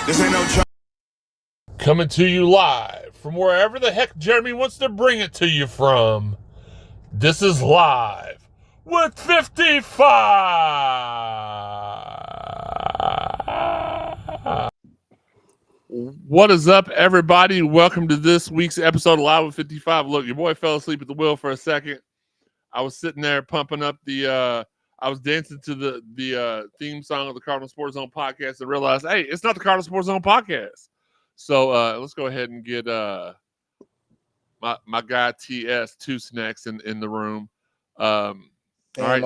This ain't no joke. Coming to you live from wherever the heck Jeremy wants to bring it to you from. This is Live with 55. What is up, everybody? Welcome to this week's episode of Live with 55. Look, your boy fell asleep at the wheel for a second. I was sitting there pumping up I was dancing to the theme song of the Cardinal Sports Zone podcast and realized, hey, it's not the Cardinal Sports Zone podcast. So let's go ahead and get my guy TS Two Snacks in the room. All right,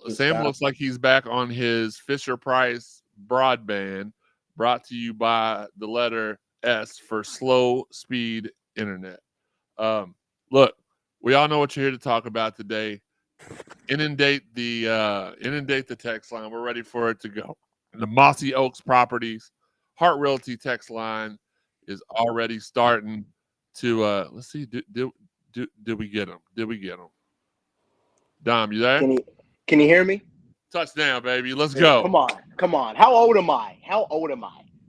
Sam looks like he's back on his Fisher Price broadband, brought to you by the letter S for slow speed internet. Look, we all know what you're here to talk about today. Inundate the text line. We're ready for it to go. The Mossy Oaks Properties Herdt Realty text line is already starting to let's see, did we get them? Did we get them? Dom, you there? Can you hear me? Touchdown, baby. Let's go. Come on. How old am I?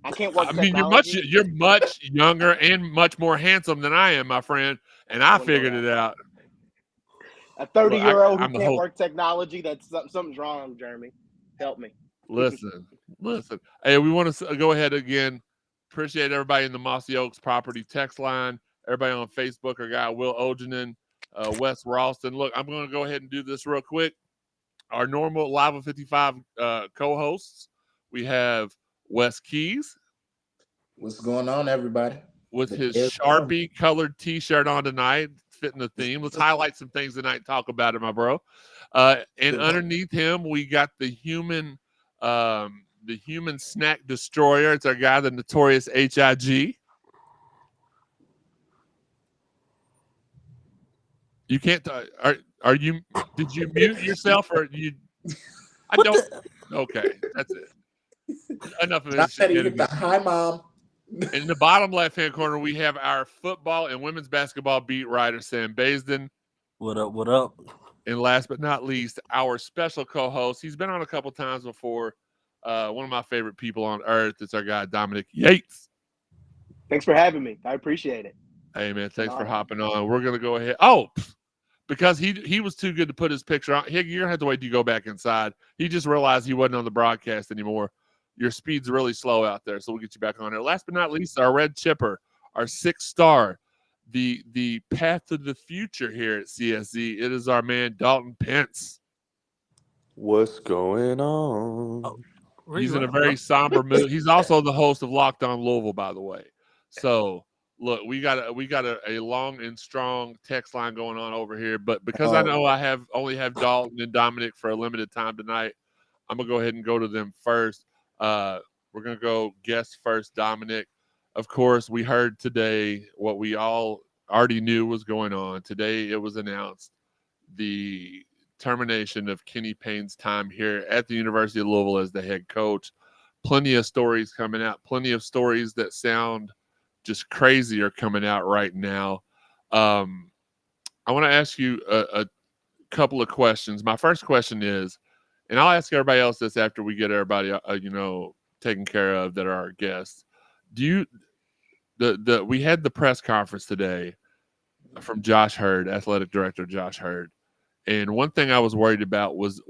I can't work. I mean, you're much younger and much more handsome than I am, my friend, and I figured it out. A 30-year-old who can't work technology, that's something's wrong, Jeremy. Help me. Listen. Hey, we want to go ahead again. Appreciate everybody in the Mossy Oaks Property text line. Everybody on Facebook, our guy Will Ogenin, Wes Ralston. Look, I'm going to go ahead and do this real quick. Our normal Live with 55 co-hosts. We have Wes Keys. What's going on, everybody? With his Sharpie colored T-shirt on tonight, fitting the theme. Let's highlight some things tonight and talk about it, my bro. And underneath him, we got the human snack destroyer. It's our guy, the notorious HIG. You can't. Are you? Did you mute yourself or you? I don't. Okay, that's it. Enough of this. Hi, Mom. In the bottom left-hand corner, we have our football and women's basketball beat writer, Sam Baisden. What up? And last but not least, our special co-host. He's been on a couple times before. One of my favorite people on earth. It's our guy, Dominic Yates. Thanks for having me. I appreciate it. Hey, man, thanks for hopping on. We're going to go ahead. Oh, because he was too good to put his picture on. You're going to have to wait till you go back inside. He just realized he wasn't on the broadcast anymore. Your speed's really slow out there, so we'll get you back on there. Last but not least, our red chipper, our 6-star, the path to the future here at CSZ. It is our man, Dalton Pence. What's going on? He's in a very somber mood. He's also the host of Locked On Louisville, by the way. So, look, we got a long and strong text line going on over here. But because I know I only have Dalton and Dominic for a limited time tonight, I'm going to go ahead and go to them first. We're going to go guest first, Dominic. Of course, we heard today what we all already knew was going on. Today it was announced the termination of Kenny Payne's time here at the University of Louisville as the head coach. Plenty of stories coming out. Plenty of stories that sound just crazy are coming out right now. I want to ask you a couple of questions. My first question is, and I'll ask everybody else this after we get everybody, taken care of that are our guests. We had the press conference today from Josh Herdt, athletic director Josh Herdt, and one thing I was worried about was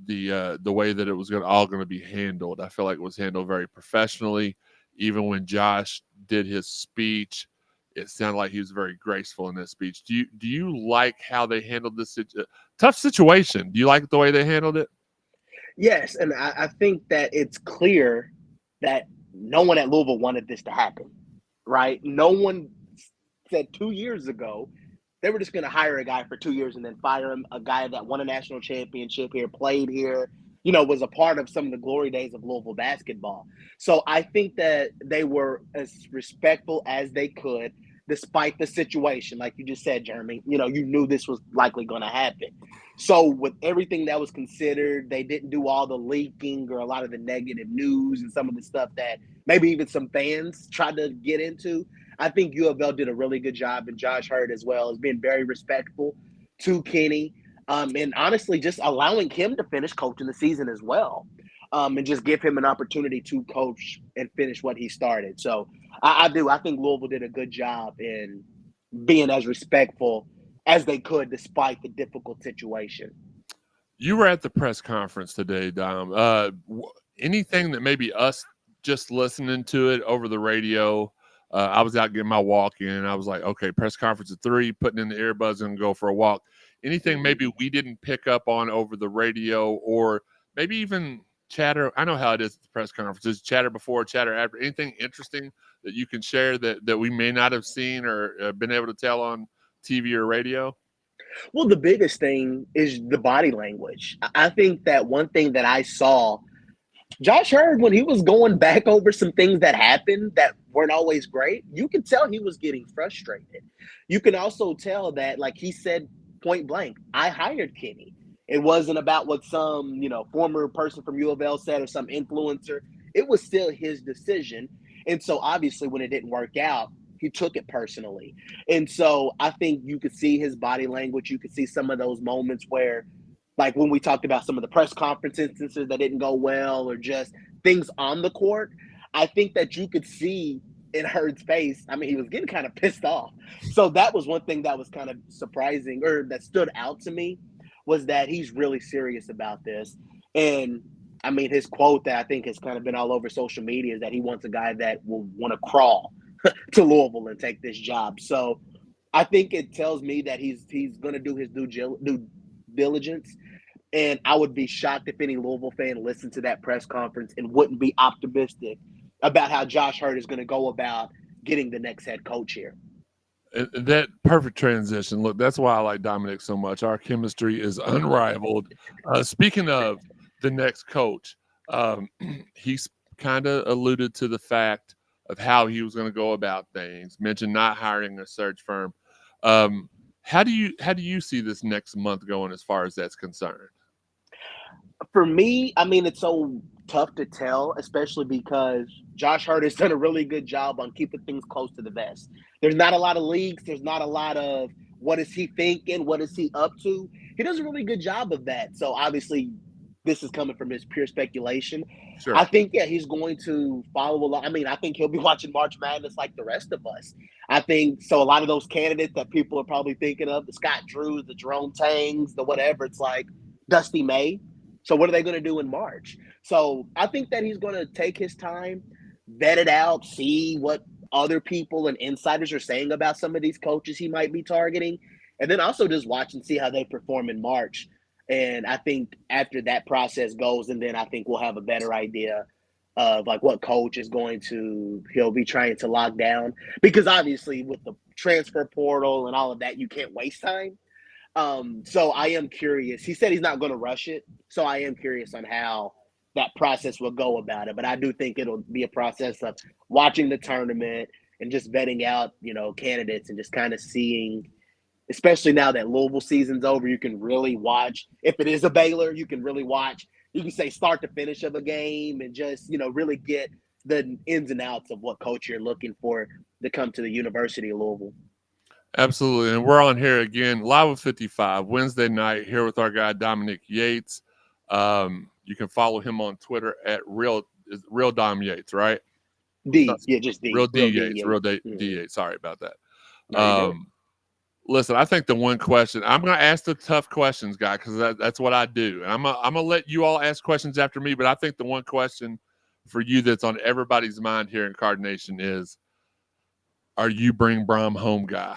the way that it was all going to be handled. I feel like it was handled very professionally. Even when Josh did his speech, it sounded like he was very graceful in his speech. Do you like how they handled this tough situation? Do you like the way they handled it? Yes, and I think that it's clear that no one at Louisville wanted this to happen, right? No one said 2 years ago they were just going to hire a guy for 2 years and then fire him, a guy that won a national championship here, played here, was a part of some of the glory days of Louisville basketball. So I think that they were as respectful as they could, despite the situation. Like you just said, Jeremy, you knew this was likely going to happen. So with everything that was considered, they didn't do all the leaking or a lot of the negative news and some of the stuff that maybe even some fans tried to get into. I think U of L did a really good job, and Josh Herdt as well has been very respectful to Kenny, and honestly just allowing him to finish coaching the season as well. and just give him an opportunity to coach and finish what he started. So I do. I think Louisville did a good job in being as respectful as they could despite the difficult situation. You were at the press conference today, Dom. Anything that maybe us just listening to it over the radio, I was out getting my walk in, and I was like, okay, press conference at 3, putting in the earbuds and go for a walk. Anything maybe we didn't pick up on over the radio, or maybe even chatter? I know how it is at the press conferences, chatter before, chatter after. Anything interesting that you can share that we may not have seen or been able to tell on TV or radio? Well, the biggest thing is the body language. I think that one thing that I saw, Josh Herdt, when he was going back over some things that happened that weren't always great, you could tell he was getting frustrated. You can also tell that, like he said point blank, I hired Kenny. It wasn't about what some, former person from U of L said or some influencer. It was still his decision. And so obviously when it didn't work out, he took it personally. And so I think you could see his body language. You could see some of those moments where, like when we talked about some of the press conference instances that didn't go well or just things on the court, I think that you could see in Herd's face, I mean, he was getting kind of pissed off. So that was one thing that was kind of surprising, or that stood out to me, was that he's really serious about this. And I mean, his quote that I think has kind of been all over social media is that he wants a guy that will want to crawl to Louisville and take this job. So I think it tells me that he's going to do his due diligence. And I would be shocked if any Louisville fan listened to that press conference and wouldn't be optimistic about how Josh Herdt is going to go about getting the next head coach here. That perfect transition. Look, that's why I like Dominic so much. Our chemistry is unrivaled. Speaking of the next coach, he's kind of alluded to the fact of how he was going to go about things. Mentioned not hiring a search firm. How do you see this next month going as far as that's concerned? For me, I mean, it's so tough to tell, especially because Josh Herdt has done a really good job on keeping things close to the vest. There's not a lot of leaks. There's not a lot of what is he thinking? What is he up to? He does a really good job of that. So obviously, this is coming from his pure speculation. Sure. I think, he's going to follow along. I mean, I think he'll be watching March Madness like the rest of us. I think so. A lot of those candidates that people are probably thinking of, the Scott Drews, the Jerome Tangs, the whatever, it's like Dusty May. So what are they going to do in March? So I think that he's going to take his time, vet it out, see what other people and insiders are saying about some of these coaches he might be targeting, and then also just watch and see how they perform in March. And I think after that process goes, and then I think we'll have a better idea of like what coach is he'll be trying to lock down, because obviously with the transfer portal and all of that, you can't waste time. So I am curious. He said he's not going to rush it. So I am curious on how that process will go about it. But I do think it'll be a process of watching the tournament and just vetting out, candidates and just kind of seeing, especially now that Louisville season's over, you can really watch. If it is a Baylor, you can really watch. You can say start to finish of a game and just, really get the ins and outs of what coach you're looking for to come to the University of Louisville. Absolutely. And we're on here again, live with 55, Wednesday night, here with our guy, Dominic Yates. You can follow him on Twitter at Real Dom Yates, right? D. Yeah, just D. Real D Yates. Real D Yates. Sorry about that. Listen, I think the one question, I'm going to ask the tough questions, guy, because that's what I do. And I'm going to let you all ask questions after me, but I think the one question for you that's on everybody's mind here in Card Nation is, are you bring Brom home guy?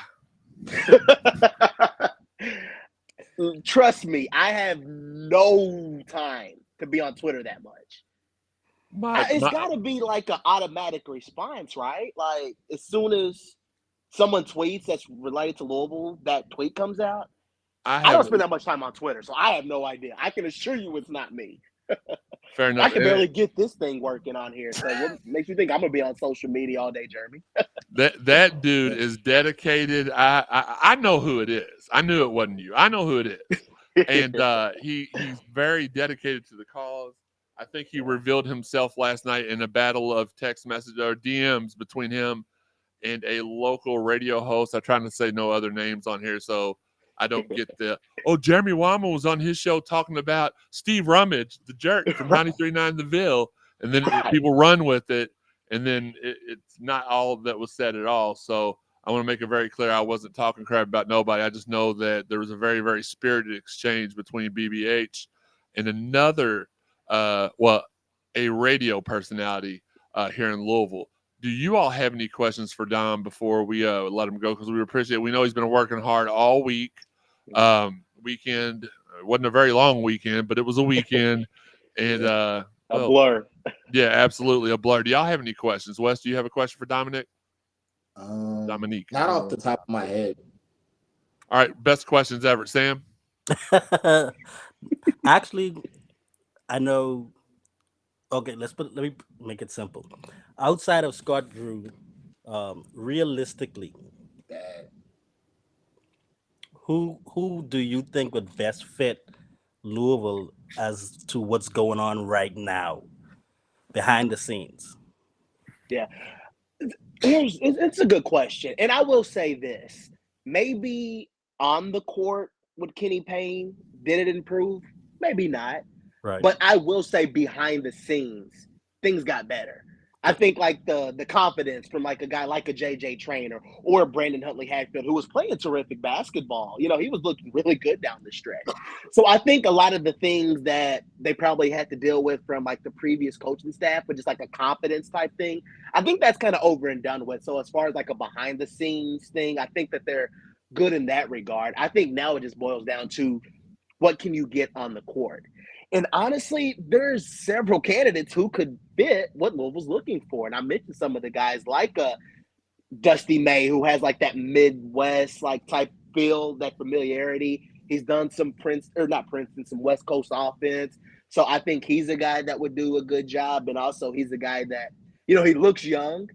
Trust me, I have no time to be on Twitter that much. It's got to be like an automatic response, right? Like as soon as someone tweets that's related to Louisville, that tweet comes out. I don't spend that much time on Twitter, so I have no idea. I can assure you it's not me. Fair enough. I can barely get this thing working on here. So what makes you think I'm going to be on social media all day, Jeremy? That dude is dedicated. I know who it is. I knew it wasn't you. I know who it is. And he's very dedicated to the cause. I think he revealed himself last night in a battle of text message or DMs between him and a local radio host. I'm trying to say no other names on here, so I don't get Jeremy Wyman was on his show talking about Steve Rummage, the jerk from 93.9 The Ville, and then people run with it, and then it's not all that was said at all. So I want to make it very clear I wasn't talking crap about nobody. I just know that there was a very, very spirited exchange between BBH and another, a radio personality here in Louisville. Do you all have any questions for Dom before we let him go? Because we appreciate it. We know he's been working hard all week. Weekend, it wasn't a very long weekend, but it was a weekend. And a blur. Yeah, absolutely a blur. Do y'all have any questions? Wes, do you have a question for Dominic? Dominique. Not off the top of my head. All right, best questions ever. Sam? Actually, I know. Okay, let me make it simple. Outside of Scott Drew, realistically, who do you think would best fit Louisville as to what's going on right now behind the scenes? Yeah, it's a good question, and I will say this: maybe on the court with Kenny Payne, did it improve? Maybe not. Right. But I will say behind the scenes, things got better. I think like the confidence from like a guy like a JJ Trainer or Brandon Huntley Hatfield, who was playing terrific basketball. You know, he was looking really good down the stretch. So I think a lot of the things that they probably had to deal with from like the previous coaching staff, but just like a confidence type thing, I think that's kind of over and done with. So as far as like a behind the scenes thing, I think that they're good in that regard. I think now it just boils down to what can you get on the court. And honestly, there's several candidates who could fit what Louisville's looking for. And I mentioned some of the guys like Dusty May, who has like that Midwest like type feel, that familiarity. He's done some some West Coast offense. So I think he's a guy that would do a good job. And also he's a guy that, you know, he looks young,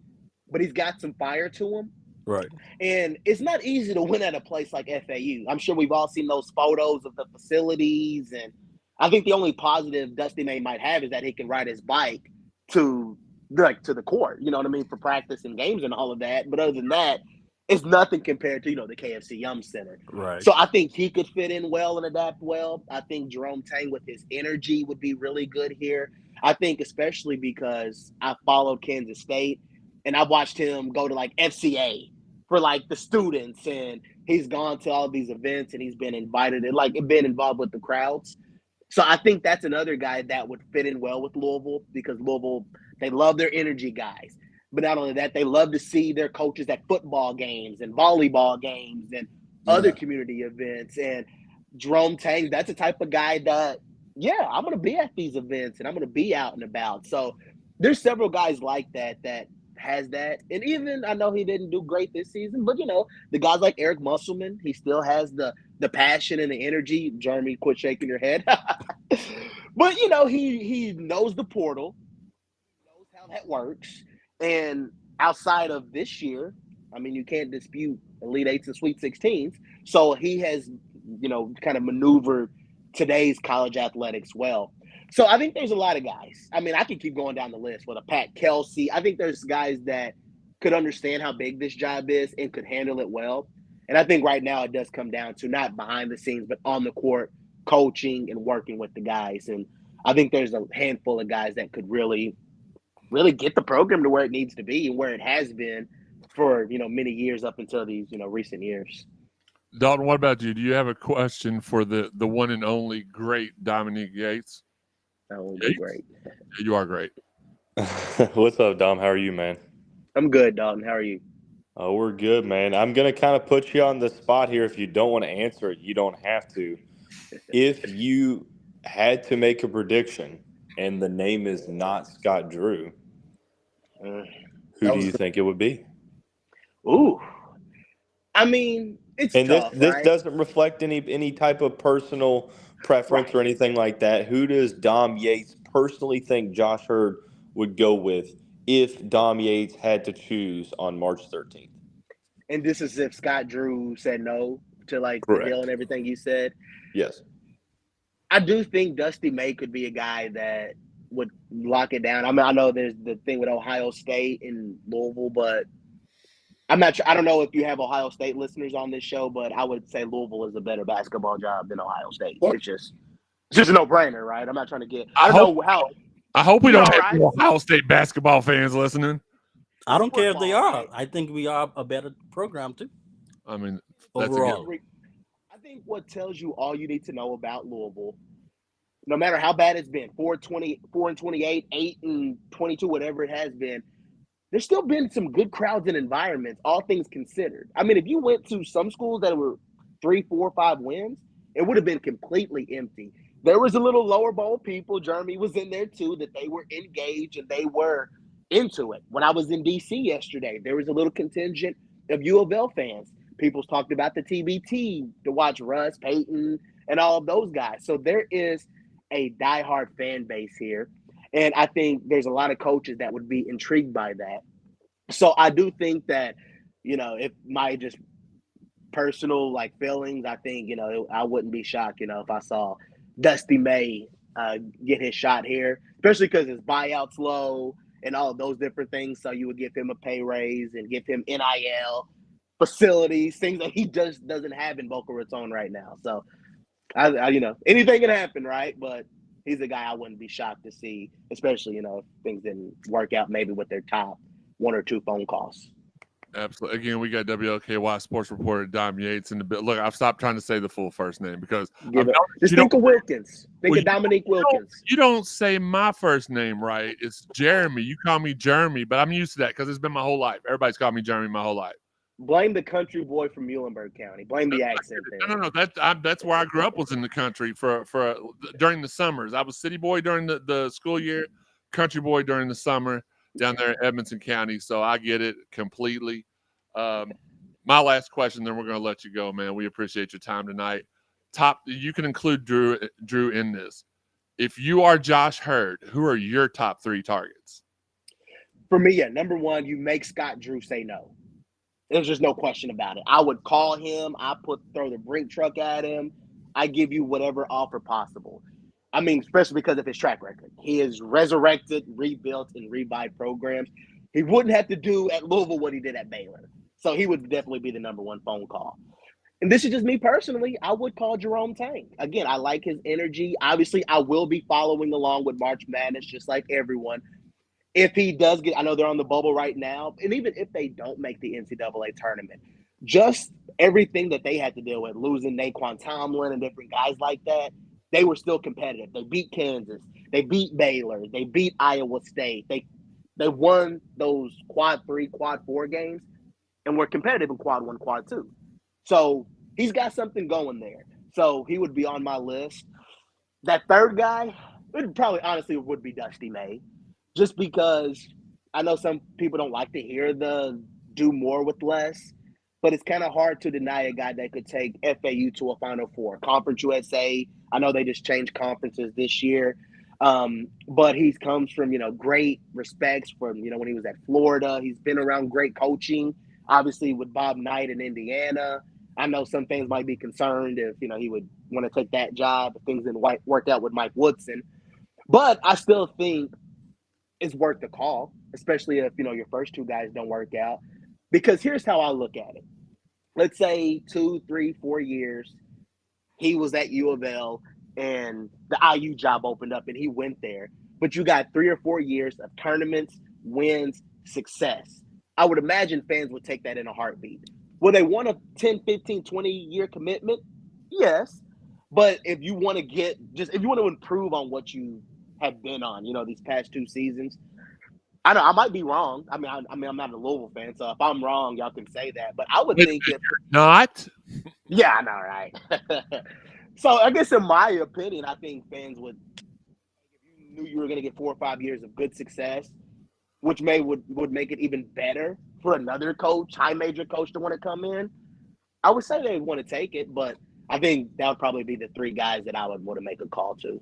but he's got some fire to him. Right. And it's not easy to win at a place like FAU. I'm sure we've all seen those photos of the facilities, and I think the only positive Dusty May might have is that he can ride his bike to the court, you know what I mean, for practice and games and all of that. But other than that, it's nothing compared to, you know, the KFC Yum Center. Right. So I think he could fit in well and adapt well. I think Jerome Tang with his energy would be really good here. I think especially because I followed Kansas State and I've watched him go to like FCA for like the students, and he's gone to all these events and he's been invited and like been involved with the crowds. So I think that's another guy that would fit in well with Louisville, because Louisville, they love their energy guys. But not only that, they love to see their coaches at football games and volleyball games and other community events. And Jerome Tang, that's the type of guy that, yeah, I'm going to be at these events and I'm going to be out and about. So there's several guys like that has that. And even, I know he didn't do great this season, but, you know, the guys like Eric Musselman, he still has the passion and the energy. Jeremy, quit shaking your head. But, you know, he knows the portal. He knows how that works. And outside of this year, I mean, you can't dispute Elite Eights and Sweet 16s. So he has, you know, kind of maneuvered today's college athletics well. So I think there's a lot of guys. I mean, I could keep going down the list with a Pat Kelsey. I think there's guys that could understand how big this job is and could handle it well. And I think right now it does come down to not behind the scenes, but on the court, coaching and working with the guys. And I think there's a handful of guys that could really get the program to where it needs to be and where it has been for, you know, many years up until these, you know, recent years. Dalton, what about you? Do you have a question for the one and only great Dominic Yates? That would be great. You are great. What's up, Dom? How are you, man? I'm good, Dalton. How are you? Oh, we're good, man. I'm going to kind of put you on the spot here. If you don't want to answer it, you don't have to. If you had to make a prediction and the name is not Scott Drew, who do you think it would be? Ooh. I mean, it's tough, this doesn't reflect any type of personal preference or anything like that. Who does Dom Yates personally think Josh Herdt would go with if Dom Yates had to choose on March 13th? And this is if Scott Drew said no to like the deal and everything you said. Yes. I do think Dusty May could be a guy that would lock it down. I mean, I know there's the thing with Ohio State and Louisville, but I'm not sure. I don't know if you have Ohio State listeners on this show, but I would say Louisville is a better basketball job than Ohio State. What? It's just a no-brainer, right? I'm not trying to get. I I don't know how. hope we You don't know, have right? any Ohio State basketball fans listening. I don't care if they Football, are. right? I think we are a better program too. I mean, that's Overall. I think what tells you all you need to know about Louisville, no matter how bad it's been, 4-28, 8-22, whatever it has been, there's still been some good crowds and environments, all things considered. I mean, if you went to some schools that were 3, 4, 5 wins, it would have been completely empty. There was a little lower bowl people. Jeremy was in there too, that they were engaged and they were into it. When I was in DC yesterday, there was a little contingent of U of L fans. People talked about the TBT to watch Russ, Payton, and all of those guys. So there is a diehard fan base here. And I think there's a lot of coaches that would be intrigued by that. So I do think that, if my just personal feelings, I think, I wouldn't be shocked, if I saw Dusty May get his shot here, especially because his buyout's low and all of those different things. So you would give him a pay raise and give him NIL facilities, things that he just doesn't have in Boca Raton right now. So I anything can happen, right? But he's a guy I wouldn't be shocked to see, especially, if things didn't work out maybe with their top 1 or 2 phone calls. Absolutely. Again, we got WLKY sports reporter Dom Yates in the bit. Look, I've stopped trying to say the full first name because just think of Wilkins. Think of Dominic Wilkins. You don't say my first name right. It's Jeremy. You call me Jeremy, but I'm used to that because it's been my whole life. Everybody's called me Jeremy my whole life. Blame the country boy from Muhlenberg County. Blame the accent there. No. That's where I grew up, was in the country for during the summers. I was city boy during the school year, country boy during the summer down there in Edmonson County. So I get it completely. My last question, then we're going to let you go, man. We appreciate your time tonight. You can include Drew in this. If you are Josh Herdt, who are your top 3 targets? For me, number 1, you make Scott Drew say no. There's just no question about it. I would call him. Throw the brink truck at him. I give you whatever offer possible. I mean, especially because of his track record. He has resurrected, rebuilt, and revived programs. He wouldn't have to do at Louisville what he did at Baylor. So he would definitely be the number 1 phone call. And this is just me personally. I would call Jerome Tang. Again, I like his energy. Obviously, I will be following along with March Madness just like everyone. If he does I know they're on the bubble right now, and even if they don't make the NCAA tournament, just everything that they had to deal with, losing Naquan Tomlin and different guys like that, they were still competitive. They beat Kansas. They beat Baylor. They beat Iowa State. They won those quad 3, quad 4 games and were competitive in quad 1, quad 2. So he's got something going there. So he would be on my list. That third guy, it probably honestly would be Dusty May. Just because I know some people don't like to hear the do more with less, but it's kind of hard to deny a guy that could take FAU to a Final Four. Conference USA, I know they just changed conferences this year, but he comes from, great respects from, when he was at Florida. He's been around great coaching, obviously with Bob Knight in Indiana. I know some things might be concerned if, he would want to take that job if things didn't work out with Mike Woodson. But I still think it's worth the call, especially if, your first 2 guys don't work out. Because here's how I look at it. Let's say 2, 3, 4 years, he was at U of L and the IU job opened up and he went there. But you got 3 or 4 years of tournaments, wins, success. I would imagine fans would take that in a heartbeat. Will they want a 10, 15, 20-year commitment? Yes. But if you want to improve on what you have been on, these past 2 seasons. I know I might be wrong. I mean, I'm not a Louisville fan, so if I'm wrong, y'all can say that. But I would think if not. Yeah, I know, right? So I guess in my opinion, I think fans would, if you knew you were going to get 4 or 5 years of good success, which would make it even better for another coach, high major coach to want to come in. I would say they want to take it, but I think that would probably be the 3 guys that I would want to make a call to.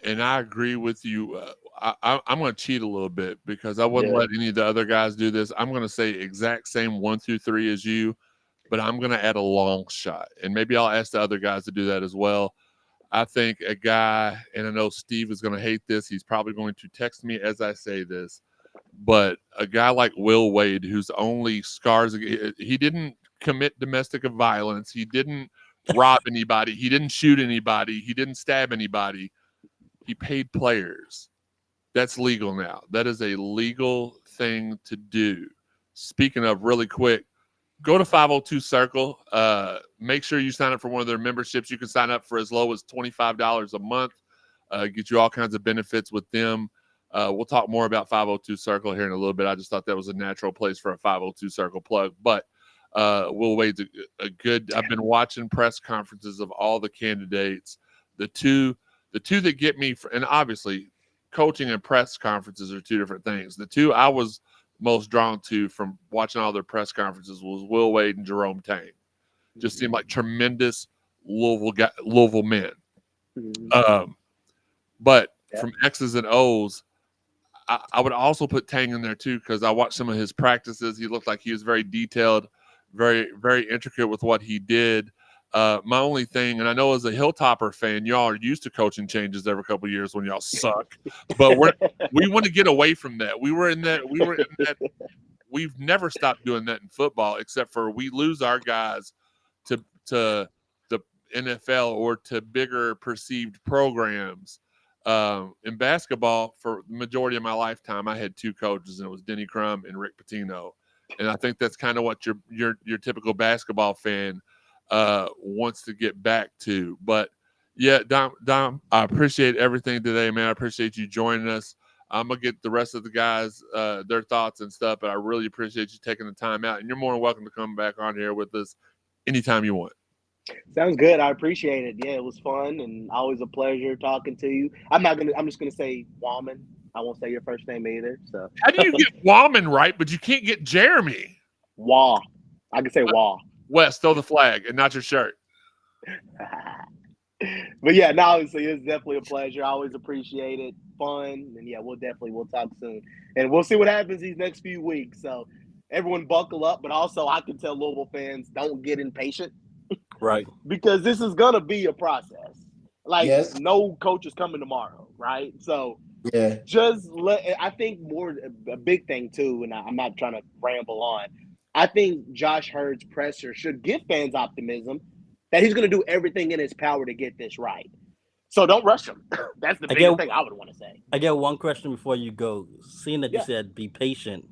And I agree with you. I'm going to cheat a little bit because I wouldn't let any of the other guys do this. I'm going to say exact same 1, 2, 3 as you, but I'm going to add a long shot. And maybe I'll ask the other guys to do that as well. I think a guy, and I know Steve is going to hate this. He's probably going to text me as I say this. But a guy like Will Wade, whose only scars, he didn't commit domestic violence. He didn't rob anybody. He didn't shoot anybody. He didn't stab anybody. He paid players. That's legal now. That is a legal thing to do. Speaking of, really quick, go to 502 Circle. Make sure you sign up for one of their memberships. You can sign up for as low as $25 a month. Get you all kinds of benefits with them. We'll talk more about 502 Circle here in a little bit. I just thought that was a natural place for a 502 Circle plug. But Will Wade's a good. I've been watching press conferences of all the candidates. The two that get me, and obviously coaching and press conferences are two different things. The two I was most drawn to from watching all their press conferences was Will Wade and Jerome Tang. Just seemed like tremendous Louisville men. But from X's and O's, I would also put Tang in there too, because I watched some of his practices. He looked like he was very detailed, very, very intricate with what he did. My only thing, and I know as a Hilltopper fan, y'all are used to coaching changes every couple of years when y'all suck, but we want to get away from that. We were in that. We've never stopped doing that in football, except for we lose our guys to the NFL or to bigger perceived programs. In basketball, for the majority of my lifetime, I had two coaches, and it was Denny Crum and Rick Pitino. And I think that's kind of what your typical basketball fan wants to get back to. But yeah, Dom, I appreciate everything today, man. I appreciate you joining us. I'm gonna get the rest of the guys their thoughts and stuff, but I really appreciate you taking the time out. And you're more than welcome to come back on here with us anytime you want. Sounds good. I appreciate it. Yeah, it was fun and always a pleasure talking to you. I'm just gonna say Wallman. I won't say your first name either. So how do you get Wallman right, but you can't get Jeremy? Wah. I can say Wah. Wes, throw the flag and not your shirt. But yeah, no, obviously it's definitely a pleasure. I always appreciate it. Fun. And yeah, we'll talk soon. And we'll see what happens these next few weeks. So everyone buckle up, but also I can tell Louisville fans, don't get impatient. Right. Because this is gonna be a process. Like no coach is coming tomorrow, right? So yeah, I think a big thing too, and I'm not trying to ramble on. I think Josh Herdt's presser should give fans optimism that he's going to do everything in his power to get this right. So don't rush him. That's the biggest thing I would want to say. I get one question before you go. Seeing that you said be patient,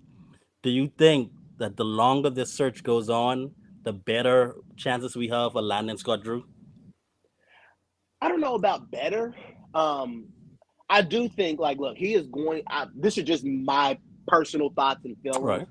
do you think that the longer this search goes on, the better chances we have for landing Scott Drew? I don't know about better. I do think, look, he is going – this is just my personal thoughts and feelings. Right.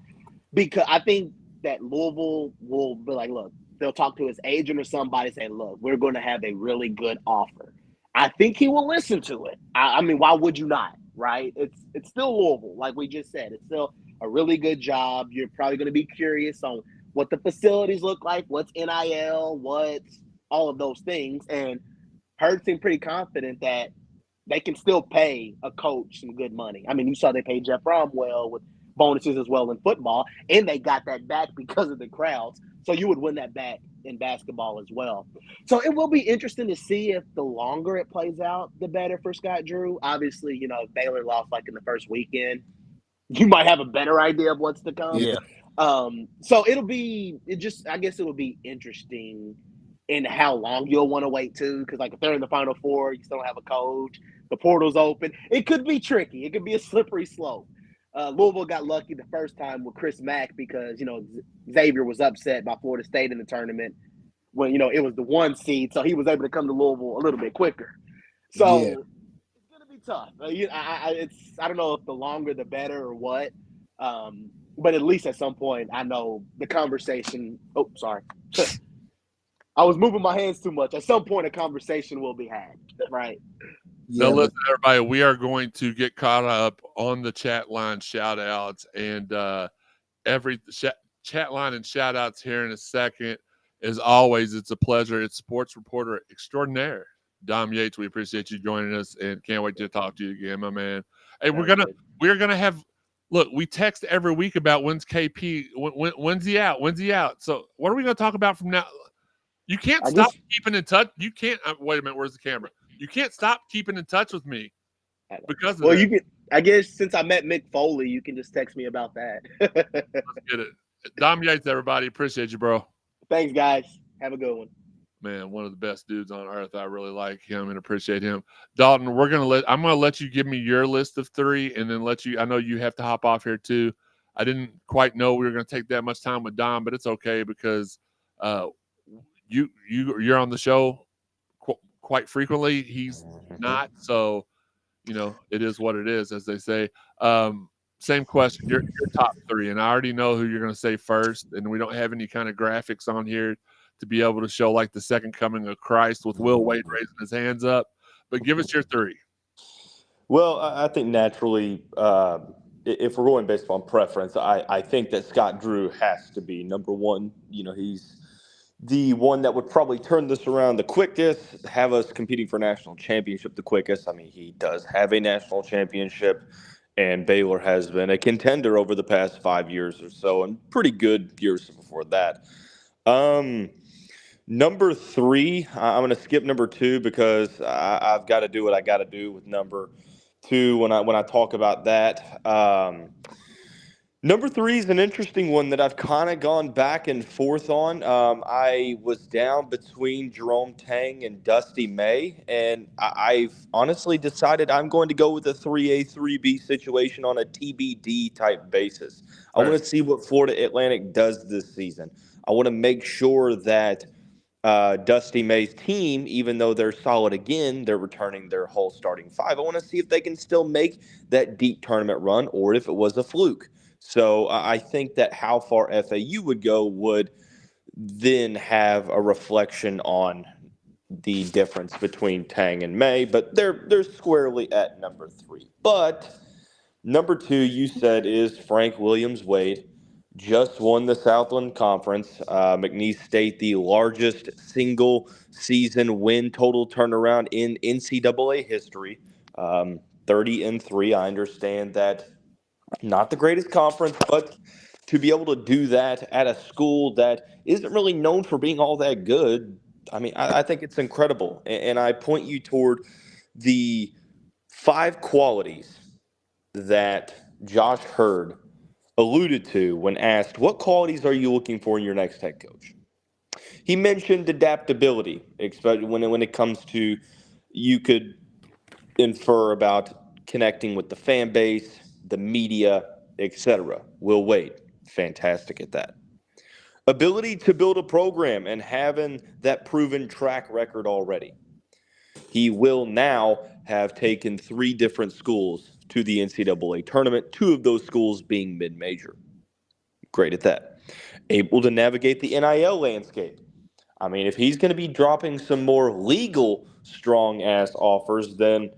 Because I think that Louisville will be like, look, they'll talk to his agent or somebody, say, look, we're going to have a really good offer. I think he will listen to it. I mean, why would you not, right? It's still Louisville, like we just said. It's still a really good job. You're probably going to be curious on what the facilities look like, what's NIL, what's all of those things. And Herdt seemed pretty confident that they can still pay a coach some good money. I mean, you saw they paid Jeff Romwell with bonuses as well in football, and they got that back because of the crowds. So you would win that back in basketball as well. So it will be interesting to see if the longer it plays out, the better for Scott Drew. Obviously, if Baylor lost like in the first weekend, you might have a better idea of what's to come. Yeah. So I guess it would be interesting in how long you'll want to wait too. Because like if they're in the Final Four, you still don't have a coach, the portal's open. It could be tricky. It could be a slippery slope. Louisville got lucky the first time with Chris Mack because, Xavier was upset by Florida State in the tournament when, it was the 1 seed. So he was able to come to Louisville a little bit quicker. So it's going to be tough. I don't know if the longer the better or what. But at least at some point, I know the conversation. Oh, sorry. I was moving my hands too much. At some point, a conversation will be had, right? Now, listen, everybody, we are going to get caught up on the chat line shout outs and every chat line and shout outs here in a second. As always, it's a pleasure. It's sports reporter extraordinaire, Dom Yates. We appreciate you joining us and can't wait to talk to you again, my man. Hey, we're gonna have. Look, we text every week about when's KP, when's he out, when's he out. So what are we going to talk about from now? You can't stop keeping in touch. You can't. Wait a minute. Where's the camera? You can't stop keeping in touch with me because of I guess since I met Mick Foley, you can just text me about that. Let's get it. Dom Yates, everybody. Appreciate you, bro. Thanks, guys. Have a good one. Man, one of the best dudes on earth. I really like him and appreciate him. Dalton, I'm gonna let you give me your list of 3 and then I know you have to hop off here too. I didn't quite know we were gonna take that much time with Dom, but it's okay because you're on the show quite frequently. He's not, so it is what it is, as they say. Same question. Your top 3, and I already know who you're gonna say first, and we don't have any kind of graphics on here to be able to show like the second coming of Christ with Will Wade raising his hands up. But give us your 3. Well, I think naturally, if we're going based on preference, I think that Scott Drew has to be number 1. He's the one that would probably turn this around the quickest, have us competing for national championship the quickest. I mean, he does have a national championship, and Baylor has been a contender over the past 5 years or so, and pretty good years before that. Number 3, I'm going to skip number 2 because I've got to do what I got to do with number 2 when I talk about that. Number 3 is an interesting one that I've kind of gone back and forth on. I was down between Jerome Tang and Dusty May, and I've honestly decided I'm going to go with a 3A, 3B situation on a TBD type basis. I want to see what Florida Atlantic does this season. I want to make sure that Dusty May's team, even though they're solid again, they're returning their whole starting 5. I want to see if they can still make that deep tournament run or if it was a fluke. So I think that how far FAU would go would then have a reflection on the difference between Tang and May, but they're squarely at number 3. But number 2, you said, is Frank Williams-Wade. Just won the Southland Conference. McNeese State, the largest single season win total turnaround in NCAA history. 30-3. I understand that not the greatest conference, but to be able to do that at a school that isn't really known for being all that good, I mean, I think it's incredible. And I point you toward the 5 qualities that Josh Herdt alluded to when asked, what qualities are you looking for in your next head coach? He mentioned adaptability, especially when it comes to, you could infer about connecting with the fan base, the media, etc. Will Wade, fantastic at that. Ability to build a program and having that proven track record already. He will now have taken 3 different schools to the NCAA tournament, 2 of those schools being mid-major. Great at that. Able to navigate the NIL landscape. I mean, if he's going to be dropping some more legal strong-ass offers, then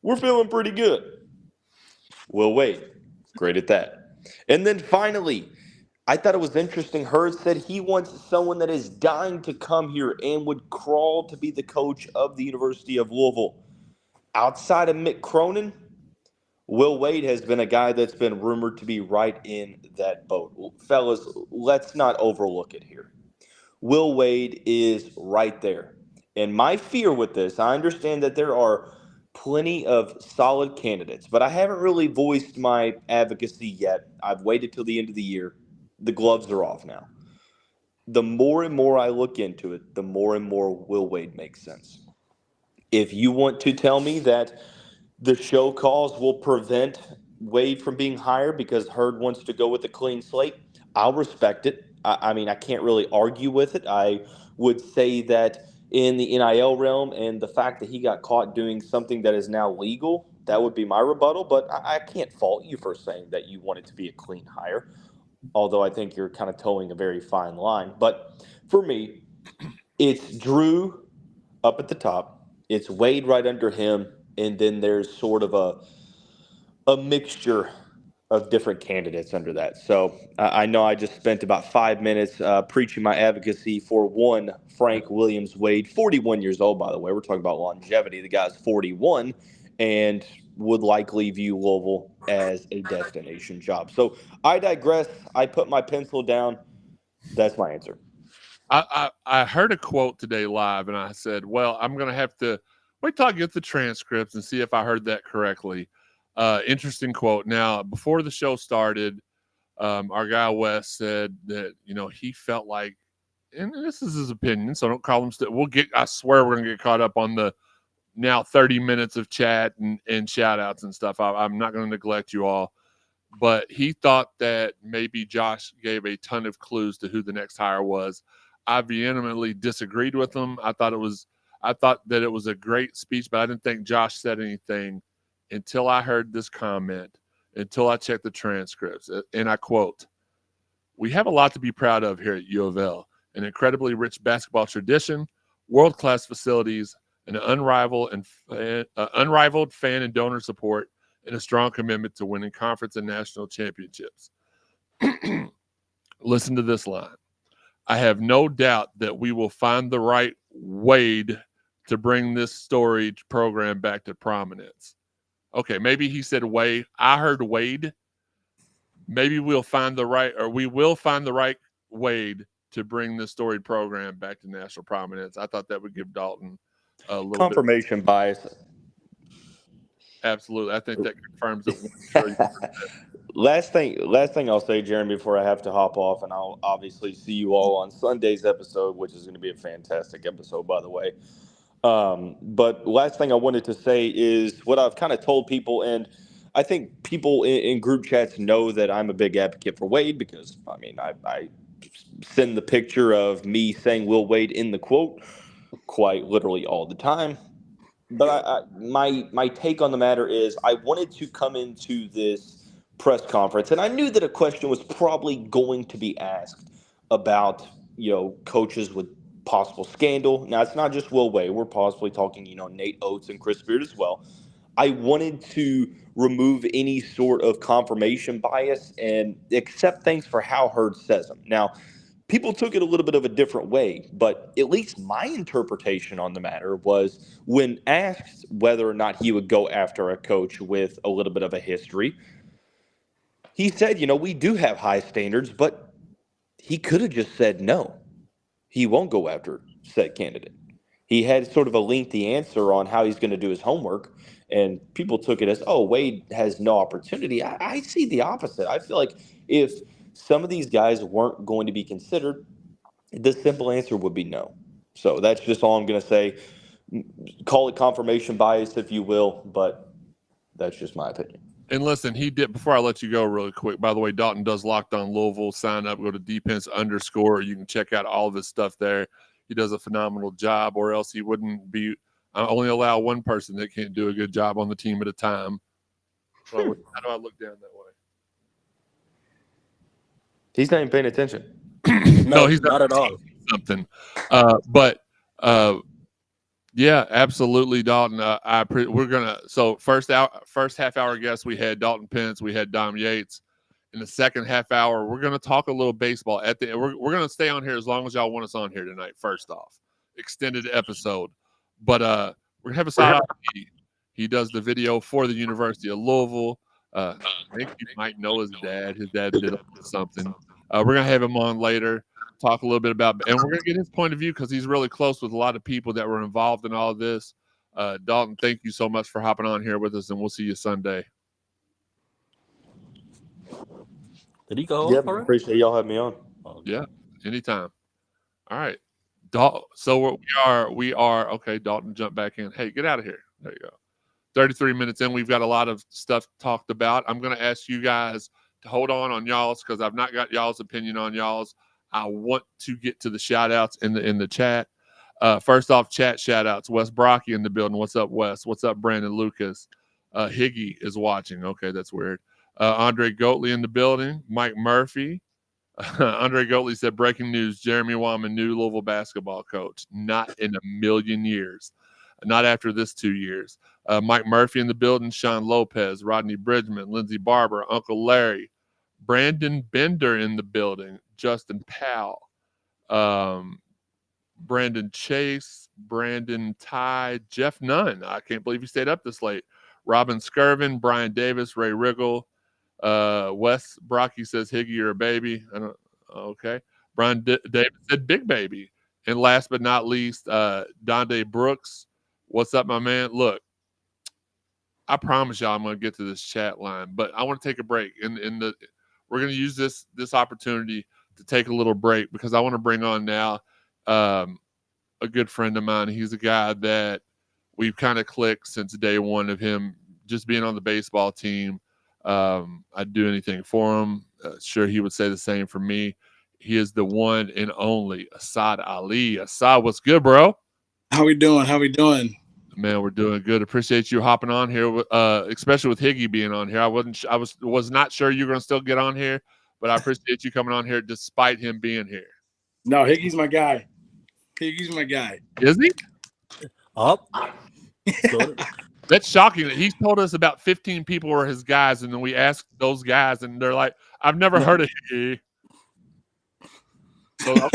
we're feeling pretty good. Will Wade, great at that. And then finally, I thought it was interesting. Herdt said he wants someone that is dying to come here and would crawl to be the coach of the University of Louisville. Outside of Mick Cronin, Will Wade has been a guy that's been rumored to be right in that boat. Fellas, let's not overlook it here. Will Wade is right there. And my fear with this, I understand that there are plenty of solid candidates, but I haven't really voiced my advocacy yet. I've waited till the end of the year. The gloves are off now. The more and more I look into it, the more and more Will Wade makes sense. If you want to tell me that the show calls will prevent Wade from being hired because Herdt wants to go with a clean slate, I'll respect it. I mean, I can't really argue with it. I would say that in the NIL realm and the fact that he got caught doing something that is now legal, that would be my rebuttal. But I can't fault you for saying that you want it to be a clean hire, although I think you're kind of towing a very fine line. But for me, it's Drew up at the top. It's Wade right under him. And then there's sort of a mixture of different candidates under that. So I know I just spent about 5 minutes preaching my advocacy for one Frank Williams-Wade, 41 years old, by the way. We're talking about longevity. The guy's 41 and would likely view Louisville as a destination job. So I digress. I put my pencil down. That's my answer. I heard a quote today live, and I said, well, I'm going to have to wait till I get the transcripts and see if I heard that correctly. Interesting quote. Now, before the show started, our guy Wes said that, he felt like, and this is his opinion, so don't call him. I swear we're going to get caught up on the now 30 minutes of chat and shout outs and stuff. I'm not going to neglect you all. But he thought that maybe Josh gave a ton of clues to who the next hire was. I vehemently disagreed with him. I thought that it was a great speech, but I didn't think Josh said anything until I heard this comment, until I checked the transcripts. And I quote, "We have a lot to be proud of here at U of L, an incredibly rich basketball tradition, world-class facilities, and an unrivaled fan and donor support, and a strong commitment to winning conference and national championships." Listen to this line. "I have no doubt that we will find the right Wade to bring this storied program back to prominence." Okay, maybe he said Wade. I heard Wade. Maybe we will find the right Wade to bring this storied program back to national prominence. I thought that would give Dalton a little confirmation bias. Absolutely. I think that confirms it. Last thing I'll say, Jeremy, before I have to hop off, and I'll obviously see you all on Sunday's episode, which is going to be a fantastic episode, by the way. But last thing I wanted to say is what I've kind of told people, and I think people in group chats know that I'm a big advocate for Wade because, I send the picture of me saying Will Wade in the quote quite literally all the time. But my take on the matter is I wanted to come into this press conference, and I knew that a question was probably going to be asked about, coaches with possible scandal. Now, it's not just Will Wade. We're possibly talking, Nate Oates and Chris Beard as well. I wanted to remove any sort of confirmation bias and accept things for how Herdt says them. Now, people took it a little bit of a different way, but at least my interpretation on the matter was when asked whether or not he would go after a coach with a little bit of a history, he said, we do have high standards, but he could have just said no. He won't go after said candidate. He had sort of a lengthy answer on how he's going to do his homework, and people took it as, oh, Wade has no opportunity. I see the opposite. I feel like if some of these guys weren't going to be considered, the simple answer would be no. So that's just all I'm going to say. Call it confirmation bias, if you will, but that's just my opinion. And listen, he did, before I let you go really quick, by the way, Dalton does Locked On Louisville. Sign up, go to _. You can check out all of his stuff there. He does a phenomenal job, or else he wouldn't be. I only allow one person that can't do a good job on the team at a time. So how do I look down that way? He's not even paying attention. No, he's not at all. Something. Yeah, absolutely, Dalton. We're gonna. So first half hour guest, we had Dalton Pence, we had Dom Yates. In the second half hour, we're gonna talk a little baseball. We're gonna stay on here as long as y'all want us on here tonight. First off, extended episode, but we're gonna have Assad. He does the video for the University of Louisville. I think you might know his dad. His dad did something. We're gonna have him on later. Talk a little bit about, and we're going to get his point of view because he's really close with a lot of people that were involved in all of this. Dalton, thank you so much for hopping on here with us, and we'll see you Sunday. Did he go? Yeah, appreciate y'all having me on. Yeah, anytime. All right, so we are okay. Dalton, jump back in. Hey, get out of here. There you go. 33 minutes in, we've got a lot of stuff talked about. I'm going to ask you guys to hold on y'all's because I've not got y'all's opinion on y'all's. I want to get to the shout outs in the chat. First off, chat shout outs. Wes Brocky in the building. What's up, Wes? What's up, Brandon Lucas? Higgy is watching. Okay, that's weird. Andre Goatley in the building. Mike Murphy. Andre Goatley said, breaking news, Jeremy Wallman, new Louisville basketball coach. Not in a million years. Not after this 2 years. Mike Murphy in the building. Sean Lopez, Rodney Bridgman, Lindsey Barber, Uncle Larry. Brandon Bender in the building. Justin Powell, Brandon Chase, Brandon Ty, Jeff Nunn. I can't believe he stayed up this late. Robin Skirvin, Brian Davis, Ray Riggle. Wes Brocky says, Higgy, you're a baby. I don't. Okay. Brian Davis said, big baby. And last but not least, Donde Brooks. What's up, my man? Look, I promise y'all I'm going to get to this chat line, but I want to take a break. We're going to use this opportunity to take a little break because I want to bring on now a good friend of mine. He's a guy that we've kind of clicked since day one of him just being on the baseball team. I'd do anything for him. Sure, he would say the same for me. He is the one and only Assad Ali. Assad, what's good, bro? How we doing? Man, we're doing good. Appreciate you hopping on here, especially with Higgy being on here. I was not sure you were going to still get on here, but I appreciate you coming on here despite him being here. No, Higgy's my guy. Is he? Up. That's shocking. He's told us about 15 people were his guys, and then we asked those guys, and they're like, "I've never heard of Higgy." So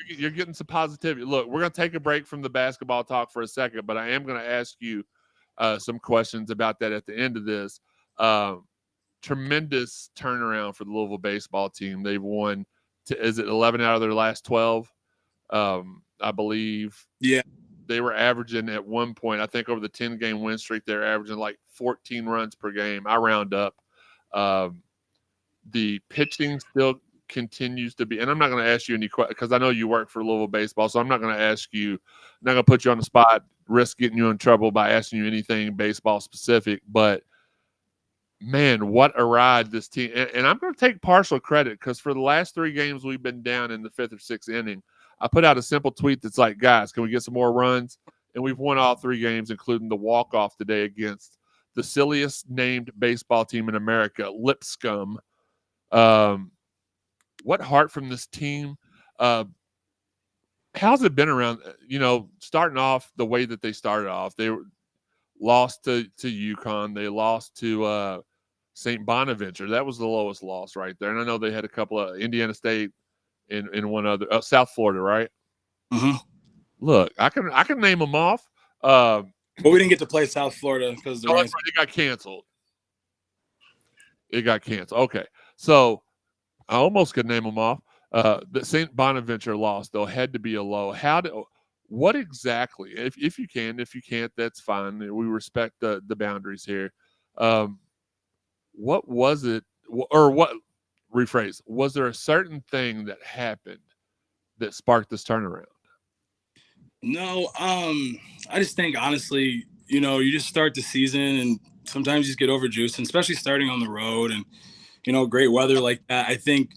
you're getting some positivity. Look, we're going to take a break from the basketball talk for a second, but I am going to ask you some questions about that at the end of this. Tremendous turnaround for the Louisville baseball team. They've won, is it 11 out of their last 12? I believe. Yeah. They were averaging at one point, I think over the 10-game win streak, they're averaging like 14 runs per game. I round up. The pitching still continues to be, and I'm not going to ask you any questions because I know you work for Louisville baseball, so I'm not going to ask you, I'm not going to put you on the spot, risk getting you in trouble by asking you anything baseball specific, but man, what a ride this team, and I'm going to take partial credit because for the last 3 games we've been down in the 5th or 6th inning, I put out a simple tweet that's like, guys, can we get some more runs? And we've won all 3 games, including the walk-off today against the silliest named baseball team in America, Lipscomb. What heart from this team? How's it been around, starting off the way that they started off? They lost to UConn. They lost to St. Bonaventure. That was the lowest loss right there. And I know they had a couple of Indiana State and one other, South Florida, right? Mm-hmm. Look, I can name them off. But we didn't get to play South Florida because it got canceled. Okay. So I almost could name them off. The St. Bonaventure loss, though, had to be a low. What exactly, if you can, if you can't, that's fine. We respect the boundaries here. What was it, or what, rephrase, was there a certain thing that happened that sparked this turnaround? No, I just think, honestly, you just start the season and sometimes you just get overjuiced, and especially starting on the road and, great weather like that. I think,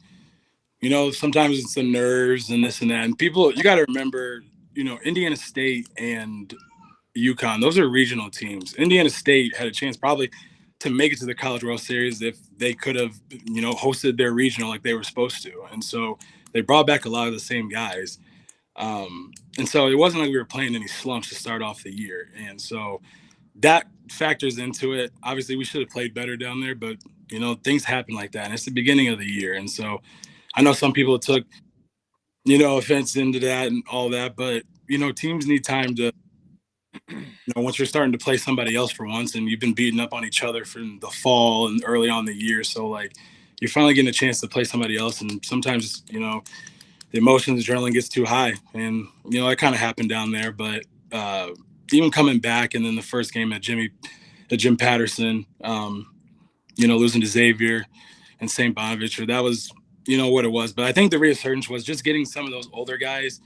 sometimes it's the nerves and this and that. And people, you got to remember, Indiana State and UConn, those are regional teams. Indiana State had a chance probably to make it to the College World Series if they could have, hosted their regional like they were supposed to. And so they brought back a lot of the same guys. And so it wasn't like we were playing any slumps to start off the year. And so that factors into it. Obviously, we should have played better down there, but, things happen like that. And it's the beginning of the year. And so I know some people took, offense into that and all that, but, teams need time to, once you're starting to play somebody else for once and you've been beating up on each other from the fall and early on in the year. So, like, you're finally getting a chance to play somebody else. And sometimes, the emotions, adrenaline gets too high. And, it kind of happened down there. But even coming back and then the first game at Jim Patterson, losing to Xavier and St. Bonaventure, that was, what it was. But I think the resurgence was just getting some of those older guys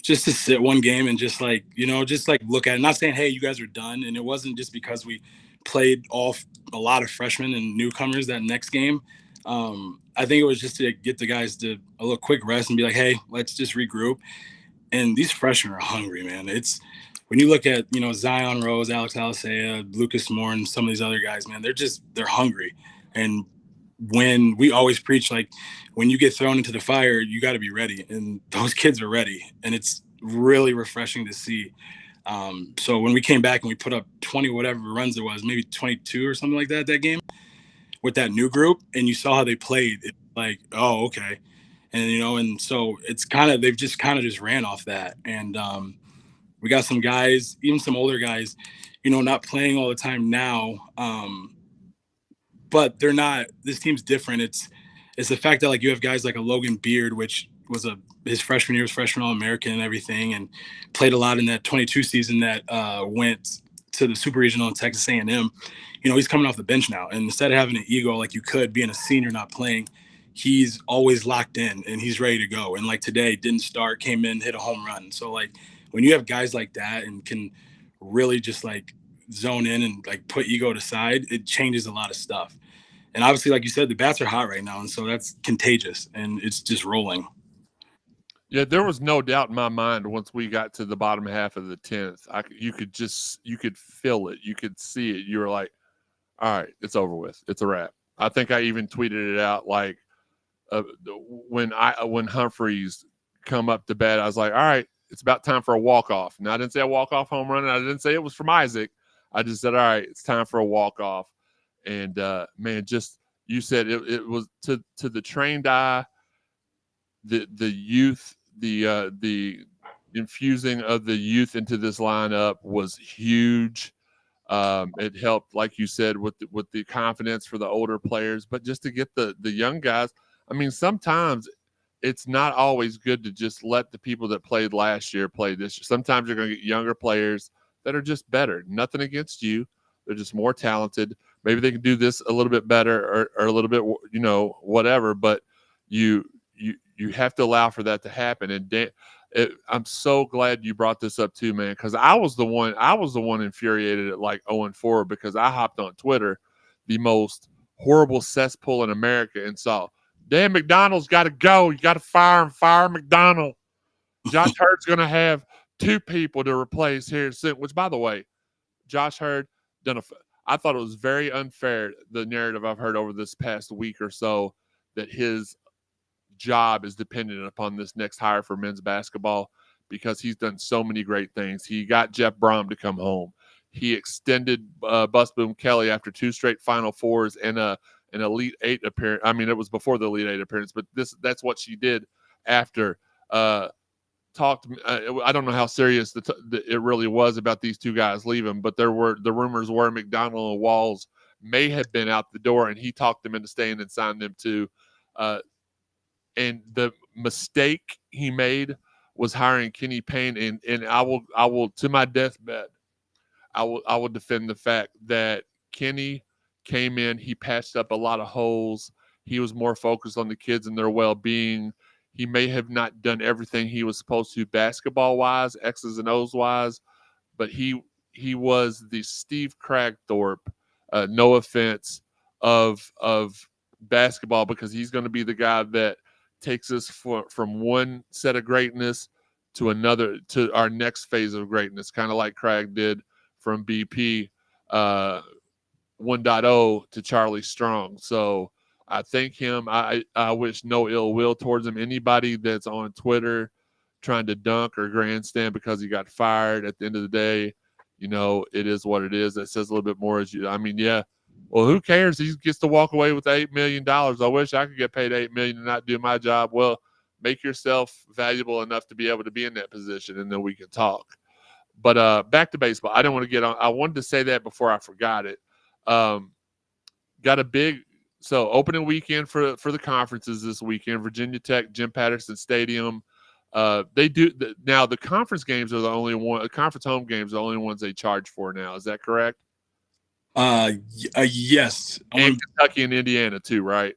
just to sit one game and just look at it. Not saying, hey, you guys are done. And it wasn't just because we played off a lot of freshmen and newcomers that next game. I think it was just to get the guys to a little quick rest and be like, hey, let's just regroup. And these freshmen are hungry, man. It's when you look at, Zion Rose, Alex Alisea, Lucas Moore, and some of these other guys, man, they're hungry. And when we always preach, like, when you get thrown into the fire, you got to be ready. And those kids are ready. And it's really refreshing to see. So when we came back and we put up 20 whatever runs it was, maybe 22 or something like that game with that new group, and you saw how they played, it's like, oh, okay. And, and so it's they've just ran off that. And we got some guys, even some older guys, not playing all the time now. But they're not, this team's different. It's the fact that, like, you have guys like a Logan Beard, which was his freshman year was freshman All-American and everything, and played a lot in that 22 season that went to the Super Regional in Texas A&M, you know, he's coming off the bench now. And instead of having an ego like you could, being a senior not playing, he's always locked in and he's ready to go. And like today, didn't start, came in, hit a home run. So like when you have guys like that and can really just like zone in and like put ego aside, it changes a lot of stuff. And obviously, like you said, the bats are hot right now. And so that's contagious and it's just rolling. Yeah, there was no doubt in my mind once we got to the bottom half of the 10th. You could feel it. You could see it. You were like, all right, it's over with. It's a wrap. I think I even tweeted it out like when Humphreys come up to bat, I was like, all right, it's about time for a walk-off. Now, I didn't say a walk-off home run. And I didn't say it was from Isaac. I just said, all right, it's time for a walk-off. And, man, just you said it was to the trained eye, the youth, the infusing of the youth into this lineup was huge. It helped, like you said, with the confidence for the older players, but just to get the young guys. I mean, sometimes it's not always good to just let the people that played last year play this year. Sometimes you're going to get younger players that are just better. Nothing against you. They're just more talented. Maybe they can do this a little bit better or a little bit, you know, whatever, but you have to allow for that to happen. And I'm so glad you brought this up too, man, because I was the one infuriated at like 0-4 because I hopped on Twitter, the most horrible cesspool in America, and saw, damn, McDonald's got to go. You got to fire McDonald. Josh Herdt's going to have 2 people to replace here soon, which, by the way, Josh Herdt I thought it was very unfair, the narrative I've heard over this past week or so, that his job is dependent upon this next hire for men's basketball because he's done so many great things. He got Jeff Brom to come home. He extended Bus Boom Kelly after 2 straight Final Fours and an Elite 8 appearance. I mean, it was before the Elite 8 appearance, but that's what she did after. I don't know how serious it really was about these 2 guys leaving, but the rumors were McDonald and Walls may have been out the door, and he talked them into staying and signed them too. And the mistake he made was hiring Kenny Payne. And I will to my deathbed, I will defend the fact that Kenny came in, he patched up a lot of holes. He was more focused on the kids and their well-being. He may have not done everything he was supposed to basketball-wise, X's and O's wise, but he was the Steve Cragthorpe, no offense, of basketball, because he's going to be the guy that takes us from one set of greatness to another, to our next phase of greatness, kind of like Craig did from BP 1.0 to Charlie Strong. So I thank him. I wish no ill will towards him. Anybody that's on Twitter trying to dunk or grandstand because he got fired, at the end of the day, you know, it is what it is. That says a little bit more. Yeah. Well, who cares? He gets to walk away with $8 million. I wish I could get paid $8 million and not do my job. Well, make yourself valuable enough to be able to be in that position, and then we can talk. But back to baseball. I don't want to get on. I wanted to say that before I forgot it. Got a big opening weekend for the conferences this weekend. Virginia Tech, Jim Patterson Stadium. They do now. The conference games are the only one. Conference home games are the only ones they charge for now. Is that correct? Yes. And Kentucky and Indiana too, right?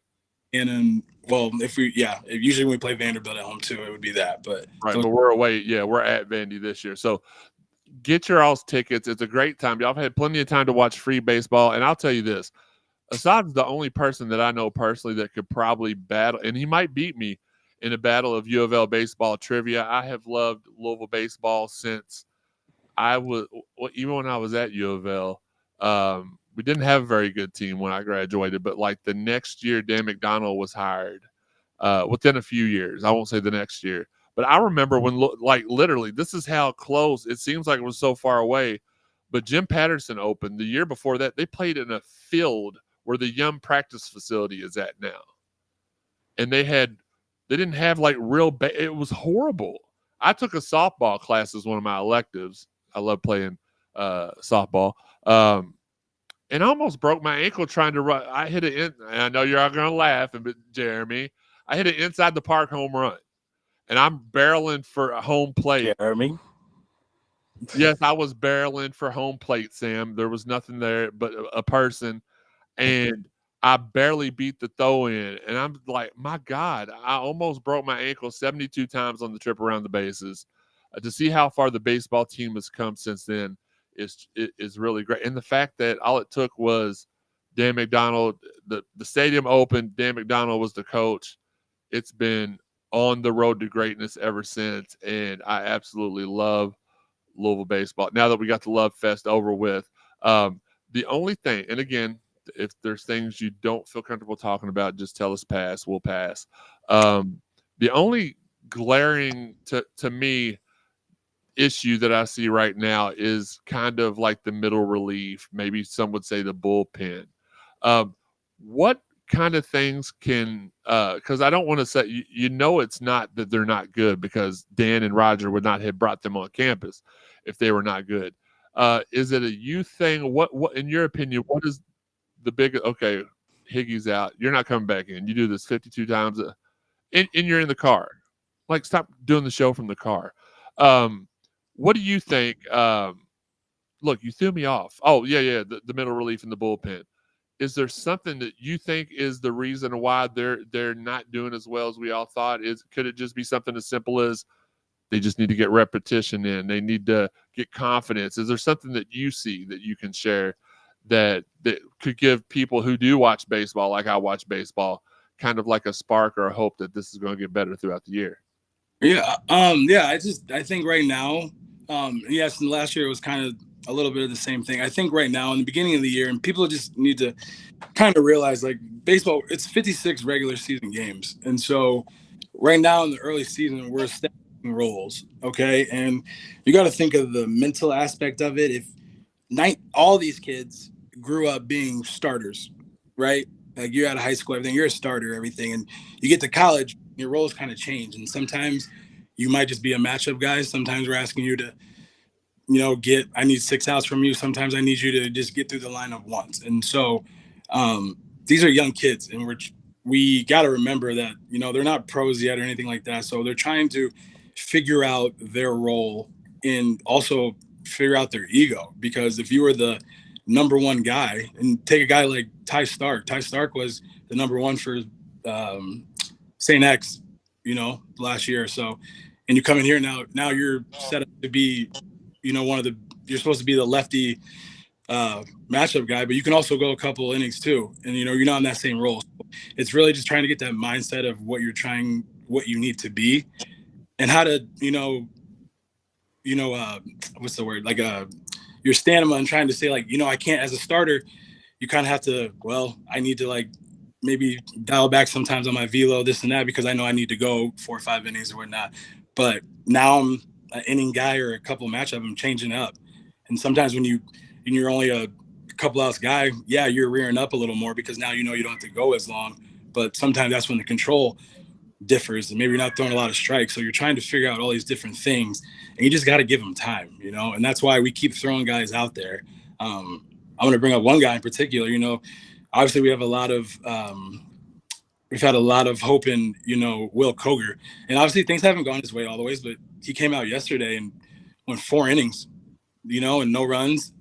And then, well, usually when we play Vanderbilt at home too, it would be that. But right, but we're away. Yeah, we're at Vandy this year. So get your all's tickets. It's a great time. Y'all have had plenty of time to watch free baseball. And I'll tell you this, Assad's the only person that I know personally that could probably battle, and he might beat me in a battle of U of L baseball trivia. I have loved Louisville baseball since even when I was at U of L. We didn't have a very good team when I graduated, but like the next year, Dan McDonald was hired within a few years. I won't say the next year, but I remember when, like, literally, this is how close it seems like it was so far away. But Jim Patterson opened the year before that. They played in a field where the Yum practice facility is at now, and they didn't have like it was horrible. I took a softball class as one of my electives. I love playing softball. And I almost broke my ankle trying to run. I hit it in. And I know you're all going to laugh, but Jeremy, I hit it inside the park home run. And I'm barreling for a home plate. Jeremy? Yes, I was barreling for home plate, Sam. There was nothing there but a person, and I barely beat the throw in. And I'm like, my God, I almost broke my ankle 72 times on the trip around the bases. To see how far the baseball team has come since then is really great. And the fact that all it took was Dan McDonald, the stadium opened, Dan McDonald was the coach. It's been on the road to greatness ever since. And I absolutely love Louisville baseball. Now that we got the Love Fest over with, the only thing, and again, if there's things you don't feel comfortable talking about, just tell us pass. We'll pass. The only glaring to me issue that I see right now is kind of like the middle relief. Maybe some would say the bullpen. What kind of things can because I don't want to say it's not that they're not good, because Dan and Roger would not have brought them on campus if they were not good. Is it a youth thing? What in your opinion, what is the big okay, Higgy's out, you're not coming back in. You do this 52 times and you're in the car. Like, stop doing the show from the car. What do you think? Look, you threw me off. Oh, yeah, the middle relief in the bullpen. Is there something that you think is the reason why they're not doing as well as we all thought? Could it just be something as simple as they just need to get repetition in? They need to get confidence. Is there something that you see that you can share that could give people who do watch baseball, like I watch baseball, kind of like a spark or a hope that this is going to get better throughout the year? Yeah. I think right now, yes, and last year it was kind of a little bit of the same thing. I think right now in the beginning of the year, and people just need to kind of realize, like, baseball, it's 56 regular season games. And so right now in the early season, we're establishing roles. Okay. And you got to think of the mental aspect of it. If all these kids grew up being starters, right? Like, you're out of high school, everything, you're a starter, everything. And you get to college, your roles kind of change. And sometimes you might just be a matchup guy. Sometimes we're asking you to, I need 6 outs from you. Sometimes I need you to just get through the lineup once. And so these are young kids, and we got to remember that, they're not pros yet or anything like that. So they're trying to figure out their role and also figure out their ego. Because if you were the number one guy, and take a guy like Ty Stark was the number one for St. X, last year or so. And you come in here now you're set up to be, you're supposed to be the lefty matchup guy, but you can also go a couple innings too. And, you're not in that same role. So it's really just trying to get that mindset of what you need to be and how to, what's the word? Like your stamina, and trying to say, like, I can't, as a starter, you kind of have to, I need to, like, maybe dial back sometimes on my velo, this and that, because I know I need to go 4 or 5 innings or whatnot. But now I'm an inning guy or a couple matchup, I'm changing up. And sometimes when you're only a couple outs guy, yeah, you're rearing up a little more because now you don't have to go as long. But sometimes that's when the control differs, and maybe you're not throwing a lot of strikes. So you're trying to figure out all these different things, and you just got to give them time, and that's why we keep throwing guys out there. I'm going to bring up one guy in particular. Obviously we have we've had a lot of hope in, Will Koger, and obviously things haven't gone his way all the ways, but he came out yesterday and went 4 innings, and no runs,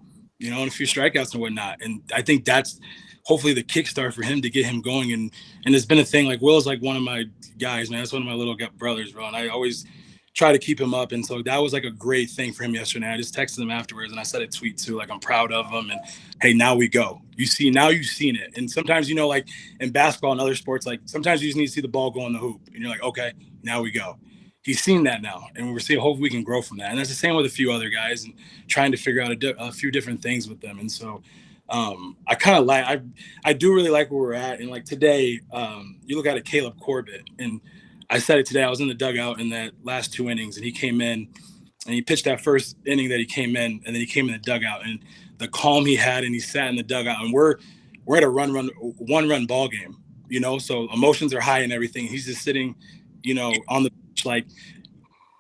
and a few strikeouts and whatnot. And I think that's hopefully the kickstart for him to get him going. And it's been a thing. Like, Will's like one of my guys, man. That's one of my little brothers, bro. And I always try to keep him up. And so that was like a great thing for him yesterday. I just texted him afterwards, and I said a tweet too, like, I'm proud of him. And hey, now we go. Now you've seen it. And sometimes, like in basketball and other sports, like sometimes you just need to see the ball go in the hoop, and you're like, okay, now we go. He's seen that now, and we're seeing, hopefully we can grow from that. And that's the same with a few other guys, and trying to figure out a few different things with them. And so I kind of I do really like where we're at. And like today, you look at Caleb Corbett, and I said it today. I was in the dugout in that last 2 innings, and he came in and he pitched that first inning that he came in, and then he came in the dugout, and the calm he had, and he sat in the dugout, and we're at a one run ball game, so emotions are high and everything. He's just sitting, on the bench, like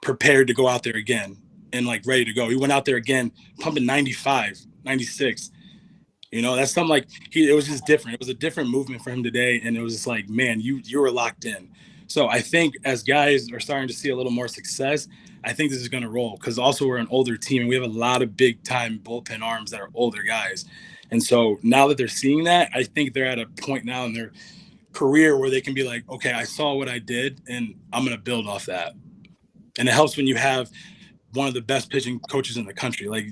prepared to go out there again and like ready to go. He went out there again, pumping 95, 96. That's something like it was just different. It was a different movement for him today. And it was just like, man, you were locked in. So I think as guys are starting to see a little more success, I think this is going to roll, because also we're an older team and we have a lot of big time bullpen arms that are older guys. And so now that they're seeing that, I think they're at a point now in their career where they can be like, okay, I saw what I did and I'm going to build off that. And it helps when you have one of the best pitching coaches in the country. Like,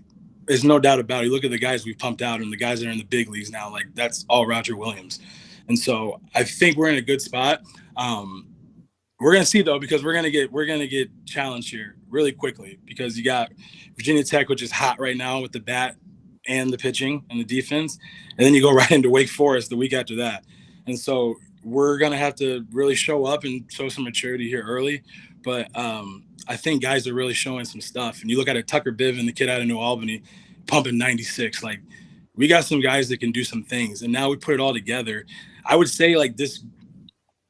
there's no doubt about it. You look at the guys we've pumped out and the guys that are in the big leagues now, like that's all Roger Williams. And so I think we're in a good spot. We're gonna see though, because we're gonna get challenged here really quickly, because you got Virginia Tech, which is hot right now with the bat and the pitching and the defense, and then you go right into Wake Forest the week after that. And so we're gonna have to really show up and show some maturity here early. But I think guys are really showing some stuff. And you look at it, Tucker Biven, the kid out of New Albany, pumping 96. Like, we got some guys that can do some things. And now we put it all together. I would say, like, this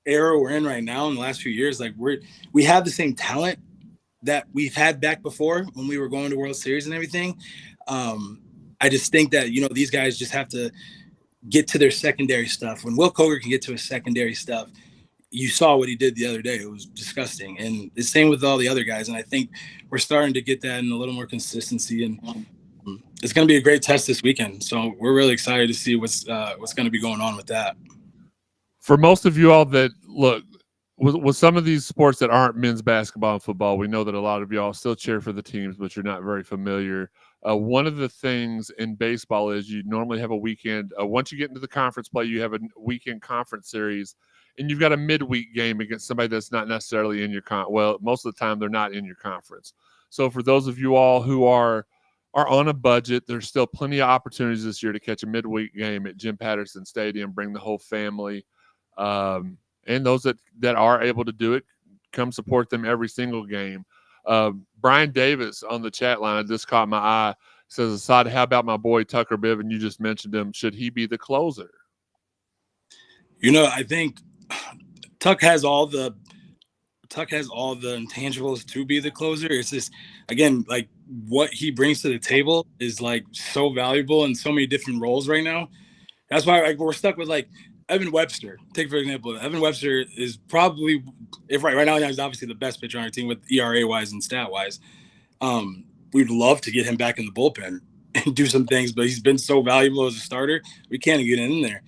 era we're in right now in the last few years, like, we have the same talent that we've had back before when we were going to World Series and everything. I just think that, you know, these guys just have to get to their secondary stuff. When Will Coger can get to his secondary stuff, you saw what he did the other day. It was disgusting. And the same with all the other guys. And I think we're starting to get that in a little more consistency. And it's going to be a great test this weekend. So we're really excited to see what's going to be going on with that. For most of you all that look, with some of these sports that aren't men's basketball and football, we know that a lot of y'all still cheer for the teams, but you're not very familiar. One of the things in baseball is you normally have a weekend. Once you get into the conference play, you have a weekend conference series, and you've got a midweek game against somebody that's not necessarily in your well, most of the time they're not in your conference. So for those of you all who are on a budget, there's still plenty of opportunities this year to catch a midweek game at Jim Patterson Stadium, bring the whole family. And those that are able to do it, come support them every single game. Brian Davis on the chat line, this caught my eye, says, Assad, how about my boy Tucker Biven? You just mentioned him. Should he be the closer? You know, I think Tuck has all the intangibles to be the closer. It's just, again, like, what he brings to the table is like so valuable in so many different roles right now. That's why, like, we're stuck with, like, Evan Webster. Take, for example, Evan Webster is probably, if right now he's obviously the best pitcher on our team with ERA wise and stat wise. We'd love to get him back in the bullpen and do some things, but he's been so valuable as a starter, we can't get in there.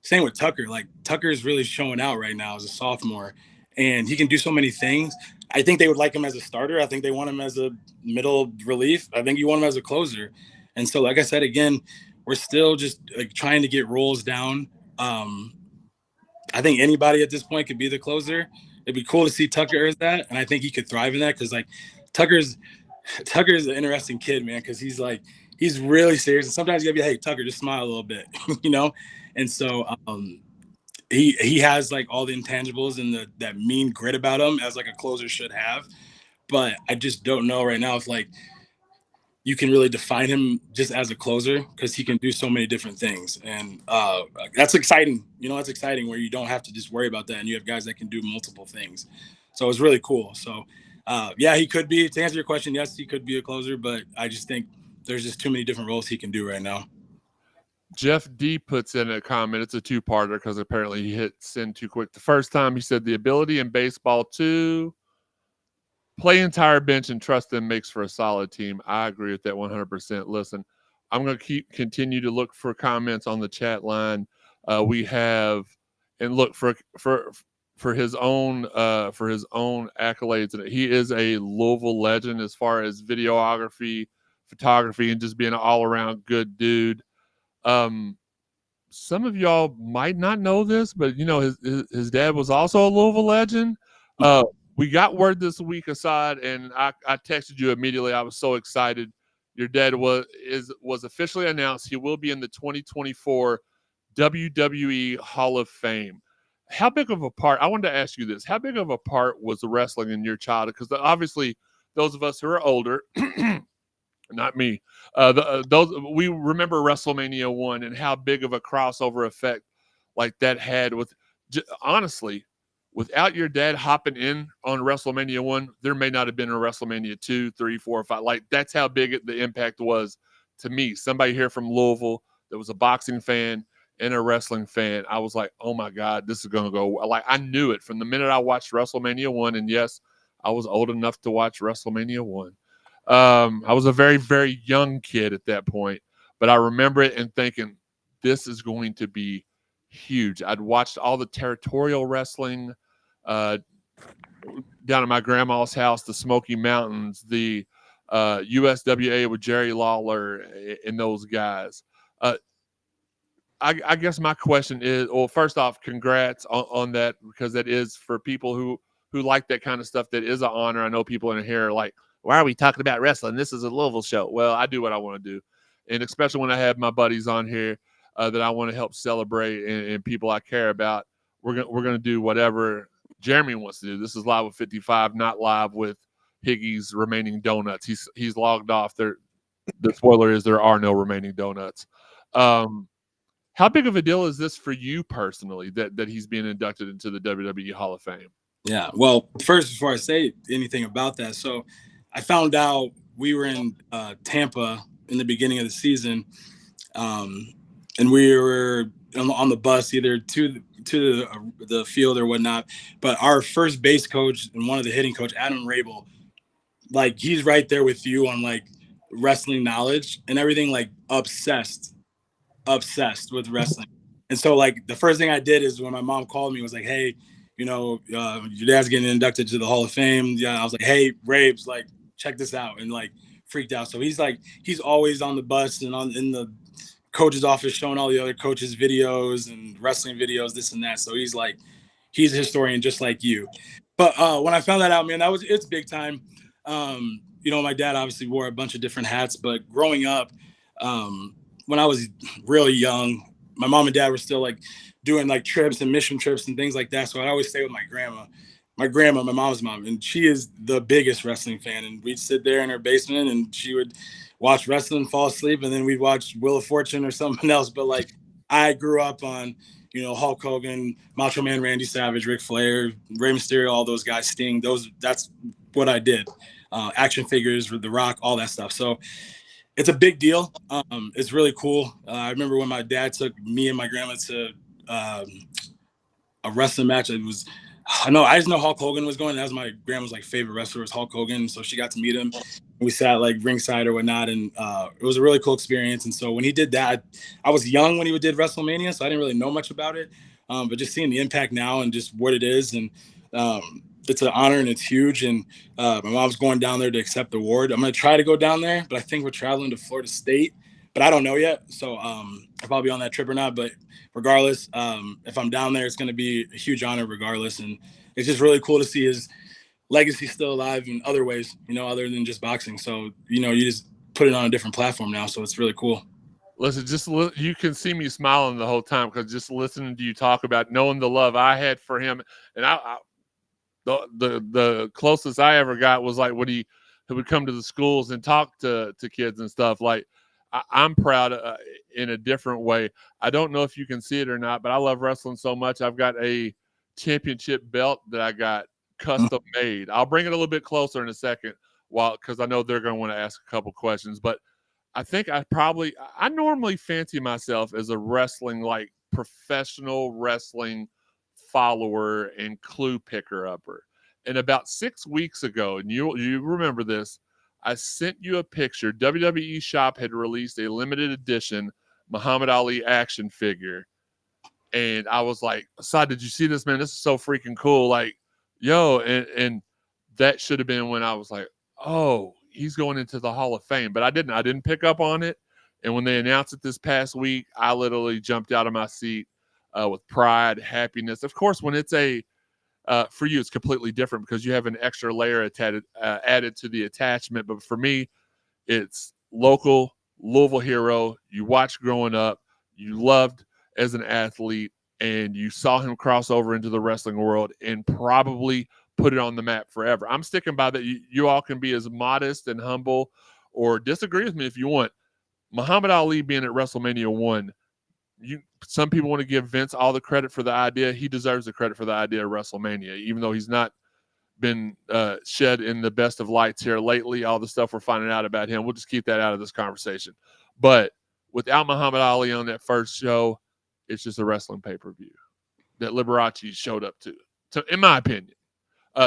Same with Tucker. Like, Tucker is really showing out right now as a sophomore, and he can do so many things. I think they would like him as a starter. I think they want him as a middle relief. I think you want him as a closer. And so, like I said, again, we're still just like trying to get roles down. I think anybody at this point could be the closer. It'd be cool to see Tucker as that, and I think he could thrive in that, because, like, Tucker's an interesting kid, man, because he's really serious. And sometimes you gotta be, hey, Tucker, just smile a little bit, you know? And so he has, like, all the intangibles and that mean grit about him, as, like, a closer should have. But I just don't know right now if, like, you can really define him just as a closer, because he can do so many different things. And that's exciting. You know, that's exciting where you don't have to just worry about that, and you have guys that can do multiple things. So it's really cool. So, yeah, he could be, to answer your question, yes, he could be a closer, but I just think there's just too many different roles he can do right now. Jeff D puts in a comment. It's a two-parter because apparently he hit send too quick. The first time he said the ability in baseball to play entire bench and trust them makes for a solid team. I agree with that 100%. Listen, I'm going to continue to look for comments on the chat line. We have, and look for his own accolades. And he is a Louisville legend as far as videography, photography, and just being an all-around good dude. Some of y'all might not know this, but you know his dad was also a Louisville legend. We got word this week, Assad, and I texted you immediately. I was so excited. Your dad was officially announced. He will be in the 2024 WWE Hall of Fame. How big of a part? I wanted to ask you this: how big of a part was the wrestling in your childhood? Because obviously, those of us who are older. Not me. Those we remember WrestleMania 1 and how big of a crossover effect like that had with. Honestly, without your dad hopping in on WrestleMania 1, there may not have been a WrestleMania 2, 3, 4, 5. Like, that's how big the impact was to me. Somebody here from Louisville that was a boxing fan and a wrestling fan, I was like, oh my God, this is going to go. Like, I knew it from the minute I watched WrestleMania 1. And yes, I was old enough to watch WrestleMania 1. I was a very, very young kid at that point, but I remember it and thinking, this is going to be huge. I'd watched all the territorial wrestling down at my grandma's house, the Smoky Mountains, the USWA with Jerry Lawler and those guys. I guess my question is, well, first off, congrats on that, because that is, for people who like that kind of stuff, that is an honor. I know people in here are like, why are we talking about wrestling? This is a Louisville show. Well, I do what I want to do. And especially when I have my buddies on here that I want to help celebrate and people I care about, we're gonna do whatever Jeremy wants to do. This is Live with 55, not live with Higgy's remaining donuts. He's logged off. The spoiler is there are no remaining donuts. How big of a deal is this for you personally that he's being inducted into the WWE Hall of Fame? Yeah, well, first, before I say anything about that, so I found out we were in Tampa in the beginning of the season, and we were on the bus either to the field or whatnot. But our first base coach and one of the hitting coach, Adam Rabel, like, he's right there with you on like wrestling knowledge and everything, like obsessed with wrestling. And so like the first thing I did is when my mom called me, was like, hey, you know, your dad's getting inducted to the Hall of Fame. Yeah, I was like, hey, Rabes, like, check this out, and like freaked out. So he's always on the bus and in the coach's office showing all the other coaches videos and wrestling videos, this and that. So he's a historian just like you. But when I found that out, man, it's big time. You know, my dad obviously wore a bunch of different hats, but growing up, when I was really young, my mom and dad were still like doing like trips and mission trips and things like that. So I'd always stay with my grandma, my mom's mom, and she is the biggest wrestling fan. And we'd sit there in her basement and she would watch wrestling, fall asleep, and then we'd watch Wheel of Fortune or something else. But like, I grew up on, you know, Hulk Hogan, Macho Man Randy Savage, Ric Flair, Rey Mysterio, all those guys, Sting. That's what I did. Action figures, The Rock, all that stuff. So it's a big deal. It's really cool. I remember when my dad took me and my grandma to a wrestling match. I just know Hulk Hogan was going. That was my grandma's like favorite wrestler, was Hulk Hogan. So she got to meet him. We sat like ringside or whatnot, and it was a really cool experience. And so when he did that, I was young when he did WrestleMania, so I didn't really know much about it. But just seeing the impact now and just what it is, and it's an honor and it's huge. And my mom's going down there to accept the award. I'm going to try to go down there, but I think we're traveling to Florida State, but I don't know yet. So I'll probably be on that trip or not. But regardless, if I'm down there, it's going to be a huge honor regardless. And it's just really cool to see his legacy still alive in other ways, you know, other than just boxing. So, you know, you just put it on a different platform now. So it's really cool. Listen, you can see me smiling the whole time because just listening to you talk about knowing the love I had for him. And the closest I ever got was like when he would come to the schools and talk to kids and stuff. Like, I'm proud in a different way. I don't know if you can see it or not, but I love wrestling so much. I've got a championship belt that I got custom made. I'll bring it a little bit closer in a second, because I know they're going to want to ask a couple questions. But I think I normally fancy myself as a wrestling, like professional wrestling follower and clue picker upper. And about 6 weeks ago, and you remember this, I sent you a picture. WWE Shop had released a limited edition Muhammad Ali action figure. And I was like, Assad, did you see this, man? This is so freaking cool. Like, yo, and that should have been when I was like, oh, he's going into the Hall of Fame. But I didn't pick up on it. And when they announced it this past week, I literally jumped out of my seat with pride, happiness. Of course, when it's for you, it's completely different because you have an extra layer added to the attachment. But for me, it's local Louisville hero. You watched growing up, you loved as an athlete, and you saw him cross over into the wrestling world and probably put it on the map forever. I'm sticking by that. You all can be as modest and humble or disagree with me if you want. Muhammad Ali being at WrestleMania 1, some people want to give Vince all the credit for the idea. He deserves the credit for the idea of WrestleMania, even though he's not been shed in the best of lights here lately. All the stuff we're finding out about him, we'll just keep that out of this conversation. But without Muhammad Ali on that first show, It's just a wrestling pay-per-view that Liberace showed up to. So, in my opinion,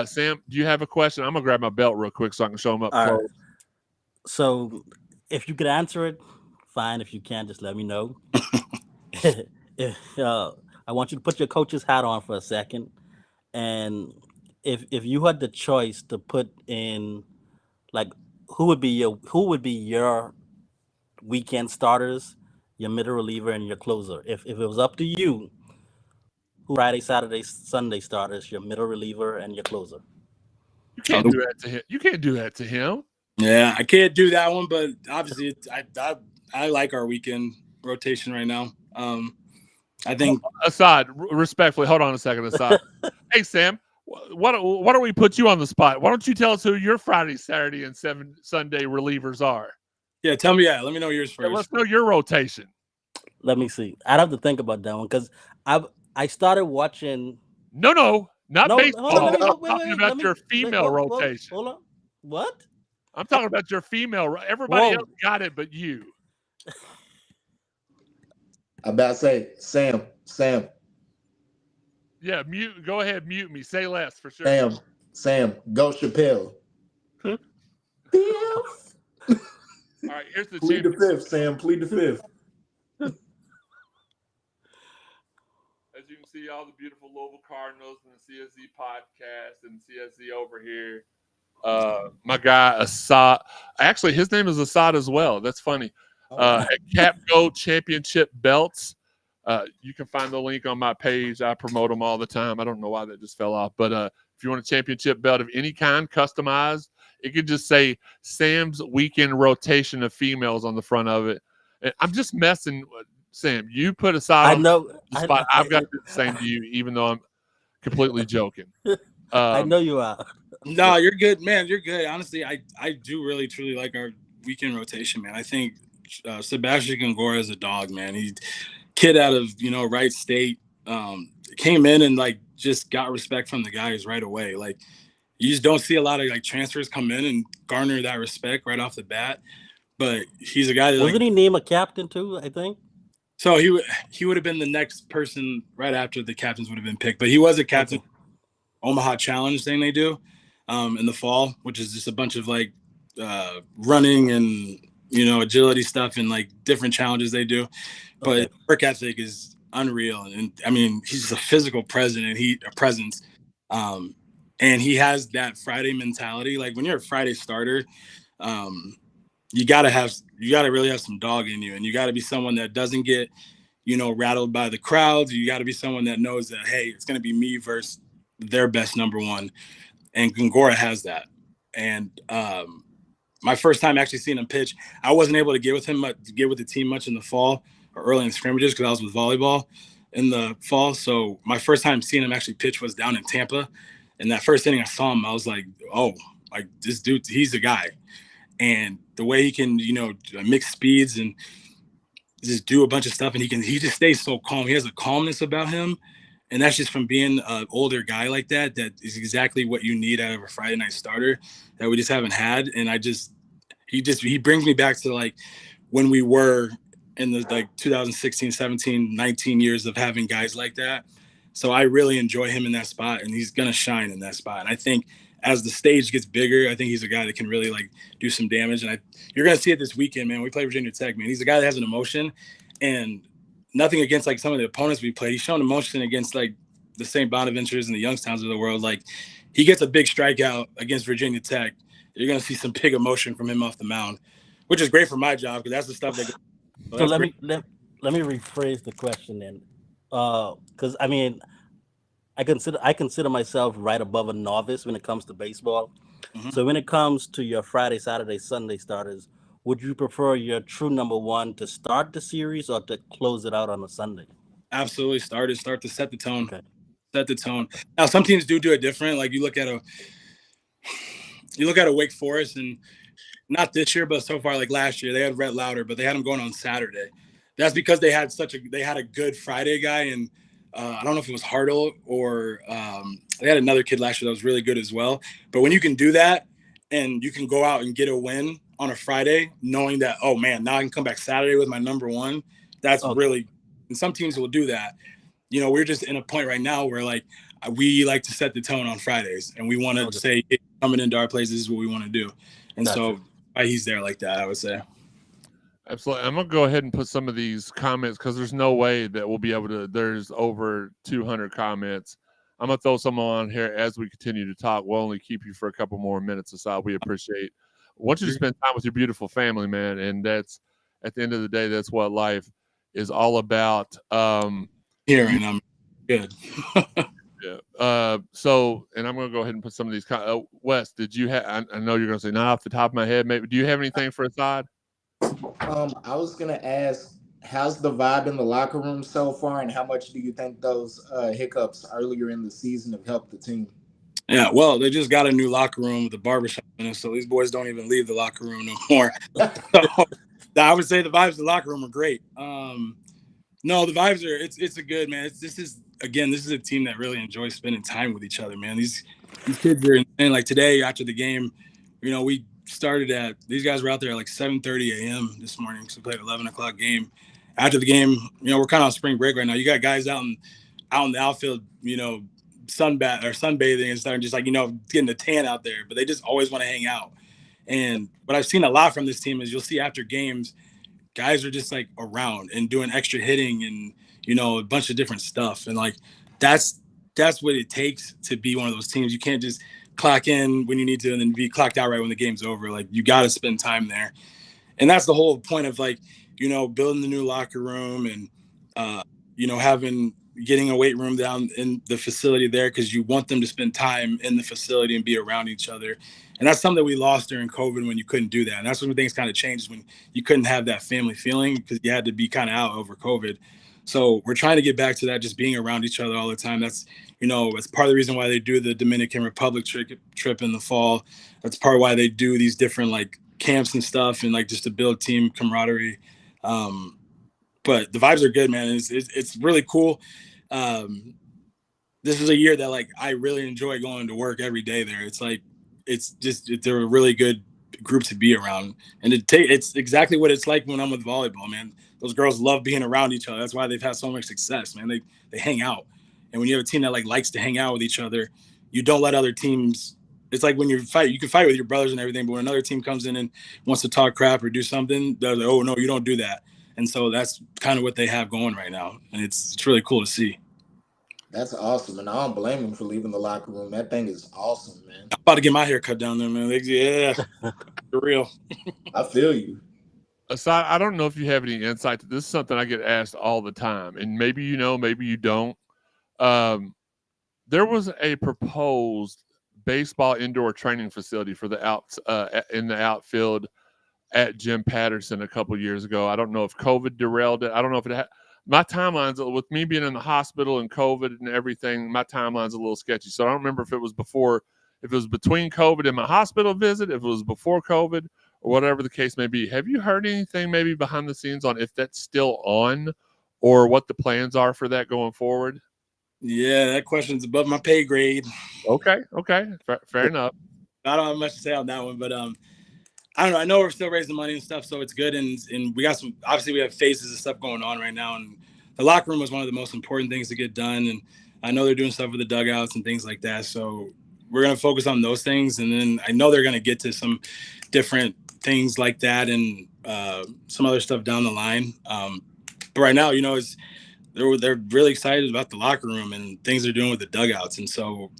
Sam, do you have a question? I'm gonna grab my belt real quick so I can show them up All close. right. So, if you could answer it, fine. If you can't, just let me know. I want you to put your coach's hat on for a second, and if you had the choice to put in, like, who would be your weekend starters, your middle reliever, and your closer? If it was up to you, who Friday, Saturday, Sunday starters, your middle reliever, and your closer? You can't do that to him. You can't do that to him. Yeah, I can't do that one, but obviously, I like our weekend rotation right now. I think Assad, respectfully, hold on a second, Assad. Hey, Sam, why don't we put you on the spot? Why don't you tell us who your Friday, Saturday, and Sunday relievers are? Yeah, tell me. Yeah, let me know yours first. Yeah, let's know your rotation. Let me see. I'd have to think about that one because I started watching. No, not baseball. Hold on, I'm talking about your female rotation. Hold on. What? I'm talking about your female. Everybody else got it, but you. I'm about to say, Sam. Yeah, mute. Go ahead, mute me. Say less for sure. Sam, go Chappelle. All right, here's the Plead the fifth, Sam. Plead the fifth. As you can see, all the beautiful Louisville Cardinals and the CSZ podcast and CSZ over here. My guy Assad. Actually, his name is Assad as well. That's funny. At Capco Championship Belts. You can find the link on my page. I promote them all the time. I don't know why that just fell off, but if you want a championship belt of any kind, customized, it could just say Sam's weekend rotation of females on the front of it. And I'm just messing with Sam. You put Assad on the spot. I've got to do the same to you, even though I'm completely joking. I know you are. No, you're good, man. You're good. Honestly, I do really, truly like our weekend rotation, man. I think Sebastian Gongora is a dog, man. He's kid out of, Wright State, came in and, like, just got respect from the guys right away. Like, you just don't see a lot of, like, transfers come in and garner that respect right off the bat. But he's a guy that, wasn't he named a captain too, I think? So he would have been the next person right after the captains would have been picked. But he was a captain. Okay. Omaha Challenge thing they do in the fall, which is just a bunch of, like, running and, agility stuff and, like, different challenges they do. But work ethic is unreal. And I mean, he's just a physical presence. And he has that Friday mentality. Like, when you're a Friday starter, you gotta really have some dog in you, and you gotta be someone that doesn't get, rattled by the crowds. You gotta be someone that knows that, hey, it's gonna be me versus their best number one. And Gongora has that. And my first time actually seeing him pitch, I wasn't able to get with the team much in the fall or early in scrimmages because I was with volleyball in the fall. So my first time seeing him actually pitch was down in Tampa. And that first inning I saw him, I was like, oh, like, this dude, he's a guy. And the way he can, mix speeds and just do a bunch of stuff, and he just stays so calm. He has a calmness about him. And that's just from being an older guy like that. That is exactly what you need out of a Friday night starter that we just haven't had. And he brings me back to, like, when we were in the, like, 2016, 17, 19 years of having guys like that. So I really enjoy him in that spot, and he's going to shine in that spot. And I think as the stage gets bigger, I think he's a guy that can really, like, do some damage. And you're going to see it this weekend, man. We play Virginia Tech, man. He's a guy that has an emotion, and nothing against, like, some of the opponents we play. He's shown emotion against, like, the St. Bonaventures and the Youngstowns of the world. Like, he gets a big strikeout against Virginia Tech. You're going to see some big emotion from him off the mound, which is great for my job because that's the stuff that. So let me rephrase the question then, because I mean, I consider myself right above a novice when it comes to baseball. Mm-hmm. So when it comes to your Friday, Saturday, Sunday starters, would you prefer your true number one to start the series or to close it out on a Sunday? Absolutely, start to set the tone. Okay. Set the tone. Now, some teams do it different. Like, you look at a Wake Forest, and not this year, but so far, like last year, they had Rhett Lauder, but they had him going on Saturday. That's because they had a good Friday guy, and I don't know if it was Hartle or they had another kid last year that was really good as well. But when you can do that and you can go out and get a win on a Friday, knowing that, oh man, now I can come back Saturday with my number one, that's really And some teams will do that. You know, we're just in a point right now where like we like to set the tone on Fridays, and we want to say, hey, coming into our place, this is what we want to do. And so he's there like that, I would say. Absolutely. I'm going to go ahead and put some of these comments because there's no way that we'll be able to. There's over 200 comments. I'm going to throw some on here as we continue to talk. We'll only keep you for a couple more minutes, Assad. We appreciate. I want you to spend time with your beautiful family, man. And that's, at the end of the day, that's what life is all about. Here, and I'm good. Yeah. So, and I'm going to go ahead and put some of these. Wes, did you have? I know you're going to say not off the top of my head. Maybe do you have anything for Assad? I was gonna ask, how's the vibe in the locker room so far, and how much do you think those hiccups earlier in the season have helped the team? Yeah, well, they just got a new locker room with a barbershop in it, so these boys don't even leave the locker room no more. So I would say the vibes of the locker room are great. No, the vibes are it's a good, man. This is a team that really enjoys spending time with each other, man. These kids are insane. Like today after the game, you know, we started these guys were out there at like 7:30 a.m. this morning, so we played 11 o'clock game. After the game, you know, we're kind of on spring break right now. You got guys out in the outfield, you know, sunbathing and starting just like, you know, getting the tan out there, but they just always want to hang out. And what I've seen a lot from this team is you'll see after games, guys are just like around and doing extra hitting and, you know, a bunch of different stuff. And like that's what it takes to be one of those teams. You can't just clock in when you need to and then be clocked out right when the game's over. Like you got to spend time there. And that's the whole point of like, you know, building the new locker room and, you know, getting a weight room down in the facility there because you want them to spend time in the facility and be around each other. And that's something that we lost during COVID when you couldn't do that. And that's when things kind of changed, when you couldn't have that family feeling because you had to be kind of out over COVID. So we're trying to get back to that, just being around each other all the time. That's, you know, it's part of the reason why they do the Dominican Republic trip in the fall. That's part of why they do these different like camps and stuff and like just to build team camaraderie. But the vibes are good, man. It's really cool. This is a year that like I really enjoy going to work every day there. It's like they're a really good group to be around, and it's exactly what it's like when I'm with volleyball, man. Those girls love being around each other. That's why they've had so much success, man. They hang out, and when you have a team that like likes to hang out with each other, you don't let other teams. It's like when you can fight with your brothers and everything, but when another team comes in and wants to talk crap or do something, they're like, oh no, you don't do that. And so that's kind of what they have going right now, and it's really cool to see. That's awesome, and I don't blame them for leaving the locker room. That thing is awesome, man. I'm about to get my hair cut down there, man. Yeah, for real. I feel you. Assad, I don't know if you have any insight. This is something I get asked all the time, and maybe you know, maybe you don't. There was a proposed baseball indoor training facility for in the outfield at Jim Patterson a couple years ago. I don't know if COVID derailed it. I don't know if it had. My timeline's, with me being in the hospital and COVID and everything, my timeline's a little sketchy. So I don't remember if it was between COVID and my hospital visit, if it was before COVID, or whatever the case may be. Have you heard anything maybe behind the scenes on if that's still on or what the plans are for that going forward? Yeah, that question's above my pay grade. Okay. Fair enough. I don't have much to say on that one, but I don't know. I know we're still raising money and stuff, so it's good. And we got obviously we have phases of stuff going on right now. And the locker room was one of the most important things to get done. And I know they're doing stuff with the dugouts and things like that. So we're going to focus on those things. And then I know they're going to get to some different things like that and some other stuff down the line. But right now, you know, they're really excited about the locker room and things they're doing with the dugouts. And so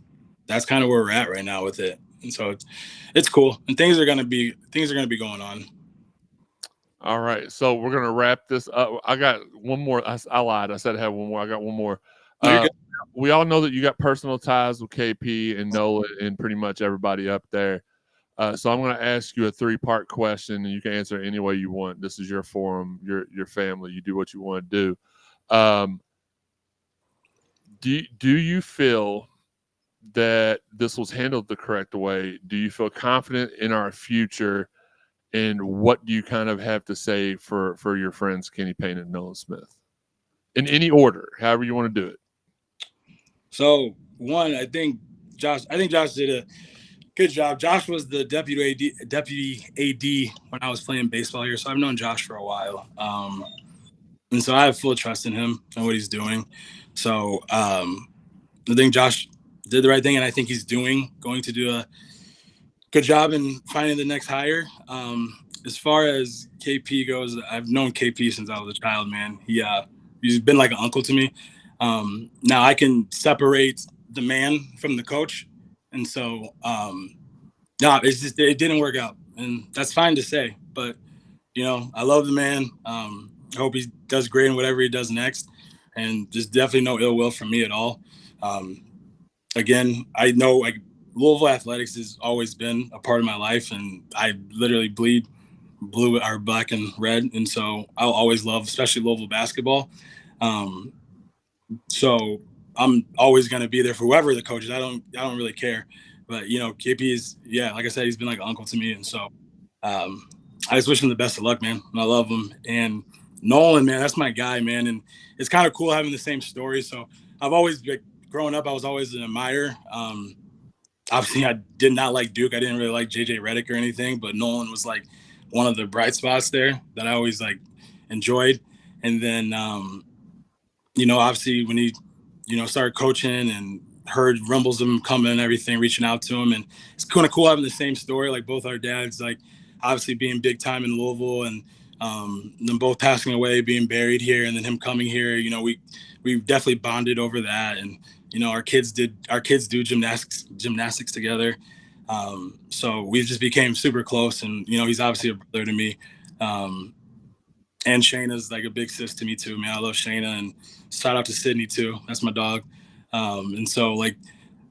that's kind of where we're at right now with it. And so it's cool, and things are gonna be going on. All right, so we're gonna wrap this up. I got one more. I lied. I said I had one more. I got one more. We all know that you got personal ties with KP and Nola and pretty much everybody up there. So I'm gonna ask you a 3-part question, and you can answer it any way you want. This is your forum, your family. You do what you want to do. Do you feel that this was handled the correct way? Do you feel confident in our future? And what do you kind of have to say for your friends, Kenny Payne and Nolan Smith? In any order, however you want to do it. So, one, I think Josh did a good job. Josh was the deputy AD when I was playing baseball here, so I've known Josh for a while. And so I have full trust in him and what he's doing. So I think Josh did the right thing, and I think he's going to do a good job in finding the next hire. As far as KP goes, I've known KP since I was a child, man. He's been like an uncle to me. Now I can separate the man from the coach. And so, it didn't work out, and that's fine to say, but I love the man. I hope he does great in whatever he does next, and there's definitely no ill will from me at all. Again, I know like Louisville athletics has always been a part of my life, and I literally bleed blue or black and red, and so I'll always love, especially Louisville basketball. So I'm always going to be there for whoever the coach is. I don't really care, but KP is, like I said, he's been like an uncle to me, and so I just wish him the best of luck, man. And I love him. And Nolan, man, that's my guy, man. And it's kind of cool having the same story. So I've always, like, growing up, I was always an admirer. Obviously, I did not like Duke. I didn't really like JJ Redick or anything, but Nolan was like one of the bright spots there that I always like enjoyed. And then, obviously when he, started coaching and heard rumbles of him coming and everything, reaching out to him. And it's kind of cool having the same story, like both our dads, like obviously being big time in Louisville, and them both passing away, being buried here, and then him coming here. We definitely bonded over that. And our kids do gymnastics together. So we just became super close, and he's obviously a brother to me. And Shayna's like a big sis to me too, man. I love Shayna, and shout out to Sydney too. That's my dog. And so, like,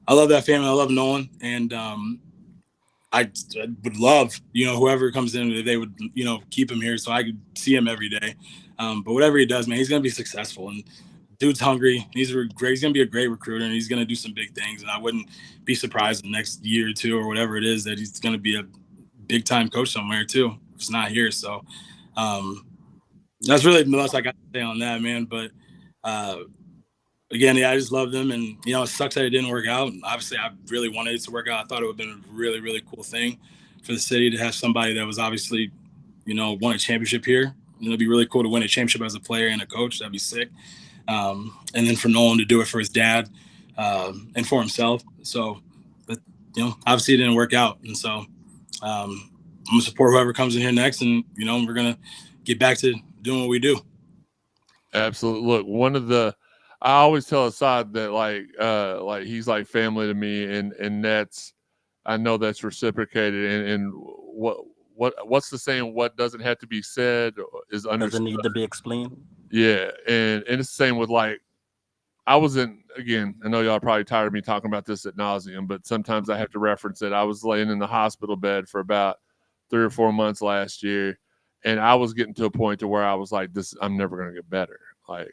I love that family. I love Nolan, and I would love, whoever comes in, they would, keep him here so I could see him every day. But whatever he does, man, he's gonna be successful, and dude's hungry. He's gonna be a great recruiter, and he's gonna do some big things. And I wouldn't be surprised the next year or two or whatever it is that he's gonna be a big time coach somewhere too, if it's not here. So that's really the most I got to say on that, man. But again, I just love them, and it sucks that it didn't work out. And obviously, I really wanted it to work out. I thought it would have been a really, really cool thing for the city to have somebody that was obviously, won a championship here. It'd be really cool to win a championship as a player and a coach. That'd be sick. And then for Nolan to do it for his dad and for himself. So, but obviously it didn't work out, and so I'm gonna support whoever comes in here next, and we're gonna get back to doing what we do. Absolutely. Look, I always tell Assad that like he's like family to me, and I know that's reciprocated. And what's the saying? What doesn't have to be said is understood. Doesn't need to be explained. Yeah, and it's the same with, like, I know y'all are probably tired of me talking about this ad nauseum, but sometimes I have to reference it. I was laying in the hospital bed for about 3 or 4 months last year, and I was getting to a point to where I was like, I'm never going to get better. Like,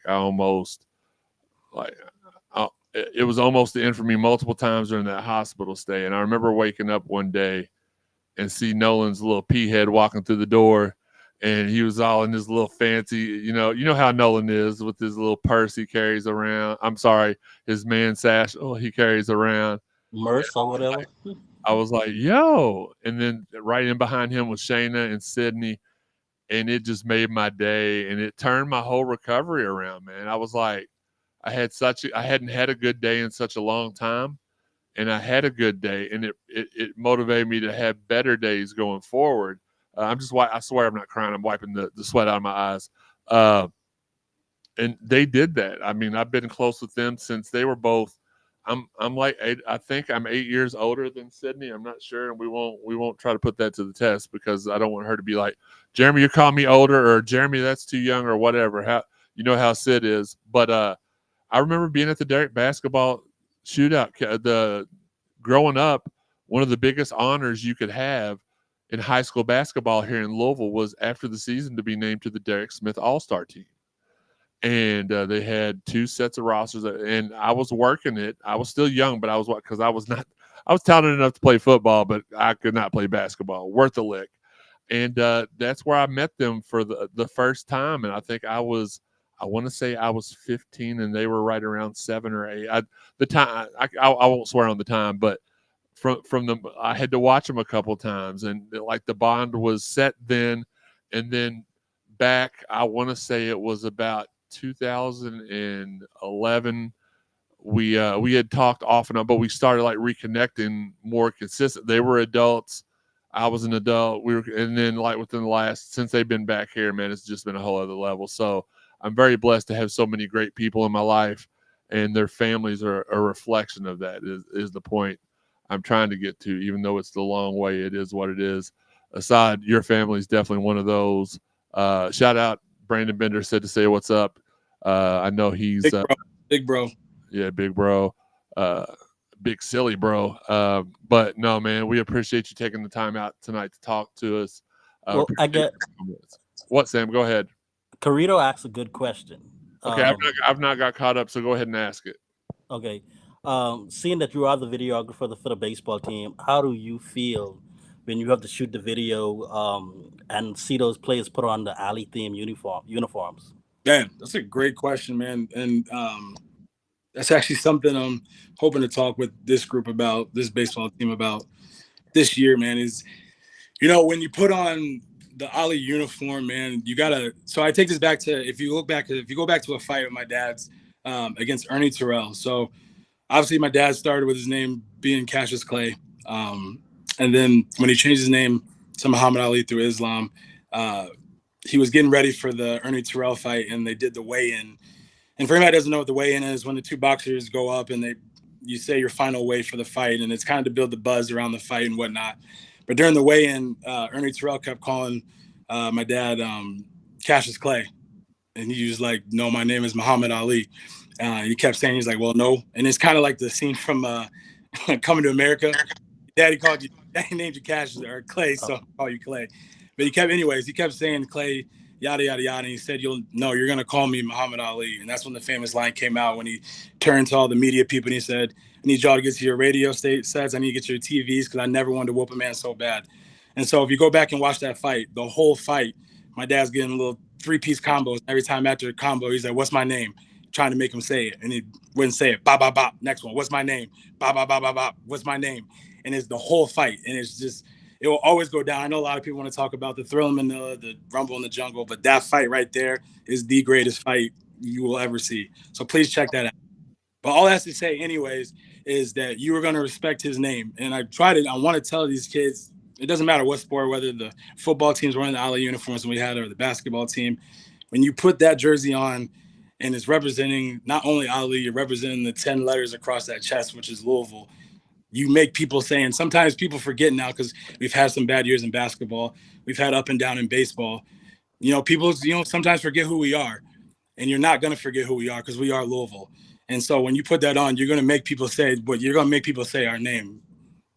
it was almost the end for me multiple times during that hospital stay. And I remember waking up one day and see Nolan's little pea head walking through the door, and he was all in his little fancy, you know how Nolan is with his little purse he carries around. I'm sorry, his man sash he carries around. Merce or whatever. I was like, yo. And then right in behind him was Shayna and Sydney, and it just made my day, and it turned my whole recovery around, man. I was like, I hadn't had a good day in such a long time, and I had a good day, and it motivated me to have better days going forward. I swear I'm not crying. I'm wiping the sweat out of my eyes. And they did that. I mean, I've been close with them since they were both. I'm like 8, I think I'm 8 years older than Sydney. I'm not sure, and we won't try to put that to the test, because I don't want her to be like, Jeremy, you call me older, or Jeremy, that's too young, or whatever. How Sid is. But I remember being at the Derrick basketball shootout. Growing up, one of the biggest honors you could have in high school basketball here in Louisville was after the season to be named to the Derek Smith All-Star team. And they had 2 sets of rosters, and I was working it. I was still young, but I was talented enough to play football, but I could not play basketball worth a lick. And that's where I met them for the first time. And I think I want to say I was 15, and they were right around 7 or 8. I won't swear on the time, but from them, I had to watch them a couple times, and like the bond was set then. And then back, I want to say it was about 2011. We had talked off and on, but we started like reconnecting more consistent. They were adults. I was an adult. And then like within the last, since they've been back here, man, it's just been a whole other level. So I'm very blessed to have so many great people in my life, and their families are a reflection of that is the point I'm trying to get to, even though it's the long way. It is what it is. Assad, your family is definitely one of those. Shout out Brandon Bender said to say what's up. I know he's big bro. Yeah, big bro. Big silly bro. But no, man, we appreciate you taking the time out tonight to talk to us. Well, I get what, Sam? Go ahead. Carito asked a good question. Okay, I've not got caught up, so go ahead and ask it. Okay. Seeing that you are the videographer for the baseball team, how do you feel when you have to shoot the video and see those players put on the alley theme uniforms? Man, that's a great question, man. And that's actually something I'm hoping to talk with this group about, this baseball team about this year, man, is, when you put on the alley uniform, man, you gotta, so I take this back to, if you go back to a fight with my dad's against Ernie Terrell. So obviously my dad started with his name being Cassius Clay. And then when he changed his name to Muhammad Ali through Islam, he was getting ready for the Ernie Terrell fight, and they did the weigh-in. And for anybody that doesn't know what the weigh-in is, when the two boxers go up and you say your final weight for the fight, and it's kind of to build the buzz around the fight and whatnot. But during the weigh-in, Ernie Terrell kept calling my dad Cassius Clay. And he was like, no, my name is Muhammad Ali. He kept saying, he's like, well, no. And it's kind of like the scene from Coming to America. Daddy named you Cassius or Clay, so I'll call you Clay. But he kept saying Clay, yada, yada, yada. And he said, you're going to call me Muhammad Ali. And that's when the famous line came out, when he turned to all the media people and he said, I need y'all to get to your radio sets. I need to get your TVs, because I never wanted to whoop a man so bad. And so if you go back and watch that fight, the whole fight, my dad's getting little 3-piece combos. Every time after a combo, he's like, what's my name? Trying to make him say it. And he wouldn't say it. Bop, bop, bop. Next one. What's my name? Bop, bop, bop, bop, bop. What's my name? And it's the whole fight. And it's just, it will always go down. I know a lot of people want to talk about the Thrill in Manila, the Rumble in the Jungle, but that fight right there is the greatest fight you will ever see. So please check that out. But all that's to say anyways is that you are going to respect his name. And I want to tell these kids, it doesn't matter what sport, whether the football team's wearing the Ali uniforms we had or the basketball team, when you put that jersey on and it's representing not only Ali, you're representing the 10 letters across that chest, which is Louisville. You make people say, and sometimes people forget now because we've had some bad years in basketball. We've had up and down in baseball. People, sometimes forget who we are. And you're not going to forget who we are, because we are Louisville. And so when you put that on, you're going to make people say, but you're going to make people say our name.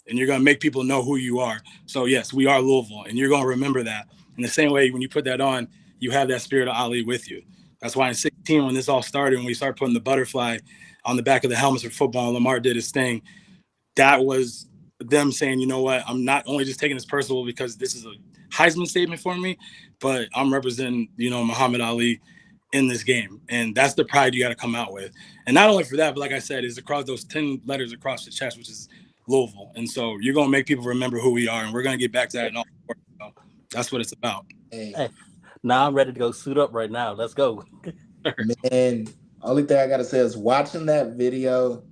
And you're going to make people know who you are. So, yes, we are Louisville. And you're going to remember that. In the same way, when you put that on, you have that spirit of Ali with you. That's why in 2016, when this all started, when we started putting the butterfly on the back of the helmets for football, and Lamar did his thing, that was them saying, you know what, I'm not only just taking this personal because this is a Heisman statement for me, but I'm representing, Muhammad Ali in this game. And that's the pride you got to come out with. And not only for that, but like I said, is across those 10 letters across the chest, which is Louisville. And so you're going to make people remember who we are, and we're going to get back to that in all sports. So that's what it's about. Hey, now I'm ready to go suit up right now. Let's go. Man, only thing I got to say is watching that video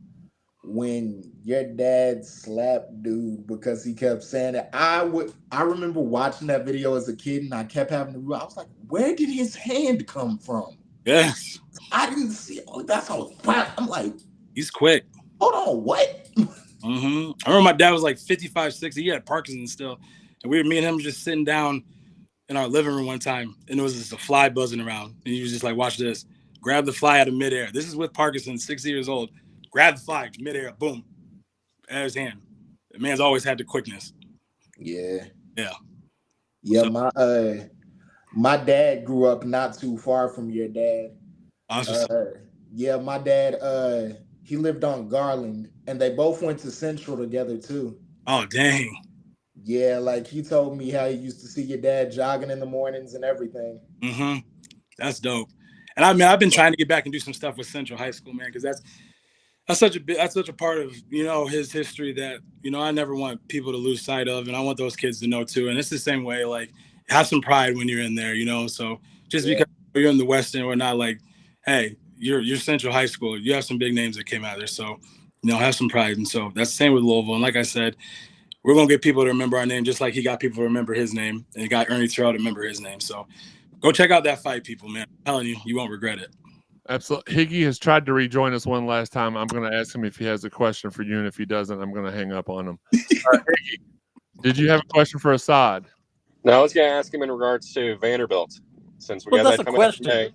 when your dad slapped dude because he kept saying it. I remember watching that video as a kid, and I kept having to. I was like, where did his hand come from? Yes, I didn't see. Oh, that's all. I'm like, he's quick. Hold on, what? I remember my dad was like 55, 60. He had Parkinson's still, and me and him just sitting down in our living room one time, and it was just a fly buzzing around, and he was just like, watch this. Grab the fly out of midair. This is with Parkinson's, 60 years old. Grab the fly, midair, boom, at his hand. The man's always had the quickness. Yeah. Yeah. Yeah, so, my dad grew up not too far from your dad. Awesome. Yeah, my dad, he lived on Garland, and they both went to Central together too. Oh, dang. Yeah, like he told me how he used to see your dad jogging in the mornings and everything. That's dope. And I mean, I've been trying to get back and do some stuff with Central High School, man, because that's such a part of, his history that, I never want people to lose sight of. And I want those kids to know too. And it's the same way, like, have some pride when you're in there, you know. So just because you're in the West End, we're not like, hey, you're Central High School. You have some big names that came out of there. So, you know, have some pride. And so that's the same with Louisville. And like I said, we're going to get people to remember our name just like he got people to remember his name and got Ernie Terrell to remember his name. So go check out that fight, people, man. I'm telling you, you won't regret it. Absolutely. Higgy has tried to rejoin us one last time. I'm going to ask him if he has a question for you, and if he doesn't, I'm going to hang up on him. Higgy, did you have a question for Assad? No, I was going to ask him in regards to Vanderbilt, since we got that coming up today.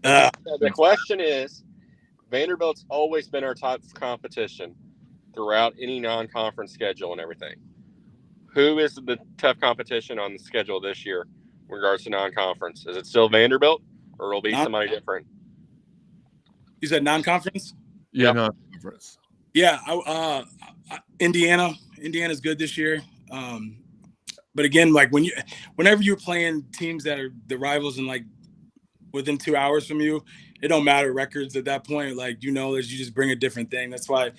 The question is, Vanderbilt's always been our top competition throughout any non-conference schedule and everything. Who is the tough competition on the schedule this year in regards to non-conference? Is it still Vanderbilt, or will it be somebody different? You said non-conference? Yeah, non-conference. Yeah, Indiana. Indiana's good this year. But again, like whenever you're playing teams that are the rivals and like within 2 hours from you, it don't matter records at that point. Like, you know, that you just bring a different thing. That's why,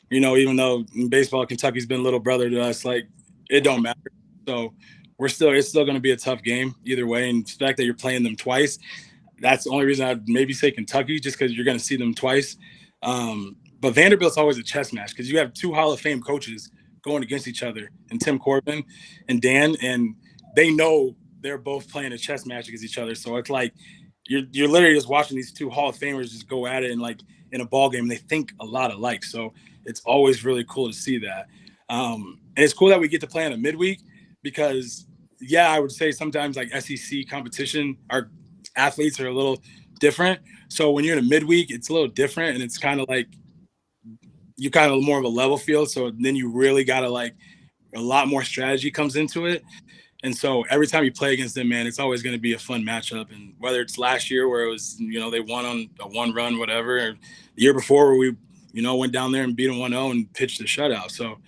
you know, even though in baseball, Kentucky's been little brother to us, like it don't matter. So it's still going to be a tough game either way. And the fact that you're playing them twice, that's the only reason I'd maybe say Kentucky, just because you're going to see them twice. But Vanderbilt's always a chess match because you have two Hall of Fame coaches going against each other, and Tim Corbin and Dan, and they know they're both playing a chess match against each other. So it's like you're literally just watching these two Hall of Famers just go at it, and like in a ball game, and they think a lot alike. So it's always really cool to see that. And it's cool that we get to play on a midweek because, yeah, I would say sometimes like SEC competition, our athletes are a little different. So when you're in a midweek, it's a little different, and it's kind of like you kind of more of a level field. So then you really got to like a lot more strategy comes into it. And so every time you play against them, man, it's always going to be a fun matchup. And whether it's last year where it was, you know, they won on a one run, whatever, or the year before where we, you know, went down there and beat them 1-0 and pitched a shutout. So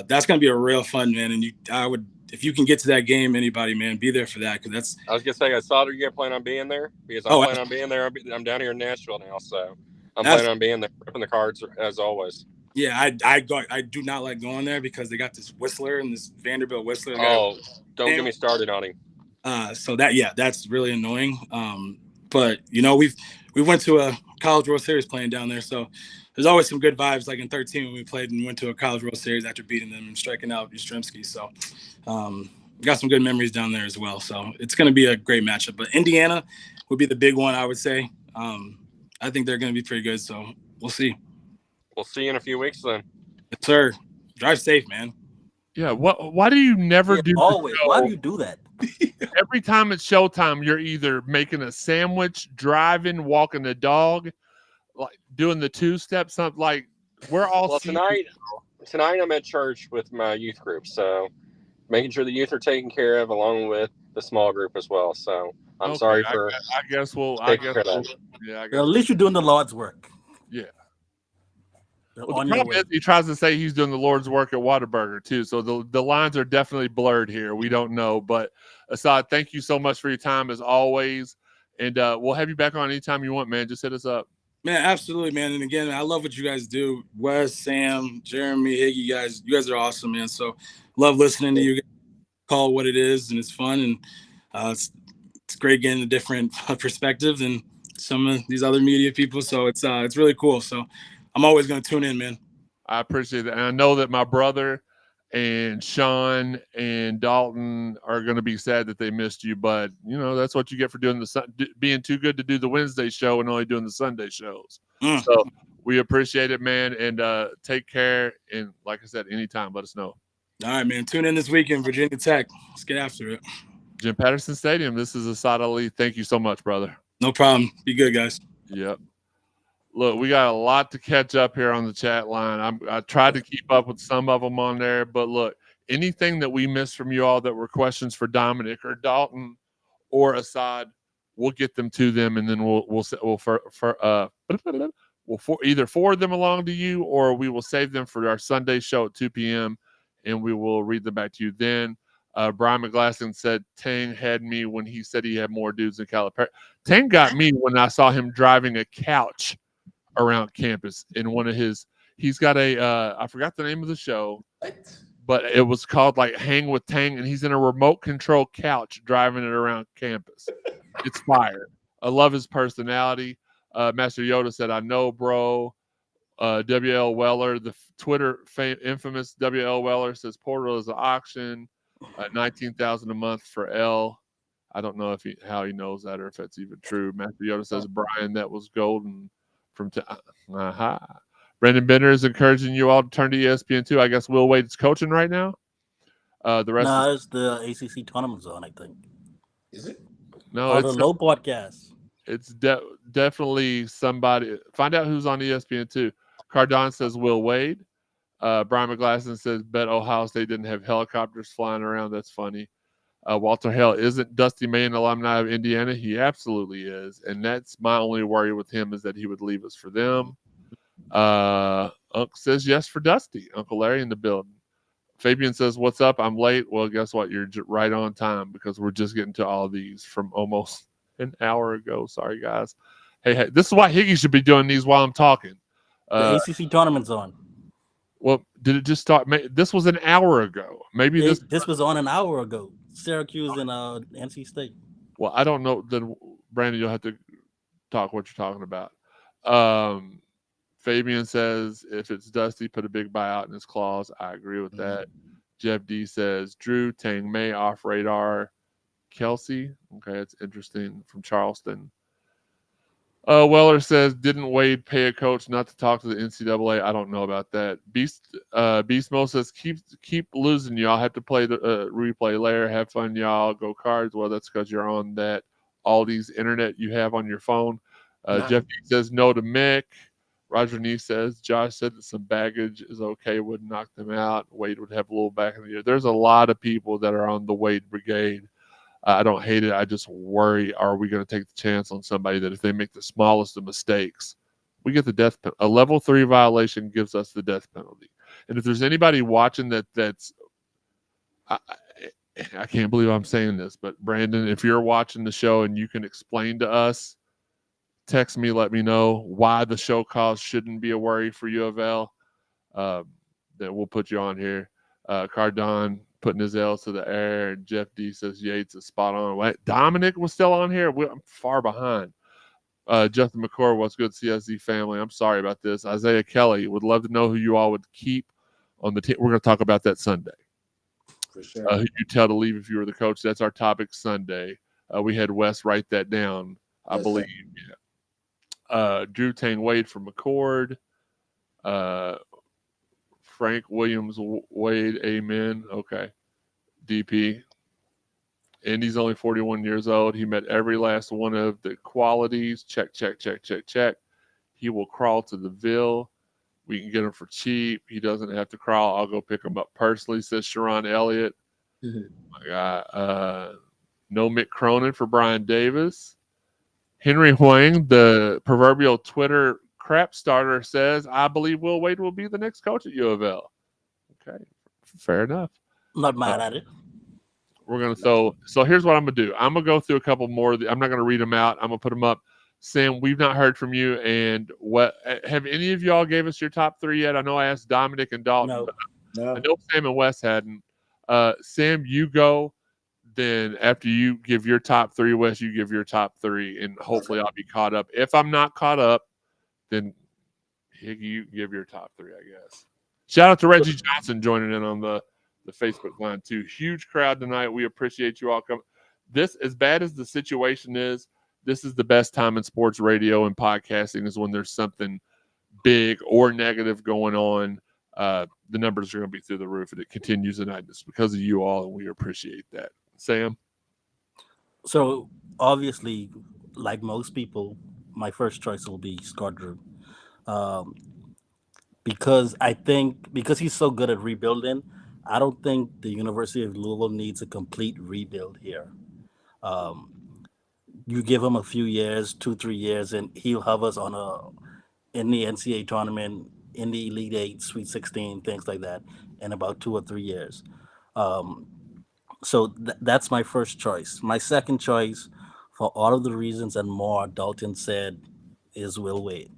that's going to be a real fun, man. And I would, if you can get to that game, anybody, man, be there for that. Cause that's, I was going to say, I saw that you plan on being there because I'm planning on being there. I'm down here in Nashville now. So I'm planning on being there, ripping the cards as always. Yeah, I do not like going there because they got this Whistler and this Vanderbilt Whistler. Oh, don't get me started on him. So that's really annoying. But you know, we went to a College World Series playing down there, so there's always some good vibes. Like in 2013 when we played and went to a College World Series after beating them and striking out Yastrzemski. So got some good memories down there as well. So it's going to be a great matchup. But Indiana would be the big one, I would say. I think they're going to be pretty good. So we'll see. We'll see you in a few weeks then. Yes, sir. Drive safe, man. Yeah. Why do you never do always? Why do you do that? Every time it's showtime, you're either making a sandwich, driving, walking the dog, like doing the two-step, something like we're all. Well, tonight I'm at church with my youth group, so making sure the youth are taken care of, along with the small group as well. So I'm sorry for. I guess we'll. Yeah. At least you're doing the Lord's work. Yeah. Well, the problem is he tries to say he's doing the Lord's work at Whataburger too, so the lines are definitely blurred here. We don't know, but Assad, thank you so much for your time as always, and we'll have you back on anytime you want, man. Just hit us up. Man, absolutely, man. And again, I love what you guys do. Wes, Sam, Jeremy, Higgy, you guys are awesome, man. So love listening to you guys call what it is, and it's fun, and it's great getting a different perspective than some of these other media people. So it's really cool. So I'm always going to tune in, man. I appreciate that. And I know that my brother and Sean and Dalton are going to be sad that they missed you, but you know, that's what you get for doing being too good to do the Wednesday show and only doing the Sunday shows. So we appreciate it, man. And take care. And like I said, anytime, let us know. All right, man. Tune in this weekend, Virginia Tech. Let's get after it. Jim Patterson Stadium. This is Assad Ali. Thank you so much, brother. No problem. Be good, guys. Yep. Look, we got a lot to catch up here on the chat line. I tried to keep up with some of them on there, but look, anything that we missed from you all that were questions for Dominic or Dalton or Assad, we'll get them to them, and then we'll either forward them along to you, or we will save them for our Sunday show at 2 p.m. and we will read them back to you then. Brian McGlasson said Tang had me when he said he had more dudes than Calipari. Tang got me when I saw him driving a couch around campus in one of his. He's got a I forgot the name of the show. What? but it was called like Hang with Tang, and he's in a remote control couch driving it around campus. It's fire. I love his personality. Master Yoda said, "I know, bro." WL Weller, the Twitter infamous WL Weller says Portal is an auction, 19,000 a month for L. I don't know if how he knows that or if that's even true. Master Yoda says Brian, that was golden from. Brandon Bender is encouraging you all to turn to ESPN2. I guess Will Wade's coaching right now. The rest it's the ACC tournament zone, I think. Is it? No, it's the low podcast. It's definitely somebody. Find out who's on ESPN2. Cardon says Will Wade. Brian McGlasson says bet Ohio State didn't have helicopters flying around. That's funny. Walter Hale, isn't Dusty May an alumni of Indiana? He absolutely is. And that's my only worry with him, is that he would leave us for them. Uncle says yes for Dusty. Uncle Larry in the building. Fabian says, what's up? I'm late. Well, guess what? You're right on time, because we're just getting to all these from almost an hour ago. Sorry, guys. Hey, this is why Higgy should be doing these while I'm talking. The ACC tournament's on. Well, did it just start? This was an hour ago. Maybe this was on an hour ago. Syracuse and NC State. Well, I don't know. Then Brandon, you'll have to talk what you're talking about. Fabian says if it's Dusty, put a big buyout in his clause. I agree with that. Jeff D says Drew, Tang May, off radar. Kelsey, okay, that's interesting, from Charleston. Weller says, didn't Wade pay a coach not to talk to the NCAA? I don't know about that. Beast Mo says, keep losing, y'all. Have to play the replay layer. Have fun, y'all. Go Cards. Well, that's because you're on that Aldi's internet you have on your phone. Jeff says no to Mick. Roger Nee says, Josh said that some baggage is okay, wouldn't knock them out. Wade would have a little back in the year. There's a lot of people that are on the Wade brigade. I don't hate it. I just worry, are we going to take the chance on somebody that if they make the smallest of mistakes, we get the death penalty? A level 3 violation gives us the death penalty. And if there's anybody watching that's I can't believe I'm saying this, but Brandon, if you're watching the show and you can explain to us, text me, let me know why the show cause shouldn't be a worry for U of L. Then we'll put you on here. Cardon putting his L's to the air, and Jeff D says Yates is spot on. What? Dominic was still on here. I'm far behind. Justin McCord, what's good, CSZ family? I'm sorry about this. Isaiah Kelly would love to know who you all would keep on the team. We're going to talk about that Sunday. For sure. Who you tell to leave if you were the coach? That's our topic Sunday. We had Wes write that down, I believe. Yeah. Drew Tang Wade from McCord. Frank Williams Wade, amen. Okay. DP. Andy's only 41 years old. He met every last one of the qualities. Check, check, check, check, check. He will crawl to the Ville. We can get him for cheap. He doesn't have to crawl. I'll go pick him up personally, says Sharon Elliott. My God. No Mick Cronin for Brian Davis. Henry Huang, the proverbial Twitter crap starter, says, I believe Will Wade will be the next coach at U of L. Okay, fair enough. Not mad at it. We're going to so here's what I'm going to do. I'm going to go through a couple more. I'm not going to read them out. I'm going to put them up. Sam, we've not heard from you. And what have any of y'all gave us your top 3 yet? I know I asked Dominic and Dalton. No. I know Sam and Wes hadn't. Sam, you go. Then after you give your top 3, Wes, you give your top 3, and hopefully I'll be caught up. If I'm not caught up, then Higgy, you give your top 3, I guess. Shout out to Reggie Johnson joining in on the Facebook line too. Huge crowd tonight. We appreciate you all coming. This, as bad as the situation is, this is the best time in sports radio and podcasting, is when there's something big or negative going on. The numbers are going to be through the roof, and it continues tonight. It's because of you all, and we appreciate that. Sam? So, obviously, like most people, my first choice will be Scott Drew. Because he's so good at rebuilding, I don't think the University of Louisville needs a complete rebuild here. You give him a few years, 2-3 years, and he'll have us in the NCAA tournament, in the Elite Eight, Sweet 16, things like that, in about 2 or 3 years. So that's my first choice. My second choice, for all of the reasons and more Dalton said, is Will Wade.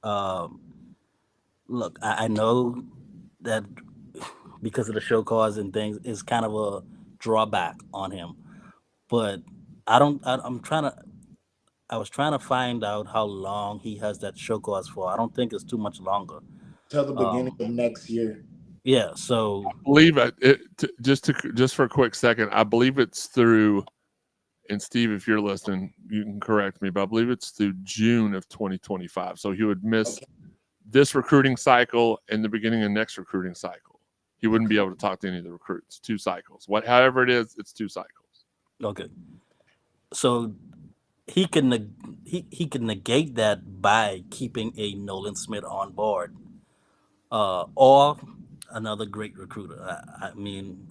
Look, I know that because of the show cause and things is kind of a drawback on him. But I don't. I'm trying to. I was trying to find out how long he has that show cause for. I don't think it's too much longer. Till the beginning of next year. Yeah. So I believe just for a quick second, I believe it's through. And Steve, if you're listening, you can correct me, but I believe it's through June of 2025. So he would miss this recruiting cycle and the beginning of next recruiting cycle. He wouldn't be able to talk to any of the recruits. 2 cycles. However it is, it's 2 cycles. Okay. So he can negate that by keeping a Nolan Smith on board, or another great recruiter. I mean,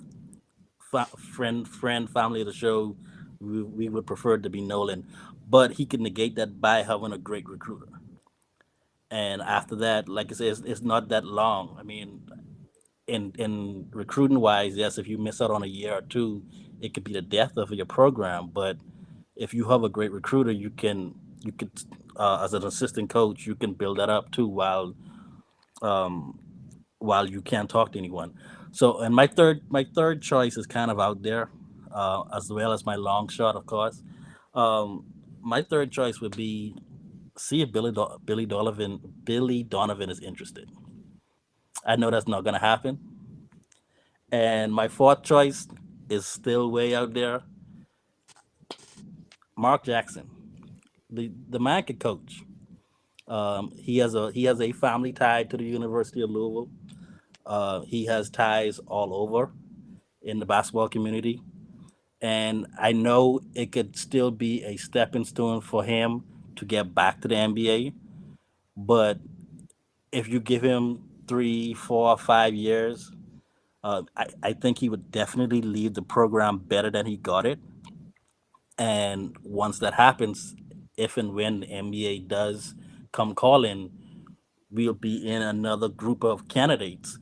friend, family of the show, we would prefer it to be Nolan, but he can negate that by having a great recruiter. And after that, like I said, it's not that long. I mean, in recruiting wise, yes, if you miss out on a year or two, it could be the death of your program. But if you have a great recruiter, you could as an assistant coach, you can build that up too um, while you can't talk to anyone. So, and my third choice is kind of out there, as well as my long shot, of course. Um, my third choice would be see if Billy Donovan is interested. I know that's not gonna happen. And my fourth choice is still way out there. Mark Jackson, the man could coach. He has a family tied to the University of Louisville. He has ties all over in the basketball community, and I know it could still be a stepping stone for him to get back to the NBA. But if you give him 3, 4, 5 years, I think he would definitely leave the program better than he got it. And once that happens, if and when the NBA does come calling, we'll be in another group of candidates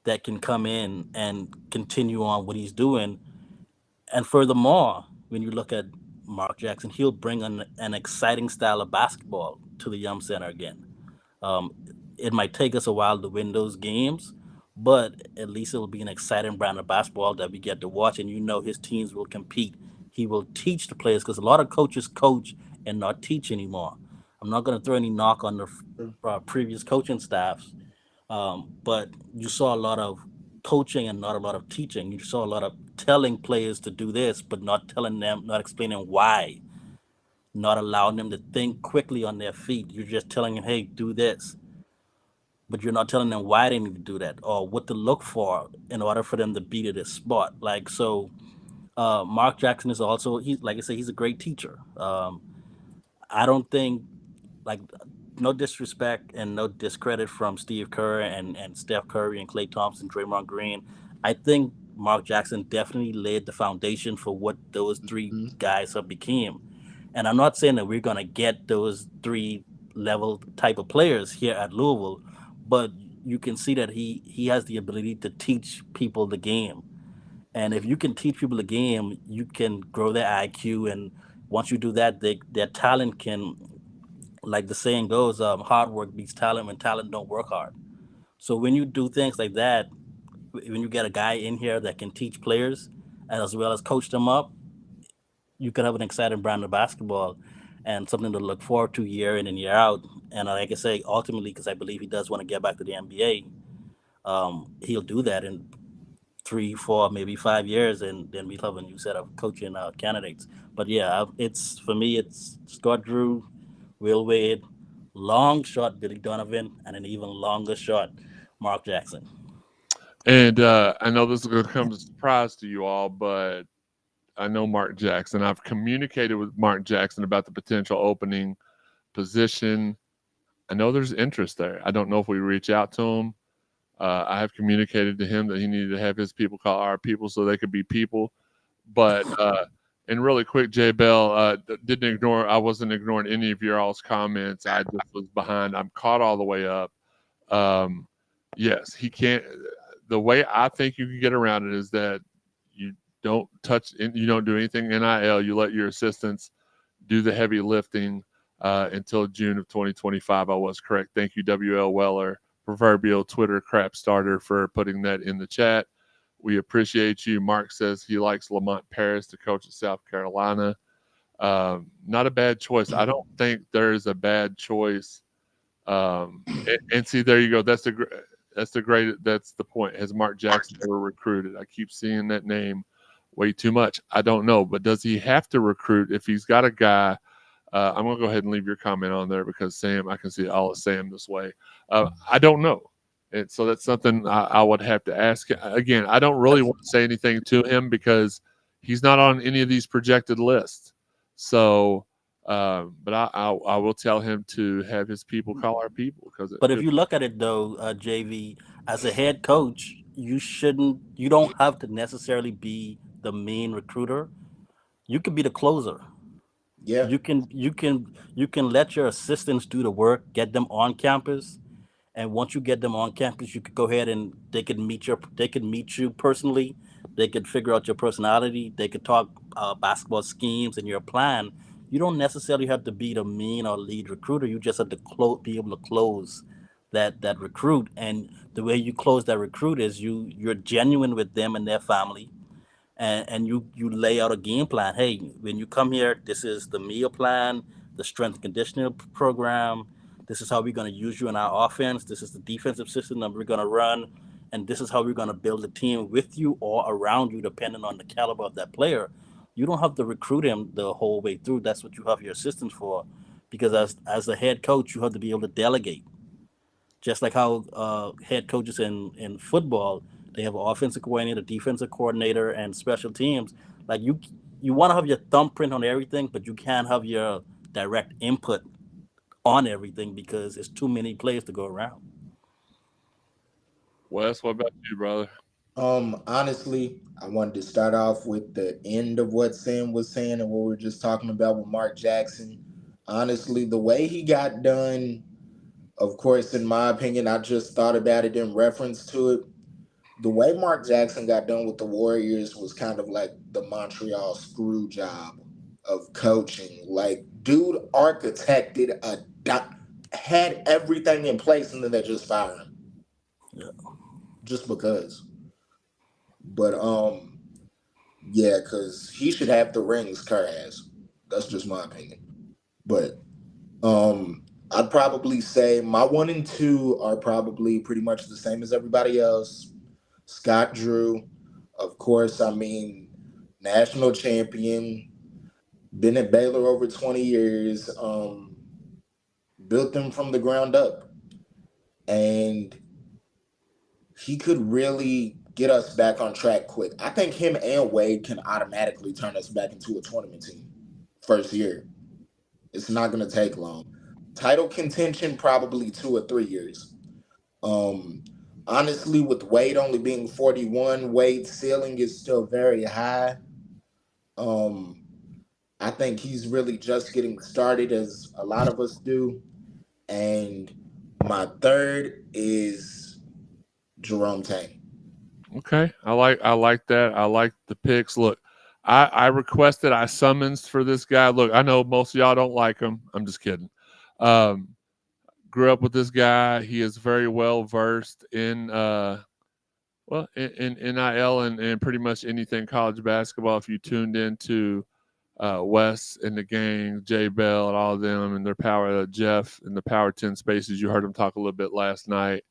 that can come in and continue on what he's doing. And furthermore, when you look at Mark Jackson, he'll bring an exciting style of basketball to the Yum Center again. Um, it might take us a while to win those games, but at least it will be an exciting brand of basketball that we get to watch. And his teams will compete. He will teach the players because a lot of coaches coach and not teach anymore. I'm not going to throw any knock on the previous coaching staffs, but you saw a lot of coaching and not a lot of teaching. You saw a lot of telling players to do this, but not telling them, not explaining why, not allowing them to think quickly on their feet. You're just telling them, hey, do this, but you're not telling them why they need to do that or what to look for in order for them to be at this spot. Like so, Mark Jackson is also he's like I say he's a great teacher. I don't think like no disrespect and no discredit from Steve Kerr and Steph Curry and Klay Thompson, Draymond Green. I think Mark Jackson definitely laid the foundation for what those three guys have became. And I'm not saying that we're gonna get those three level type of players here at Louisville, but you can see that he has the ability to teach people the game. And if you can teach people the game, you can grow their IQ. And once you do that, their talent can, like the saying goes, hard work beats talent when talent don't work hard. So when you do things like that, when you get a guy in here that can teach players as well as coach them up, you could have an exciting brand of basketball and something to look forward to year in and year out. And like I say, ultimately, because I believe he does want to get back to the NBA, he'll do that in 3, 4, maybe 5 years, and then we'll have a new set of coaching candidates. But yeah, it's for me, it's Scott Drew, Will Wade, long shot Billy Donovan, and an even longer shot Mark Jackson. And I know this is going to come as a surprise to you all, but I know Mark Jackson. I've communicated with Mark Jackson about the potential opening position. I know there's interest there. I don't know if we reach out to him. I have communicated to him that he needed to have his people call our people so they could be people. But and really quick, Jay Bell, I wasn't ignoring any of your all's comments. I just was behind. I'm caught all the way up. Yes, he can't. The way I think you can get around it is that you don't you don't do anything NIL. You let your assistants do the heavy lifting until June of 2025. I was correct. Thank you, WL Weller, proverbial Twitter crap starter, for putting that in the chat. We appreciate you. Mark says he likes Lamont Paris to coach at South Carolina. Not a bad choice. I don't think there's a bad choice. And see, there you go. That's the point. Has Mark Jackson ever recruited? I keep seeing that name way too much. I don't know, but does he have to recruit if he's got a guy? I'm gonna go ahead and leave your comment on there because Sam, I can see all of Sam this way. I don't know, and so that's something I would have to ask. Again, I don't really want to say anything to him because he's not on any of these projected lists. So, but I will tell him to have his people call our people. But if you look at it though, JV, as a head coach, you don't have to necessarily be the main recruiter. You could be the closer. Yeah. You can let your assistants do the work, get them on campus, and once you get them on campus, you could go ahead and they could meet you personally. They could figure out your personality. They could talk basketball schemes and your plan. You don't necessarily have to be the main or lead recruiter. You just have to be able to close that recruit. And the way you close that recruit is you're genuine with them and their family. And you lay out a game plan. Hey, when you come here, this is the meal plan, the strength and conditioning program. This is how we're going to use you in our offense. This is the defensive system that we're going to run. And this is how we're going to build a team with you or around you, depending on the caliber of that player. You don't have to recruit him the whole way through. That's what you have your assistants for. Because as a head coach, you have to be able to delegate. Just like how head coaches in football, they have an offensive coordinator, defensive coordinator, and special teams. Like you want to have your thumbprint on everything, but you can't have your direct input on everything because it's too many players to go around. Wes, what about you, brother? Honestly, I wanted to start off with the end of what Sam was saying and what we were just talking about with Mark Jackson. Honestly, the way he got done, of course, in my opinion, I just thought about it in reference to it. The way Mark Jackson got done with the Warriors was kind of like the Montreal screw job of coaching. Like, dude architected had everything in place, and then they just fired him. Yeah. Just because. But yeah, because he should have the rings Kerr has. That's just my opinion. But I'd probably say my 1 and 2 are probably pretty much the same as everybody else. Scott Drew, of course, I mean, national champion, been at Baylor over 20 years, built them from the ground up. And he could really get us back on track quick. I think him and Wade can automatically turn us back into a tournament team first year. It's not going to take long. Title contention, probably 2 or 3 years. Honestly, with Wade only being 41, Wade's ceiling is still very high. I think he's really just getting started, as a lot of us do. And my 3rd is Jerome Tang. Okay, I like that. I like the picks. Look, I requested, I summons for this guy. Look, I know most of y'all don't like him. I'm just kidding. Grew up with this guy. He is very well versed in in NIL and pretty much anything college basketball. If you tuned into Wes and the gang, Jay Bell and all of them and their power, Jeff and the Power 10 Spaces, you heard him talk a little bit last night.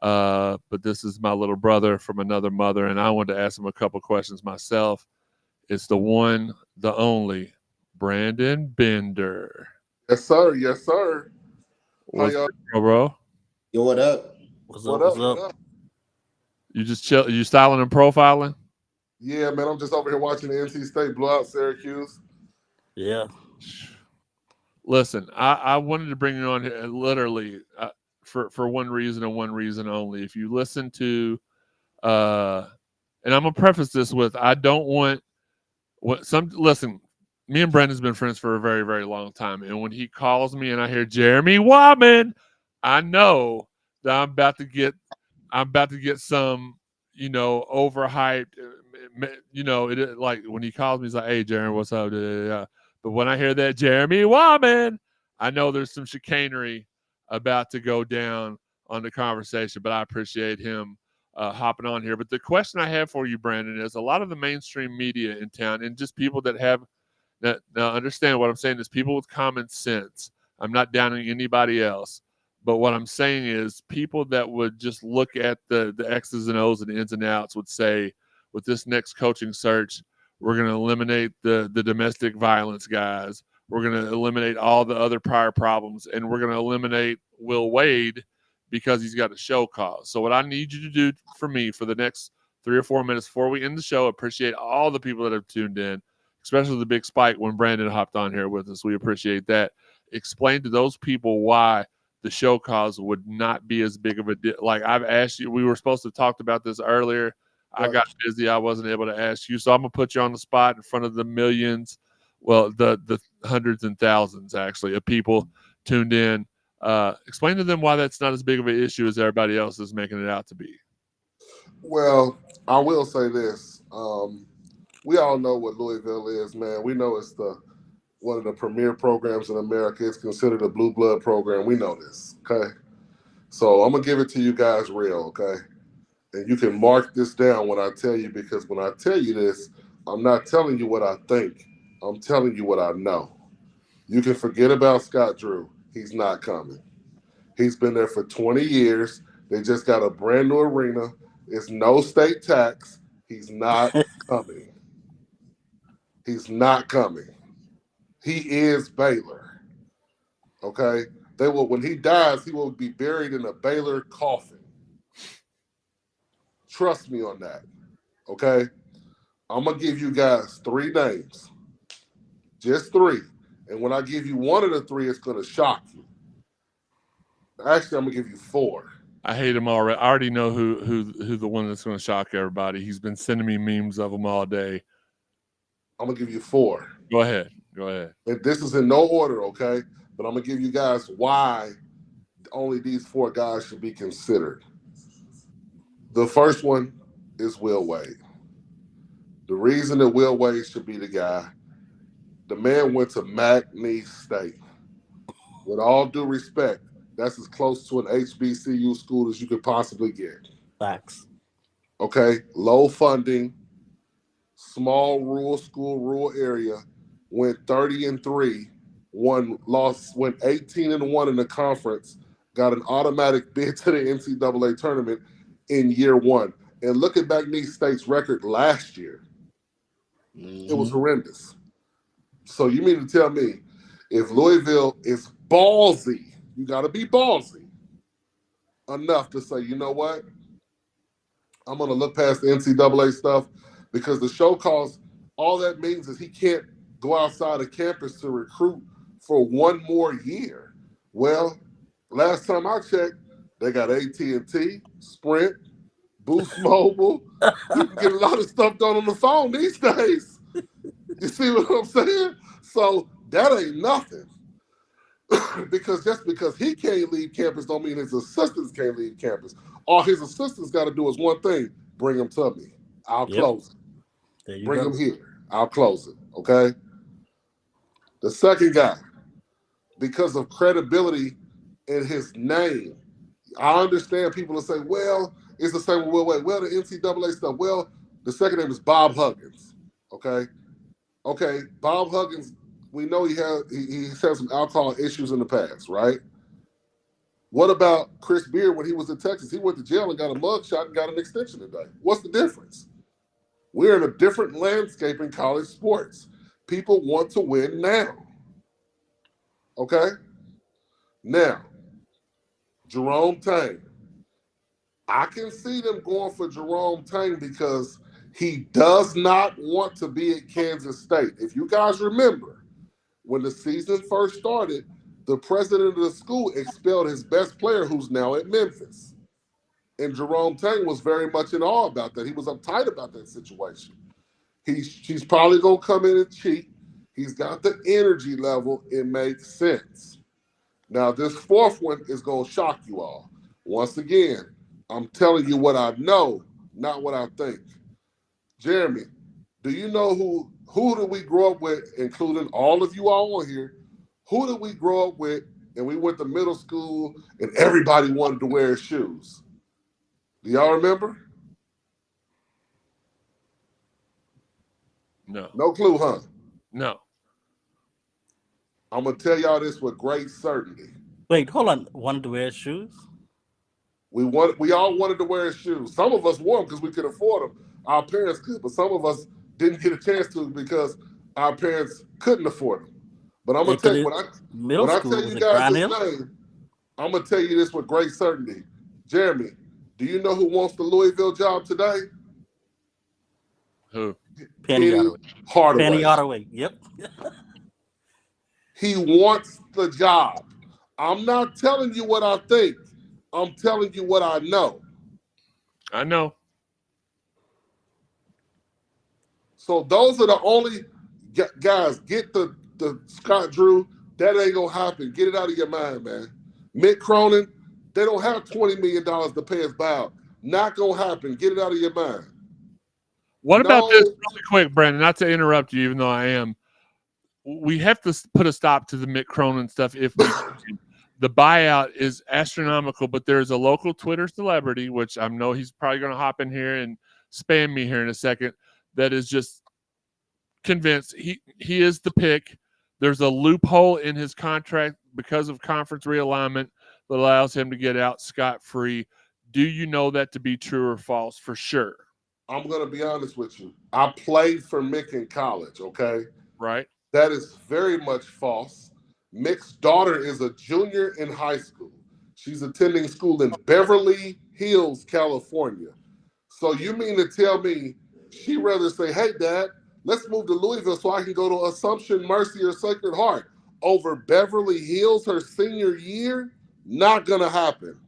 But this is my little brother from another mother, and I wanted to ask him a couple questions myself. It's the one, the only, Brandon Bender. Yes, sir. Yes, sir. What's up, bro? Yo, what up? What's up? You just chill? You styling and profiling? Yeah, man. I'm just over here watching the NC State blow out Syracuse. Yeah. Listen, I wanted to bring you on here literally for one reason and one reason only. If you listen to, and I'm gonna preface this with, I don't want listen. Me and Brendan's been friends for a very, very long time, and when he calls me and I hear Jeremy Wyman, I know that I'm about to get some, overhyped. It like when he calls me, he's like, "Hey, Jeremy, what's up?" But when I hear that Jeremy Wyman, I know there's some chicanery about to go down on the conversation. But I appreciate him hopping on here. But the question I have for you, Brandon, is a lot of the mainstream media in town and just people that have now understand what I'm saying is people with common sense. I'm not downing anybody else. But what I'm saying is people that would just look at the X's and O's and ins and outs would say, with this next coaching search, we're going to eliminate the domestic violence guys. We're going to eliminate all the other prior problems, and we're going to eliminate Will Wade because he's got a show cause. So what I need you to do for me for the next 3 or 4 minutes before we end the show, appreciate all the people that have tuned in, especially the big spike when Brandon hopped on here with us. We appreciate that. Explain to those people why the show cause would not be as big of a deal. Like I've asked you, we were supposed to have talked about this earlier. I got busy. I wasn't able to ask you. So I'm going to put you on the spot in front of the millions, well, the hundreds and thousands, actually, of people tuned in. Explain to them why that's not as big of an issue as everybody else is making it out to be. Well, I will say this. We all know what Louisville is, man. We know it's one of the premier programs in America. It's considered a blue blood program. We know this, okay? So I'm going to give it to you guys real, okay? And you can mark this down when I tell you, because when I tell you this, I'm not telling you what I think. I'm telling you what I know. You can forget about Scott Drew. He's not coming. He's been there for 20 years. They just got a brand new arena. It's no state tax. He's not coming. He's not coming. He is Baylor. Okay? When he dies, he will be buried in a Baylor coffin. Trust me on that. Okay? I'm going to give you guys 3 names. Just 3. And when I give you one of the 3, it's going to shock you. Actually, I'm going to give you 4. I hate him already. I already know who the one that's going to shock everybody. He's been sending me memes of him all day. I'm going to give you 4. Go ahead. And this is in no order, okay? But I'm going to give you guys why only these 4 guys should be considered. The first one is Will Wade. The reason that Will Wade should be the guy, the man went to McNeese State. With all due respect, that's as close to an HBCU school as you could possibly get. Facts. Okay? Low funding, small rural school, rural area, went 30-3, went 18-1 in the conference, got an automatic bid to the NCAA tournament in year 1. And look at McNeese State's record last year. Mm-hmm. It was horrendous. So you mean to tell me if Louisville is ballsy, you got to be ballsy enough to say, you know what? I'm going to look past the NCAA stuff, because the show cause, all that means is he can't go outside of campus to recruit for 1 more year. Well, last time I checked, they got AT&T, Sprint, Boost Mobile. You can get a lot of stuff done on the phone these days. You see what I'm saying? So that ain't nothing. Because just because he can't leave campus don't mean his assistants can't leave campus. All his assistants got to do is one thing: bring him to me. I'll close it. There you bring go. him here. I'll close it. Okay? The second guy, because of credibility in his name, I understand people will say, well, it's the same with Will Wade. Well, the NCAA stuff. Well, the second name is Bob Huggins. Okay? Okay, Bob Huggins, we know he's had some alcohol issues in the past, right? What about Chris Beard when he was in Texas? He went to jail and got a mugshot and got an extension today. What's the difference? We're in a different landscape in college sports. People want to win now. Okay? Now, Jerome Tang. I can see them going for Jerome Tang because he does not want to be at Kansas State. If you guys remember, when the season first started, the president of the school expelled his best player, who's now at Memphis. And Jerome Tang was very much in awe about that. He was uptight about that situation. He's probably going to come in and cheat. He's got the energy level. It makes sense. Now, this fourth one is going to shock you all. Once again, I'm telling you what I know, not what I think. Jeremy, do you know who did we grow up with, including all of you all on here? Who did we grow up with and we went to middle school and everybody wanted to wear shoes? Do y'all remember? No. No clue, huh? No. I'm gonna tell y'all this with great certainty. Wait, hold on. Wanted to wear shoes? We all wanted to wear shoes. Some of us wore them because we could afford them. Our parents could, but some of us didn't get a chance to because our parents couldn't afford them. But I'm gonna tell you when I tell you guys this name, I'm gonna tell you this with great certainty. Jeremy, do you know who wants the Louisville job today? Who? Penny Hardaway. Penny Hardaway. Yep. He wants the job. I'm not telling you what I think. I'm telling you what I know. I know. So those are the only guys. Get the Scott Drew. That ain't gonna happen. Get it out of your mind, man. Mick Cronin, they don't have $20 million to pay his buyout. Not gonna happen. Get it out of your mind. What about this really quick, Brandon? Not to interrupt you, even though I am. We have to put a stop to the Mick Cronin stuff if we can. The buyout is astronomical, but there's a local Twitter celebrity, which I know he's probably going to hop in here and spam me here in a second, that is just convinced he is the pick. There's a loophole in his contract because of conference realignment that allows him to get out scot-free. Do you know that to be true or false? For sure. I'm going to be honest with you. I played for Mick in college, okay? Right. That is very much false. Mick's daughter is a junior in high school. She's attending school in Beverly Hills, California. So you mean to tell me she'd rather say, hey, Dad, let's move to Louisville so I can go to Assumption, Mercy, or Sacred Heart over Beverly Hills her senior year? Not going to happen.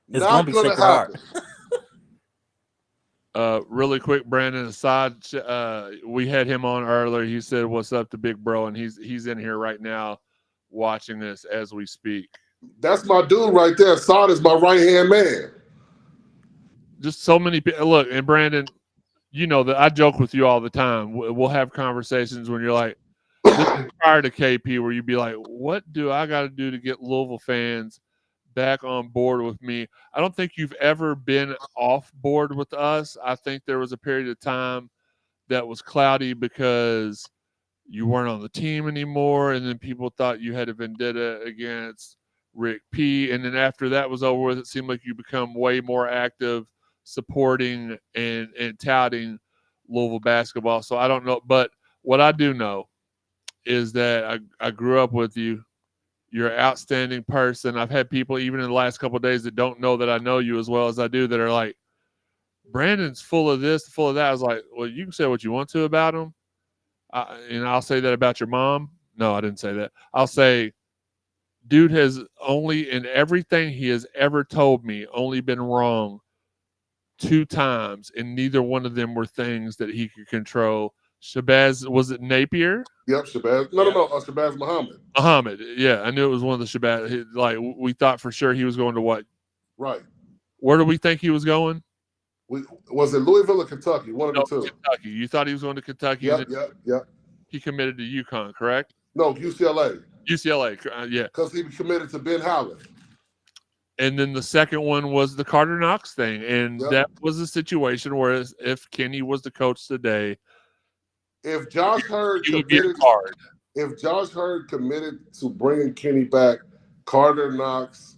It's going to be Sacred Heart. Really quick, Brandon, Assad, we had him on earlier. He said, what's up to Big Bro? And he's in here right now watching this as we speak. That's my dude right there. Assad is my right-hand man. Just so many people. Look, and Brandon, you know that I joke with you all the time. We'll have conversations when you're like, prior to KP, where you'd be like, what do I got to do to get Louisville fans back on board with me? I don't think you've ever been off board with us. I think there was a period of time that was cloudy because you weren't on the team anymore, and then people thought you had a vendetta against Rick P. And then after that was over with, it seemed like you become way more active, supporting and touting Louisville basketball. So I don't know, but what I do know is that I grew up with you. You're an outstanding person. I've had people even in the last couple of days that don't know that I know you as well as I do that are like, Brandon's full of this, full of that. I was like, well, you can say what you want to about him. And I'll say that about your mom. No, I didn't say that. I'll say, dude has only, in everything he has ever told me, only been wrong 2 times, and neither one of them were things that he could control. Shabazz, was it Napier? Yep, Shabazz. No, Shabazz Muhammad. Muhammad, yeah, I knew it was one of the Shabazz. Like, we thought for sure he was going to what? Right. Where do we think he was going? Was it Louisville or Kentucky? One of the two. Kentucky. You thought he was going to Kentucky? Yep. He committed to UConn, correct? No, UCLA. Yeah. Because he committed to Ben Howland. And then the second one was the Carter Knox thing. And that was a situation where if Kenny was the coach today, if Josh Herdt committed to bringing Kenny back, Carter Knox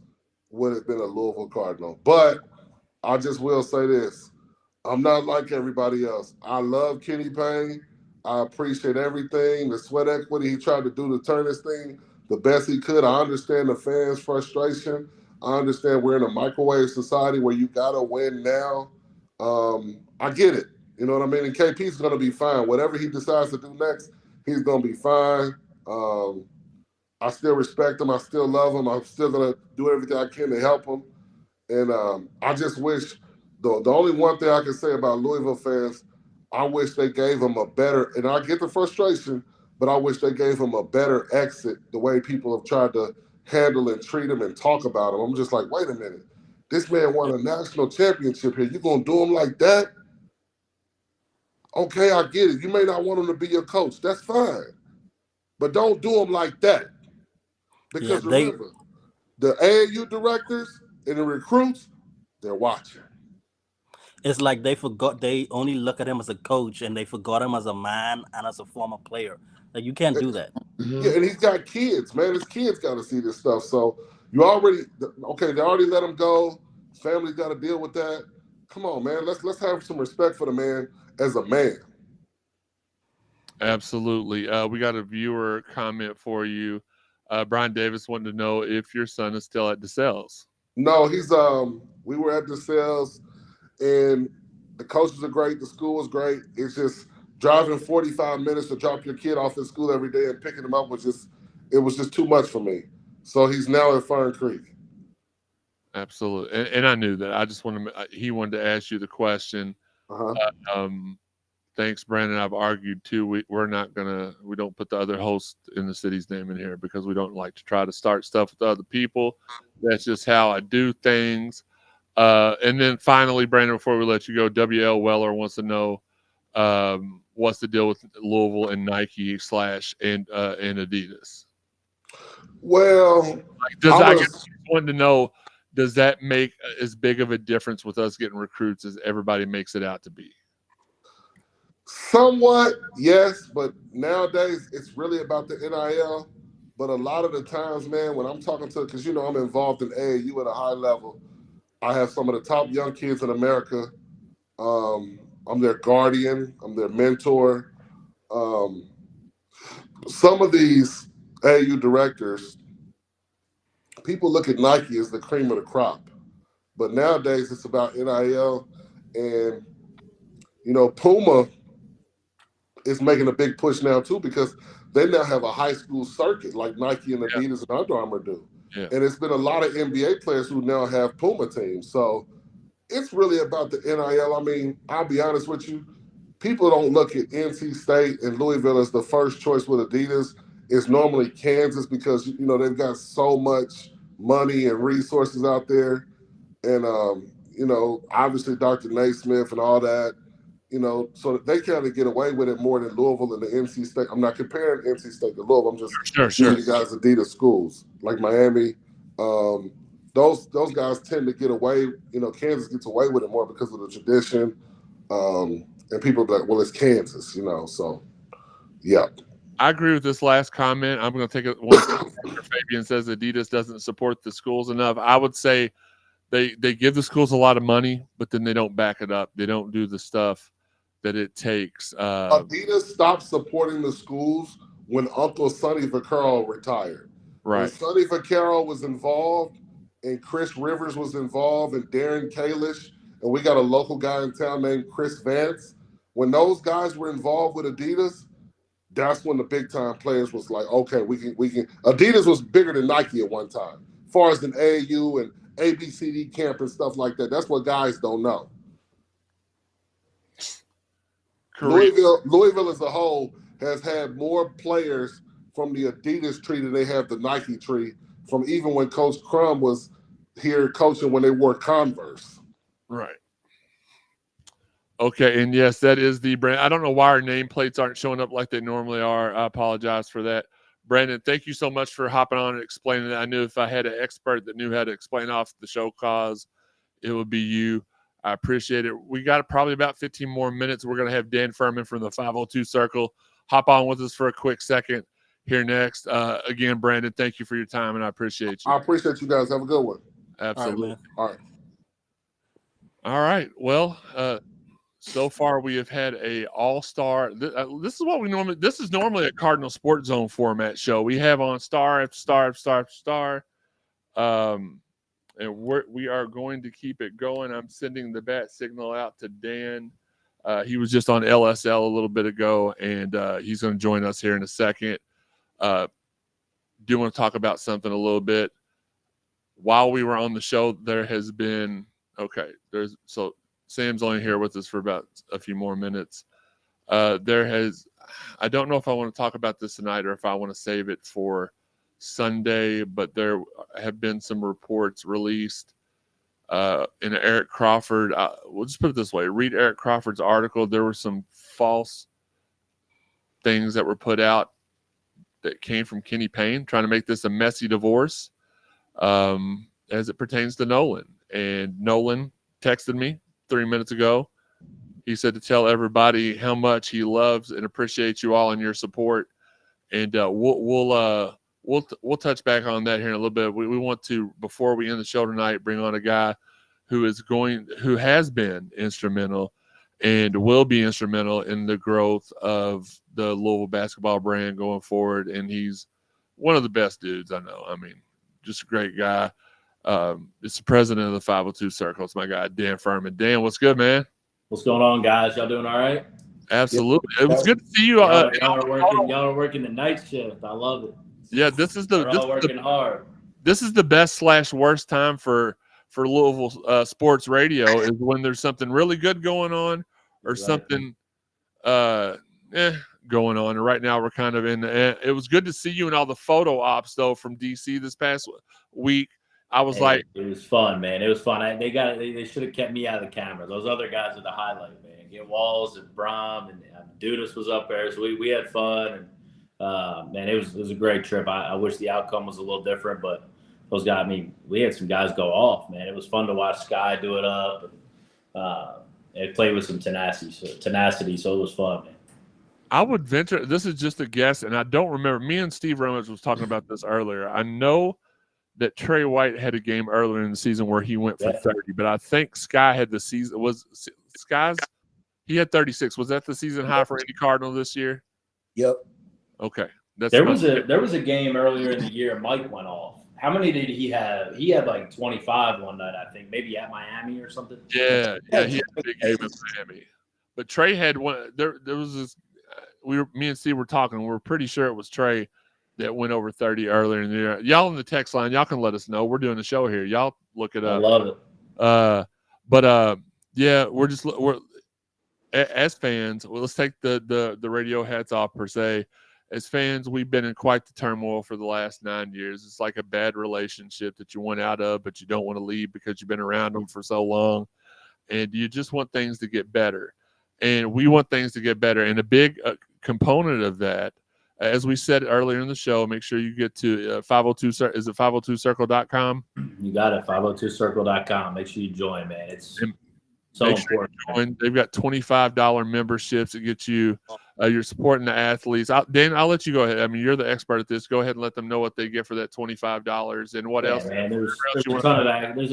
would have been a Louisville Cardinal. But I just will say this. I'm not like everybody else. I love Kenny Payne. I appreciate everything, the sweat equity he tried to do to turn this thing the best he could. I understand the fans' frustration. I understand we're in a microwave society where you got to win now. I get it. You know what I mean? And KP's going to be fine. Whatever he decides to do next, he's going to be fine. I still respect him. I still love him. I'm still going to do everything I can to help him. And I just wish the only one thing I can say about Louisville fans, I wish they gave him a better, and I get the frustration, but I wish they gave him a better exit the way people have tried to handle and treat him and talk about him. I'm just like, wait a minute. This man won a national championship here. You going to do him like that? Okay, I get it. You may not want him to be your coach. That's fine. But don't do him like that. Because remember, the AAU directors and the recruits, they're watching. It's like they only look at him as a coach and they forgot him as a man and as a former player. Like, you can't do that. Yeah, and he's got kids, man. His kids got to see this stuff. So you already okay? They already let him go. His family's got to deal with that. Come on, man. Let's have some respect for the man as a man. Absolutely. We got a viewer comment for you. Brian Davis wanted to know if your son is still at DeSales. No, he's we were at DeSales, and the coaches are great. The school is great. It's just driving 45 minutes to drop your kid off at school every day and picking him up was just too much for me. So he's now at Fern Creek. Absolutely, and I knew that. I just he wanted to ask you the question. Thanks, Brandon. I've argued too. We don't put the other host in the city's name in here because we don't like to try to start stuff with other people. That's just how I do things. And then finally, Brandon, before we let you go, WL Weller wants to know what's the deal with Louisville and Nike / and Adidas. Well, I just wanted to know, does that make as big of a difference with us getting recruits as everybody makes it out to be? Somewhat, yes, but nowadays it's really about the NIL. But a lot of the times, man, when I'm talking to, because I'm involved in AAU at a high level, I have some of the top young kids in America. I'm their guardian. I'm their mentor. Some of these AAU directors, people look at Nike as the cream of the crop. But nowadays it's about NIL. And, Puma is making a big push now too because they now have a high school circuit like Nike and Adidas and Under Armour do. Yeah. And it's been a lot of NBA players who now have Puma teams. So it's really about the NIL. I mean, I'll be honest with you. People don't look at NC State and Louisville as the first choice with Adidas. It's normally Kansas because, they've got so much money and resources out there. And, obviously Dr. Naismith and all that. So they kind of get away with it more than Louisville and the NC State. I'm not comparing NC State to Louisville. I'm just giving you guys Adidas schools like Miami. Those guys tend to get away. Kansas gets away with it more because of the tradition. And people are like, well, it's Kansas, So, yeah. I agree with this last comment. I'm going to take it one step after Fabian says Adidas doesn't support the schools enough. I would say they give the schools a lot of money, but then they don't back it up. They don't do the stuff that it takes. Adidas stopped supporting the schools when Uncle Sonny Vaccaro retired. Right. When Sonny Vaccaro was involved and Chris Rivers was involved and Darren Kalish, and we got a local guy in town named Chris Vance. When those guys were involved with Adidas, that's when the big time players was like, okay, we can. Adidas was bigger than Nike at one time, as far as an AAU and ABCD camp and stuff like that. That's what guys don't know. Louisville as a whole has had more players from the Adidas tree than they have the Nike tree from even when Coach Crum was here coaching when they wore Converse. Right. Okay, and yes, that is the brand. I don't know why our nameplates aren't showing up like they normally are. I apologize for that. Brandon, thank you so much for hopping on and explaining that. I knew if I had an expert that knew how to explain off the show cause, it would be you. I appreciate it. We got probably about 15 more minutes. We're going to have Dan Furman from the 502 Circle hop on with us for a quick second here next. Again, Brandon, thank you for your time, and I appreciate you. I appreciate you guys. Have a good one. Absolutely. All right. All right. Well, so far we have had a all-star. This is what we normally. This is normally a Cardinal Sports Zone format show. We have on star after star after star after star. And we are going to keep it going. I'm sending the bat signal out to Dan. He was just on LSL a little bit ago, and he's going to join us here in a second. Do want to talk about something a little bit. While we were on the show, there has been so Sam's only here with us for about a few more minutes. I don't know if I want to talk about this tonight or if I want to save it for Sunday, but there have been some reports released in Eric Crawford. We'll just put it this way. Read Eric Crawford's article. There were some false things that were put out that came from Kenny Payne trying to make this a messy divorce as it pertains to Nolan. And Nolan texted me 3 minutes ago. He said to tell everybody how much he loves and appreciates you all and your support. And we'll touch back on that here in a little bit. We want to, before we end the show tonight, bring on a guy who has been instrumental and will be instrumental in the growth of the Louisville basketball brand going forward. And he's one of the best dudes I know. I mean, just a great guy. It's the president of the 502 Circle. It's my guy, Dan Furman. Dan, what's good, man? What's going on, guys? Y'all doing all right? Absolutely. It was good to see you. Y'all are working the night shift. I love it. Yeah, this is working hard. This is the best / worst time for Louisville sports radio is when there's something really good going on or something going on. And right now we're kind of in. It was good to see you in all the photo ops though from DC this past week. I was like, it was fun, man. It was fun. They should have kept me out of the camera. Those other guys are the highlight, man. Get Walls and Brom and Dudas was up there, so we had fun. And man, it was a great trip. I wish the outcome was a little different, but those guys. I mean, we had some guys go off, man. It was fun to watch Sky do it up, and it played with some tenacity. So it was fun, man. I would venture. This is just a guess, and I don't remember. Me and Steve Rummage was talking about this earlier. I know that Trey White had a game earlier in the season where he went for 30, but I think Sky had the season. Was Sky's? He had 36. Was that the season high for any Cardinal this year? Yep. Okay. There was a game earlier in the year. Mike went off. How many did he have? He had like 25 one night, I think, maybe at Miami or something. Yeah, he had a big game in Miami. But Trey had one. There was this. Me and Steve were talking. We were pretty sure it was Trey that went over 30 earlier in the year. Y'all in the text line, y'all can let us know. We're doing a show here. Y'all look it up. I love it. Yeah, we're as fans. Well, let's take the radio hats off per se. As fans, we've been in quite the turmoil for the last 9 years. It's like a bad relationship that you went out of, but you don't want to leave because you've been around them for so long, and you just want things to get better. And we want things to get better. And a big component of that, as we said earlier in the show, make sure you get to 502. Is it 502circle.com? You got it. 502circle.com. Make sure you join, man. It's so important. They've got $25 memberships that get you. You're supporting the athletes. Dan, I'll let you go ahead. I mean, you're the expert at this. Go ahead and let them know what they get for that $25 and what else. Man, there's a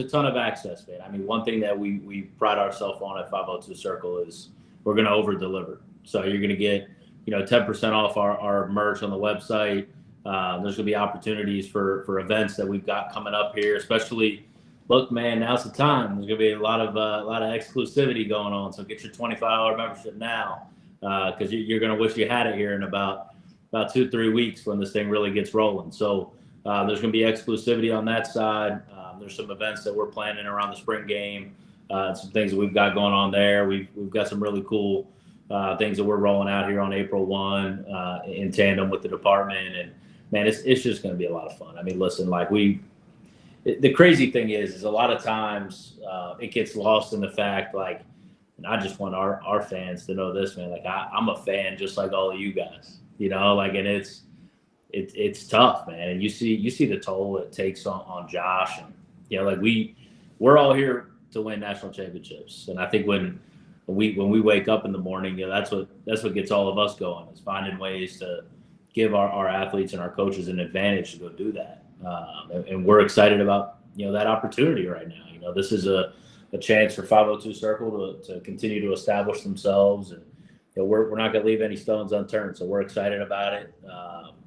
ton of access, man. I mean, one thing that we pride ourselves on at 502 Circle is we're going to over deliver. So you're going to get 10% off our merch on the website. There's going to be opportunities for events that we've got coming up here, especially. Look, man, now's the time. There's going to be a lot of exclusivity going on. So get your $25 membership now, because you're going to wish you had it here in about 2-3 weeks when this thing really gets rolling. So there's going to be exclusivity on that side. There's some events that we're planning around the spring game. Some things that we've got going on there. We've got some really cool things that we're rolling out here on April 1 in tandem with the department. And man, it's just going to be a lot of fun. I mean, listen, the crazy thing is a lot of times it gets lost in the fact, and I just want our fans to know this, man. I'm a fan just like all of you guys, and it's tough, man. And you see the toll it takes on Josh, and we're all here to win national championships. And I think when we wake up in the morning, that's what gets all of us going, is finding ways to give our athletes and our coaches an advantage to go do that. And we're excited about that opportunity right now. This is a chance for 502 Circle to continue to establish themselves, and we're not going to leave any stones unturned. So we're excited about it.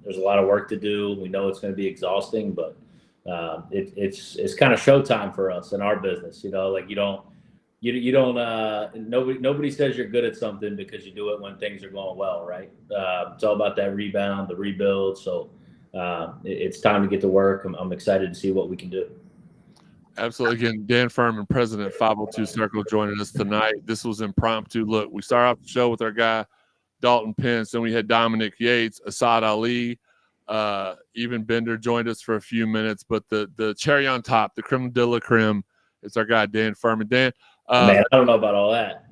There's a lot of work to do. We know it's going to be exhausting, but it's kind of showtime for us in our business. Nobody says you're good at something because you do it when things are going well, right? It's all about that rebound, the rebuild. So it's time to get to work. I'm excited to see what we can do. Absolutely. Again, Dan Furman, president of 502 Circle, joining us tonight. This was impromptu. Look, we started off the show with our guy, Dalton Pence. Then we had Dominic Yates, Assad Ali, even Bender joined us for a few minutes. But the cherry on top, the creme de la creme, it's our guy, Dan Furman. Dan. Man, I don't know about all that.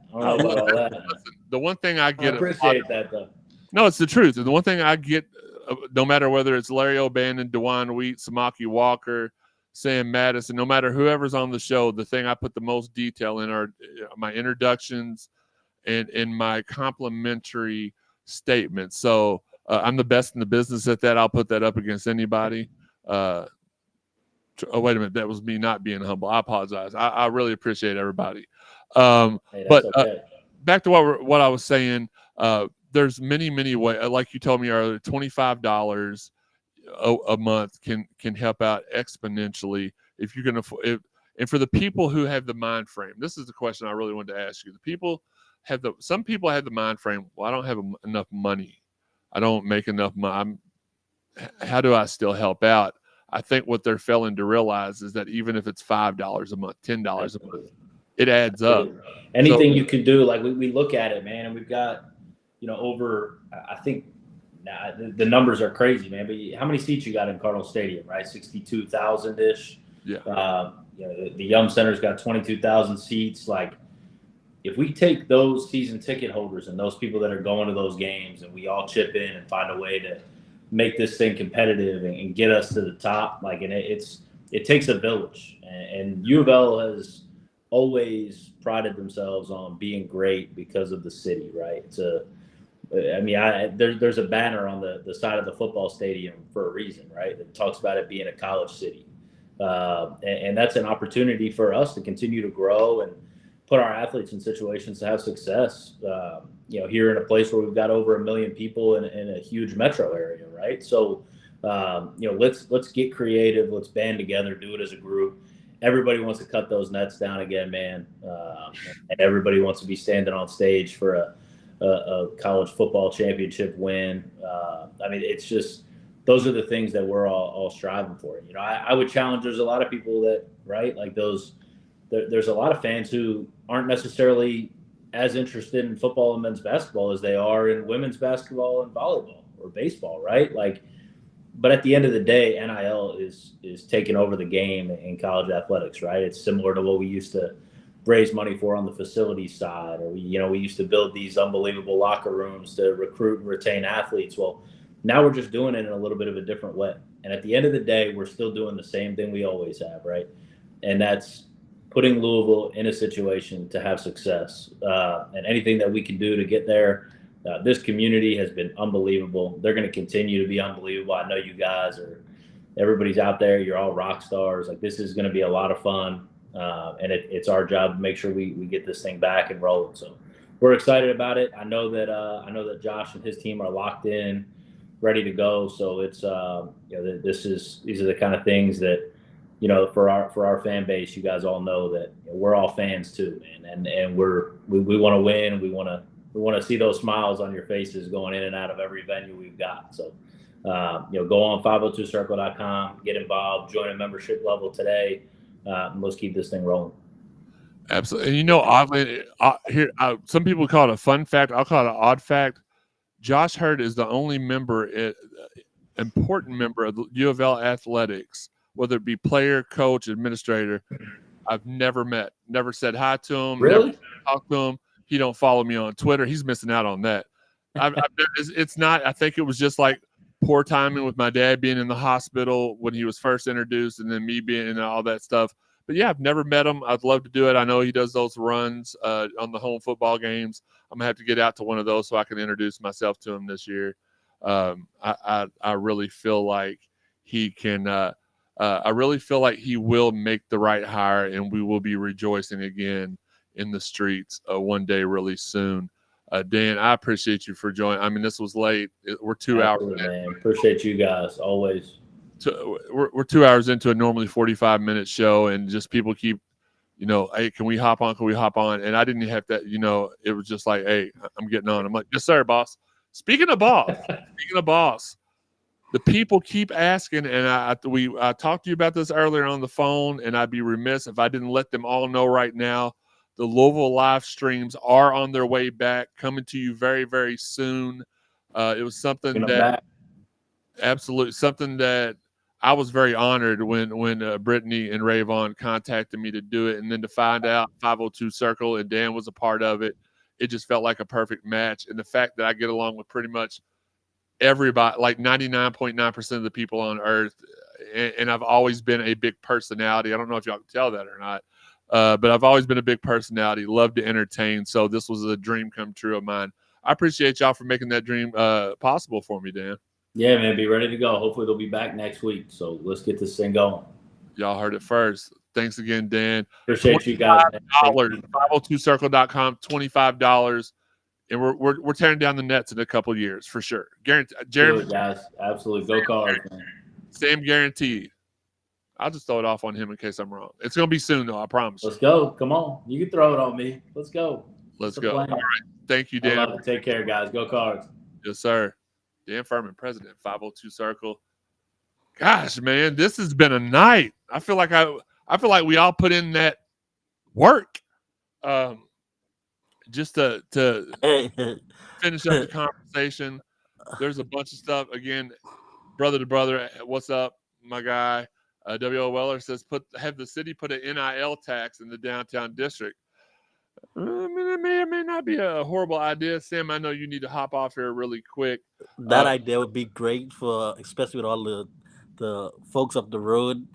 The one thing I get. I appreciate that, though. No, it's the truth. The one thing I get, no matter whether it's Larry O'Bannon, DeJuan Wheat, Samaki Walker, Sam Madison, no matter whoever's on the show, the thing I put the most detail in are my introductions and in my complimentary statements. So I'm the best in the business at that. I'll put that up against anybody. Oh, wait a minute. That was me not being humble. I apologize. I really appreciate everybody. Hey, but okay. Back to what I was saying, there's many ways. Like you told me earlier, $25 a month can help out exponentially if you can afford. And for the people who have the mind frame, this is the question I really wanted to ask you. Some people have the mind frame. Well, I don't have enough money. I don't make enough money. How do I still help out? I think what they're failing to realize is that even if it's $5 a month, $10 a month, it adds up. Anything you can do, like we look at it, man, and we've got, over, I think the numbers are crazy, man. But how many seats you got in Cardinal Stadium, right? 62,000-ish. Yeah. The Yum Center's got 22,000 seats. Like, if we take those season ticket holders and those people that are going to those games, and we all chip in and find a way to make this thing competitive and get us to the top, like, and it takes a village. And U of L has always prided themselves on being great because of the city, right? There's a banner on the side of the football stadium for a reason, right? That talks about it being a college city. And that's an opportunity for us to continue to grow and put our athletes in situations to have success, here in a place where we've got over 1 million people in a huge metro area, right? So, let's get creative. Let's band together, do it as a group. Everybody wants to cut those nets down again, man. And everybody wants to be standing on stage for a college football championship win. It's just, those are the things that we're all striving for. I would challenge, there's a lot of people that, right, like there's a lot of fans who aren't necessarily as interested in football and men's basketball as they are in women's basketball and volleyball or baseball, right? Like, but at the end of the day, NIL is taking over the game in college athletics, right? It's similar to what we used to raise money for on the facilities side, or we used to build these unbelievable locker rooms to recruit and retain athletes. Well, now we're just doing it in a little bit of a different way. And at the end of the day, we're still doing the same thing we always have, right? And that's putting Louisville in a situation to have success. And anything that we can do to get there. This community has been unbelievable. They're going to continue to be unbelievable. I know you guys everybody's out there. You're all rock stars. Like, this is going to be a lot of fun. And it's our job to make sure we get this thing back and rolling. So we're excited about it. I know that Josh and his team are locked in, ready to go. So it's, these are the kind of things that, for our fan base, you guys all know that we're all fans too, man. And we want to win. We want to see those smiles on your faces going in and out of every venue we've got. So, go on 502circle.com, get involved, join a membership level today. Let's keep this thing rolling. Absolutely. And oddly, some people call it a fun fact. I'll call it an odd fact. Josh Herdt is the only important member of U of L athletics, whether it be player, coach, administrator, I've never met, never said hi to him, really? Never talked to him. He don't follow me on Twitter. He's missing out on that. It's not. I think it was just like poor timing with my dad being in the hospital when he was first introduced, and then me being and all that stuff. But yeah, I've never met him. I'd love to do it. I know he does those runs on the home football games. I'm gonna have to get out to one of those so I can introduce myself to him this year. I really feel like he can. I really feel like he will make the right hire, and we will be rejoicing again in the streets one day really soon. Dan, I appreciate you for joining. I mean, this was late. We're 2 hours in. Man. Appreciate you guys always. We're 2 hours into a normally 45-minute show, and just people keep, hey, can we hop on? Can we hop on? And I didn't have that, it was just like, hey, I'm getting on. I'm like, yes, sir, boss. Speaking of boss, the people keep asking, and I talked to you about this earlier on the phone, and I'd be remiss if I didn't let them all know right now. The Louisville live streams are on their way back, coming to you very, very soon. It was something that I was very honored when Brittany and Rayvon contacted me to do it, and then to find out 502 Circle and Dan was a part of it. It just felt like a perfect match, and the fact that I get along with pretty much everybody, like 99.9% of the people on earth, and I've always been a big personality. I don't know if y'all can tell that or not, but I've always been a big personality. Love to entertain. So this was a dream come true of mine. I appreciate y'all for making that dream possible for me, Dan. Yeah, man, be ready to go. Hopefully they'll be back next week. So let's get this thing going. Y'all heard it first. Thanks again, Dan. Appreciate you guys. $25, 502circle.com, $25. And we're tearing down the Nets in a couple of years for sure. Guaranteed. Jeremy, guys, absolutely. Go Cards, man. Sam guaranteed. I'll just throw it off on him in case I'm wrong. It's going to be soon, though. I promise. Let's go. Come on. You can throw it on me. Let's go. Let's go. All right. Thank you, Dan. I love it. Take care, guys. Go Cards. Yes, sir. Dan Furman, president, 502 Circle. Gosh, man, this has been a night. I feel like we all put in that work. Just to finish up the conversation. There's a bunch of stuff. Again, brother to brother, what's up, my guy? W.O. Weller says, have the city put an NIL tax in the downtown district. I mean, it may or may not be a horrible idea. Sam, I know you need to hop off here really quick. That idea would be great for, especially with all the folks up the road,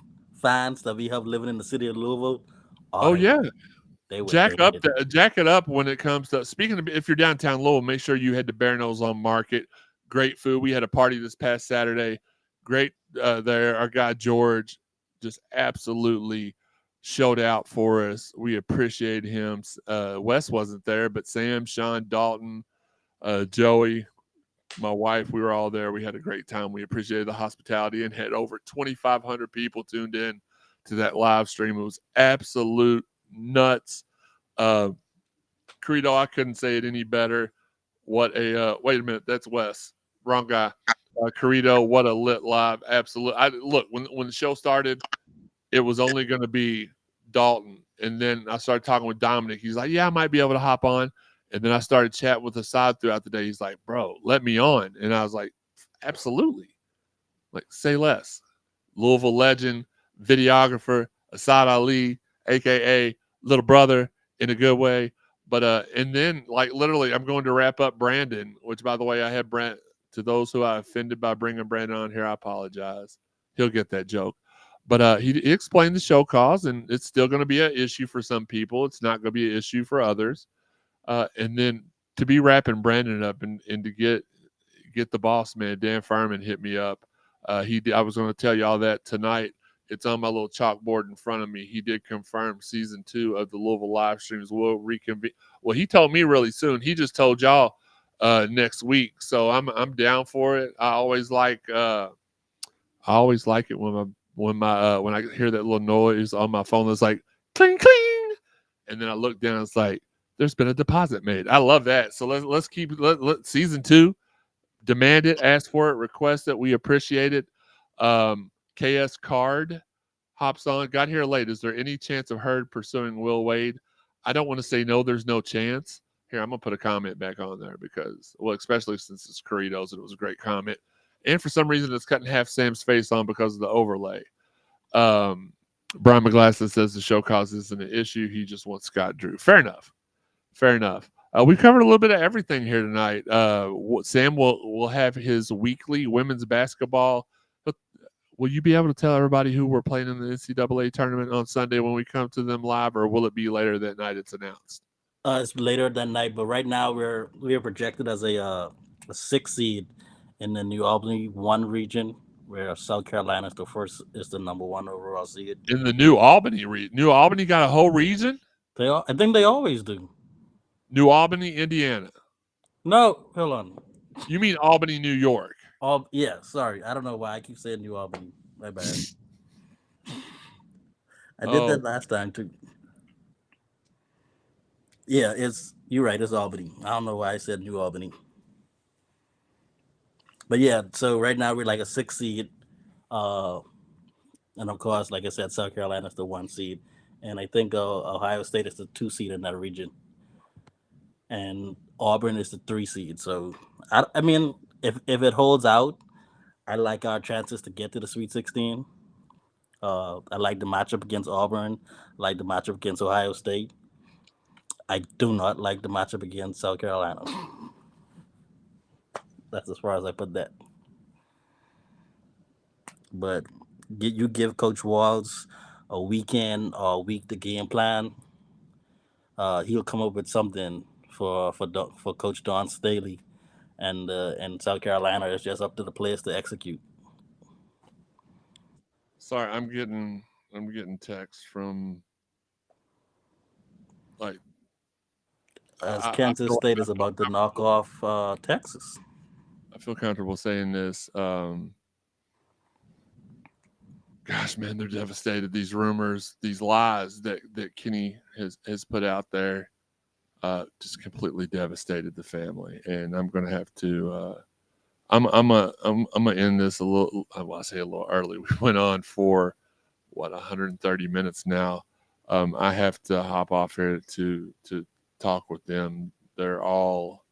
fans that we have living in the city of Louisville. Yeah. Jack it up when it comes to, speaking of, if you're downtown Louisville, make sure you head to Bare Nose on Market. Great food. We had a party this past Saturday. Great there. Our guy George just absolutely showed out for us. We appreciate him. Wes wasn't there, but Sam, Sean, Dalton, Joey, my wife, we were all there. We had a great time. We appreciated the hospitality and had over 2,500 people tuned in to that live stream. It was absolute nuts. Credo, I couldn't say it any better. What a wait a minute, that's Wes. Wrong guy. Credo, what a lit live. Absolute. Look, when the show started, it was only going to be Dalton. And then I started talking with Dominic. He's like, yeah, I might be able to hop on. And then I started chatting with Assad throughout the day. He's like, bro, let me on. And I was like, absolutely. Like, say less. Louisville legend, videographer, Assad Ali, a.k.a. little brother in a good way. But and then, like, literally, I'm going to wrap up Brandon, which, by the way, I had Brand. To those who I offended by bringing Brandon on here, I apologize. He'll get that joke. But he explained the show cause, and it's still going to be an issue for some people. It's not going to be an issue for others. And then to be wrapping Brandon up and to get the boss man, Dan Furman, hit me up. I was going to tell you all that tonight. It's on my little chalkboard in front of me. He did confirm season 2 of the Louisville live streams will reconvene. Well, he told me really soon. He just told y'all next week. So I'm down for it. I always like it when I hear that little noise on my phone that's like cling cling, and then I look down. It's like there's been a deposit made. I love that. So let's keep season 2. Demand it, ask for it, request it. We appreciate it. KS Card hops on. Got here late. Is there any chance of Herdt pursuing Will Wade? I don't want to say no. There's no chance. Here, I'm gonna put a comment back on there because, well, especially since it's Corridos, and it was a great comment. And for some reason, it's cutting half Sam's face on because of the overlay. Brian McGlasson says the show cause isn't an issue. He just wants Scott Drew. Fair enough. We covered a little bit of everything here tonight. Sam will have his weekly women's basketball. But will you be able to tell everybody who we're playing in the NCAA tournament on Sunday when we come to them live, or will it be later that night it's announced? It's later that night, but right now we are projected as a 6 seed in the New Albany 1 region, where South Carolina is the number 1 overall seed. In the New Albany region, New Albany got a whole region. I think they always do. New Albany, Indiana. No, hold on. You mean Albany, New York? Yeah, sorry. I don't know why I keep saying New Albany. My bad. I did that last time too. Yeah, you're right. It's Albany. I don't know why I said New Albany. But yeah, so right now we're like a 6 seed. And of course, like I said, South Carolina is the 1 seed. And I think Ohio State is the 2 seed in that region. And Auburn is the 3 seed. So, I mean, if it holds out, I like our chances to get to the Sweet 16. I like the matchup against Auburn. I like the matchup against Ohio State. I do not like the matchup against South Carolina. That's as far as I put that. But You give Coach Walls a weekend or a week to game plan, he'll come up with something for Coach Don Staley, and South Carolina is just up to the players to execute. Sorry, I'm getting texts from like As I Kansas State is about to knock off Texas. I feel comfortable saying this. Gosh, man, they're devastated. These rumors, these lies that Kenny has put out there, just completely devastated the family. And I'm gonna have to. I'm gonna end this a little. Well, I say a little early. We went on for 130 minutes now. I have to hop off here to talk with them. They're all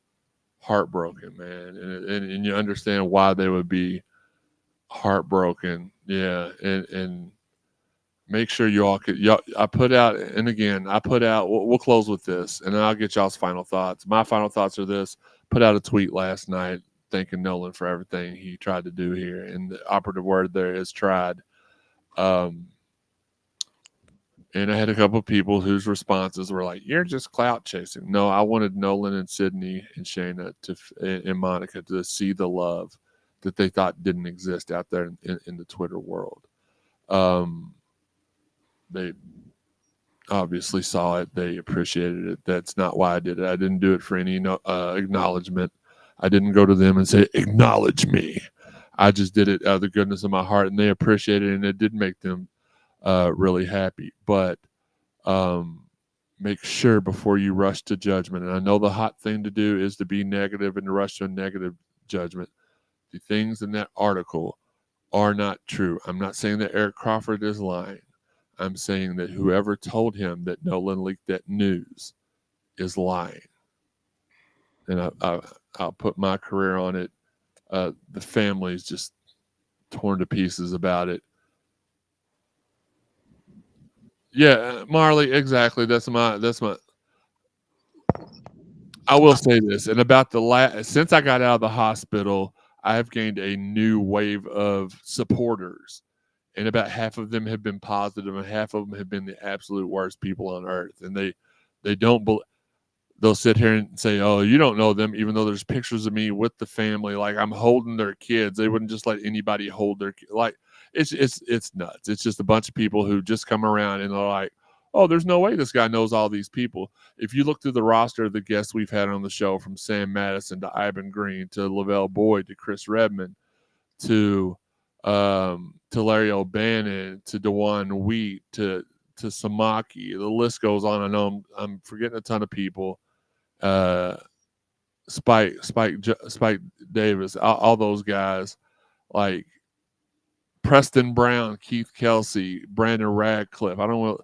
heartbroken, man, and you understand why they would be heartbroken. Yeah, and make sure you all could. I put out, and again, I put out. We'll close with this, and then I'll get y'all's final thoughts. My final thoughts are this: put out a tweet last night thanking Nolan for everything he tried to do here, and the operative word there is tried. And I had a couple of people whose responses were like, "You're just clout chasing." No, I wanted Nolan and Sydney and Shayna and Monica to see the love that they thought didn't exist out there in the Twitter world. They obviously saw it. They appreciated it. That's not why I did it. I didn't do it for any acknowledgement. I didn't go to them and say, "Acknowledge me." I just did it out of the goodness of my heart, and they appreciated it, and it did make them really happy. But make sure before you rush to judgment, and I know the hot thing to do is to be negative and to rush to a negative judgment. The things in that article are not true. I'm not saying that Eric Crawford is lying. I'm saying that whoever told him that Nolan leaked that news is lying. And I'll put my career on it. The family's just torn to pieces about it. Yeah, Marley, exactly. That's my. I will say this, and about since I got out of the hospital, I have gained a new wave of supporters, and about half of them have been positive, and half of them have been the absolute worst people on earth, and they don't believe. They'll sit here and say, "Oh, you don't know them," even though there's pictures of me with the family, like I'm holding their kids. They wouldn't just let anybody hold their like. It's nuts. It's just a bunch of people who just come around and they're like, "Oh, there's no way this guy knows all these people." If you look through the roster of the guests we've had on the show, from Sam Madison to Ivan Green to Lavelle Boyd to Chris Redmond to Larry O'Bannon to DeJuan Wheat to Samaki, the list goes on. I know I'm forgetting a ton of people. Spike Davis, all those guys, like Preston Brown, Keith Kelsey, Brandon Radcliffe. I don't want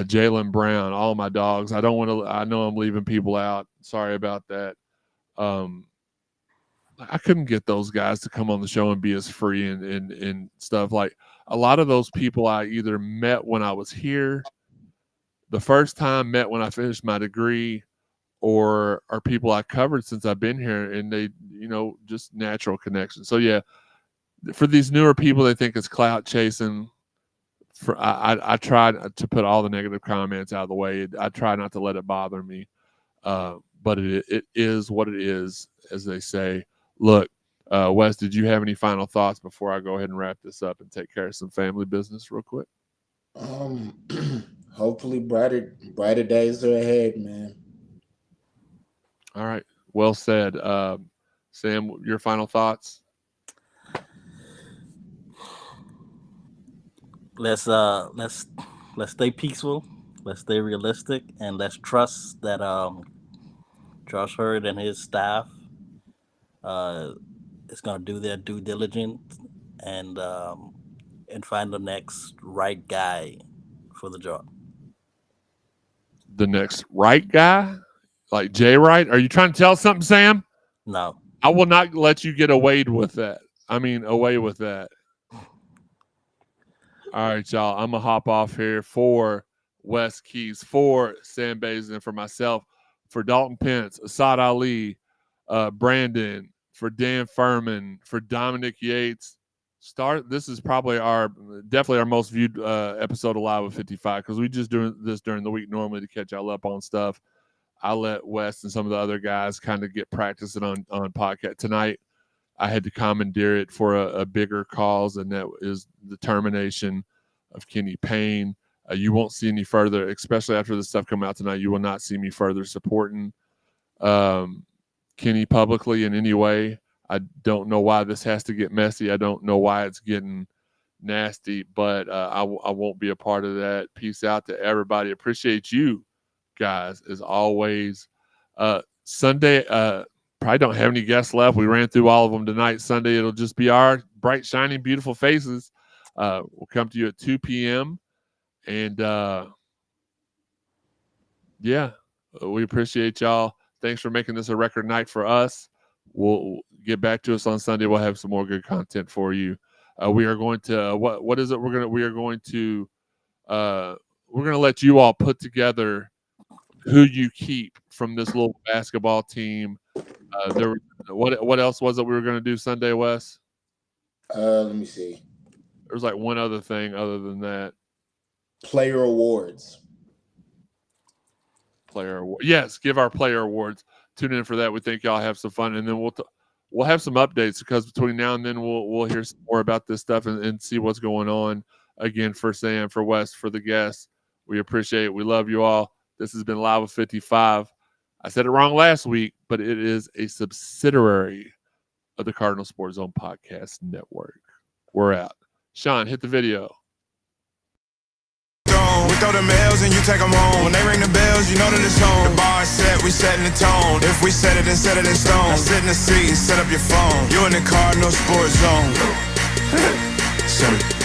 Jalen Brown, all my dogs. I don't want to. I know I'm leaving people out. Sorry about that. I couldn't get those guys to come on the show and be as free and stuff. Like a lot of those people I either met when I was here the first time, met when I finished my degree, or are people I covered since I've been here, and they, just natural connection. So yeah, for these newer people, they think it's clout chasing. I tried to put all the negative comments out of the way. I try not to let it bother me, but it is what it is, as they say. Look, Wes, did you have any final thoughts before I go ahead and wrap this up and take care of some family business real quick? Hopefully brighter days are ahead, man. All right. Well said. Sam, your final thoughts? Let's stay peaceful. Let's stay realistic, and let's trust that Josh Herdt and his staff is going to do their due diligence and find the next right guy for the job. The next right guy? Like Jay Wright? Are you trying to tell something, Sam? No. I will not let you get away with that. Away with that. All right, y'all. I'm going to hop off here for Wes Keys, for Sam Bazin, for myself, for Dalton Pence, Assad Ali, Brandon, for Dan Furman, for Dominic Yates. This is probably definitely our most viewed episode of Live with 55 because we just do this during the week normally to catch y'all up on stuff. I let Wes and some of the other guys kind of get practicing on podcast. Tonight, I had to commandeer it for a bigger cause, and that is the termination of Kenny Payne. You won't see any further, especially after the stuff coming out tonight, you will not see me further supporting Kenny publicly in any way. I don't know why this has to get messy. I don't know why it's getting nasty, but I won't be a part of that. Peace out to everybody. Appreciate you guys as always. Sunday, probably don't have any guests left. We ran through all of them tonight. Sunday, it'll just be our bright, shining, beautiful faces. We'll come to you at 2 p.m. And yeah, we appreciate y'all. Thanks for making this a record night for us. We'll get back to us on Sunday. We'll have some more good content for you. We are going to what is it? We're going to let you all put together who you keep from this little basketball team. What else was it we were going to do Sunday, Wes? Let me see. There was like one other thing other than that. Player awards. Yes, give our player awards. Tune in for that. We think y'all have some fun, and then we'll have some updates because between now and then we'll hear some more about this stuff and see what's going on. Again, for Sam, for Wes, for the guests, we appreciate it. We love you all. This has been Live with 55. I said it wrong last week, but it is a subsidiary of the Cardinal Sports Zone Podcast Network. We're out. Sean, hit the video. We throw the mails and you take them home. When they ring the bells, you know that it's home. The bar is set, we setting the tone. If we set it, then set it in stone. Now sit in the seat and set up your phone. You in the Cardinal Sports Zone.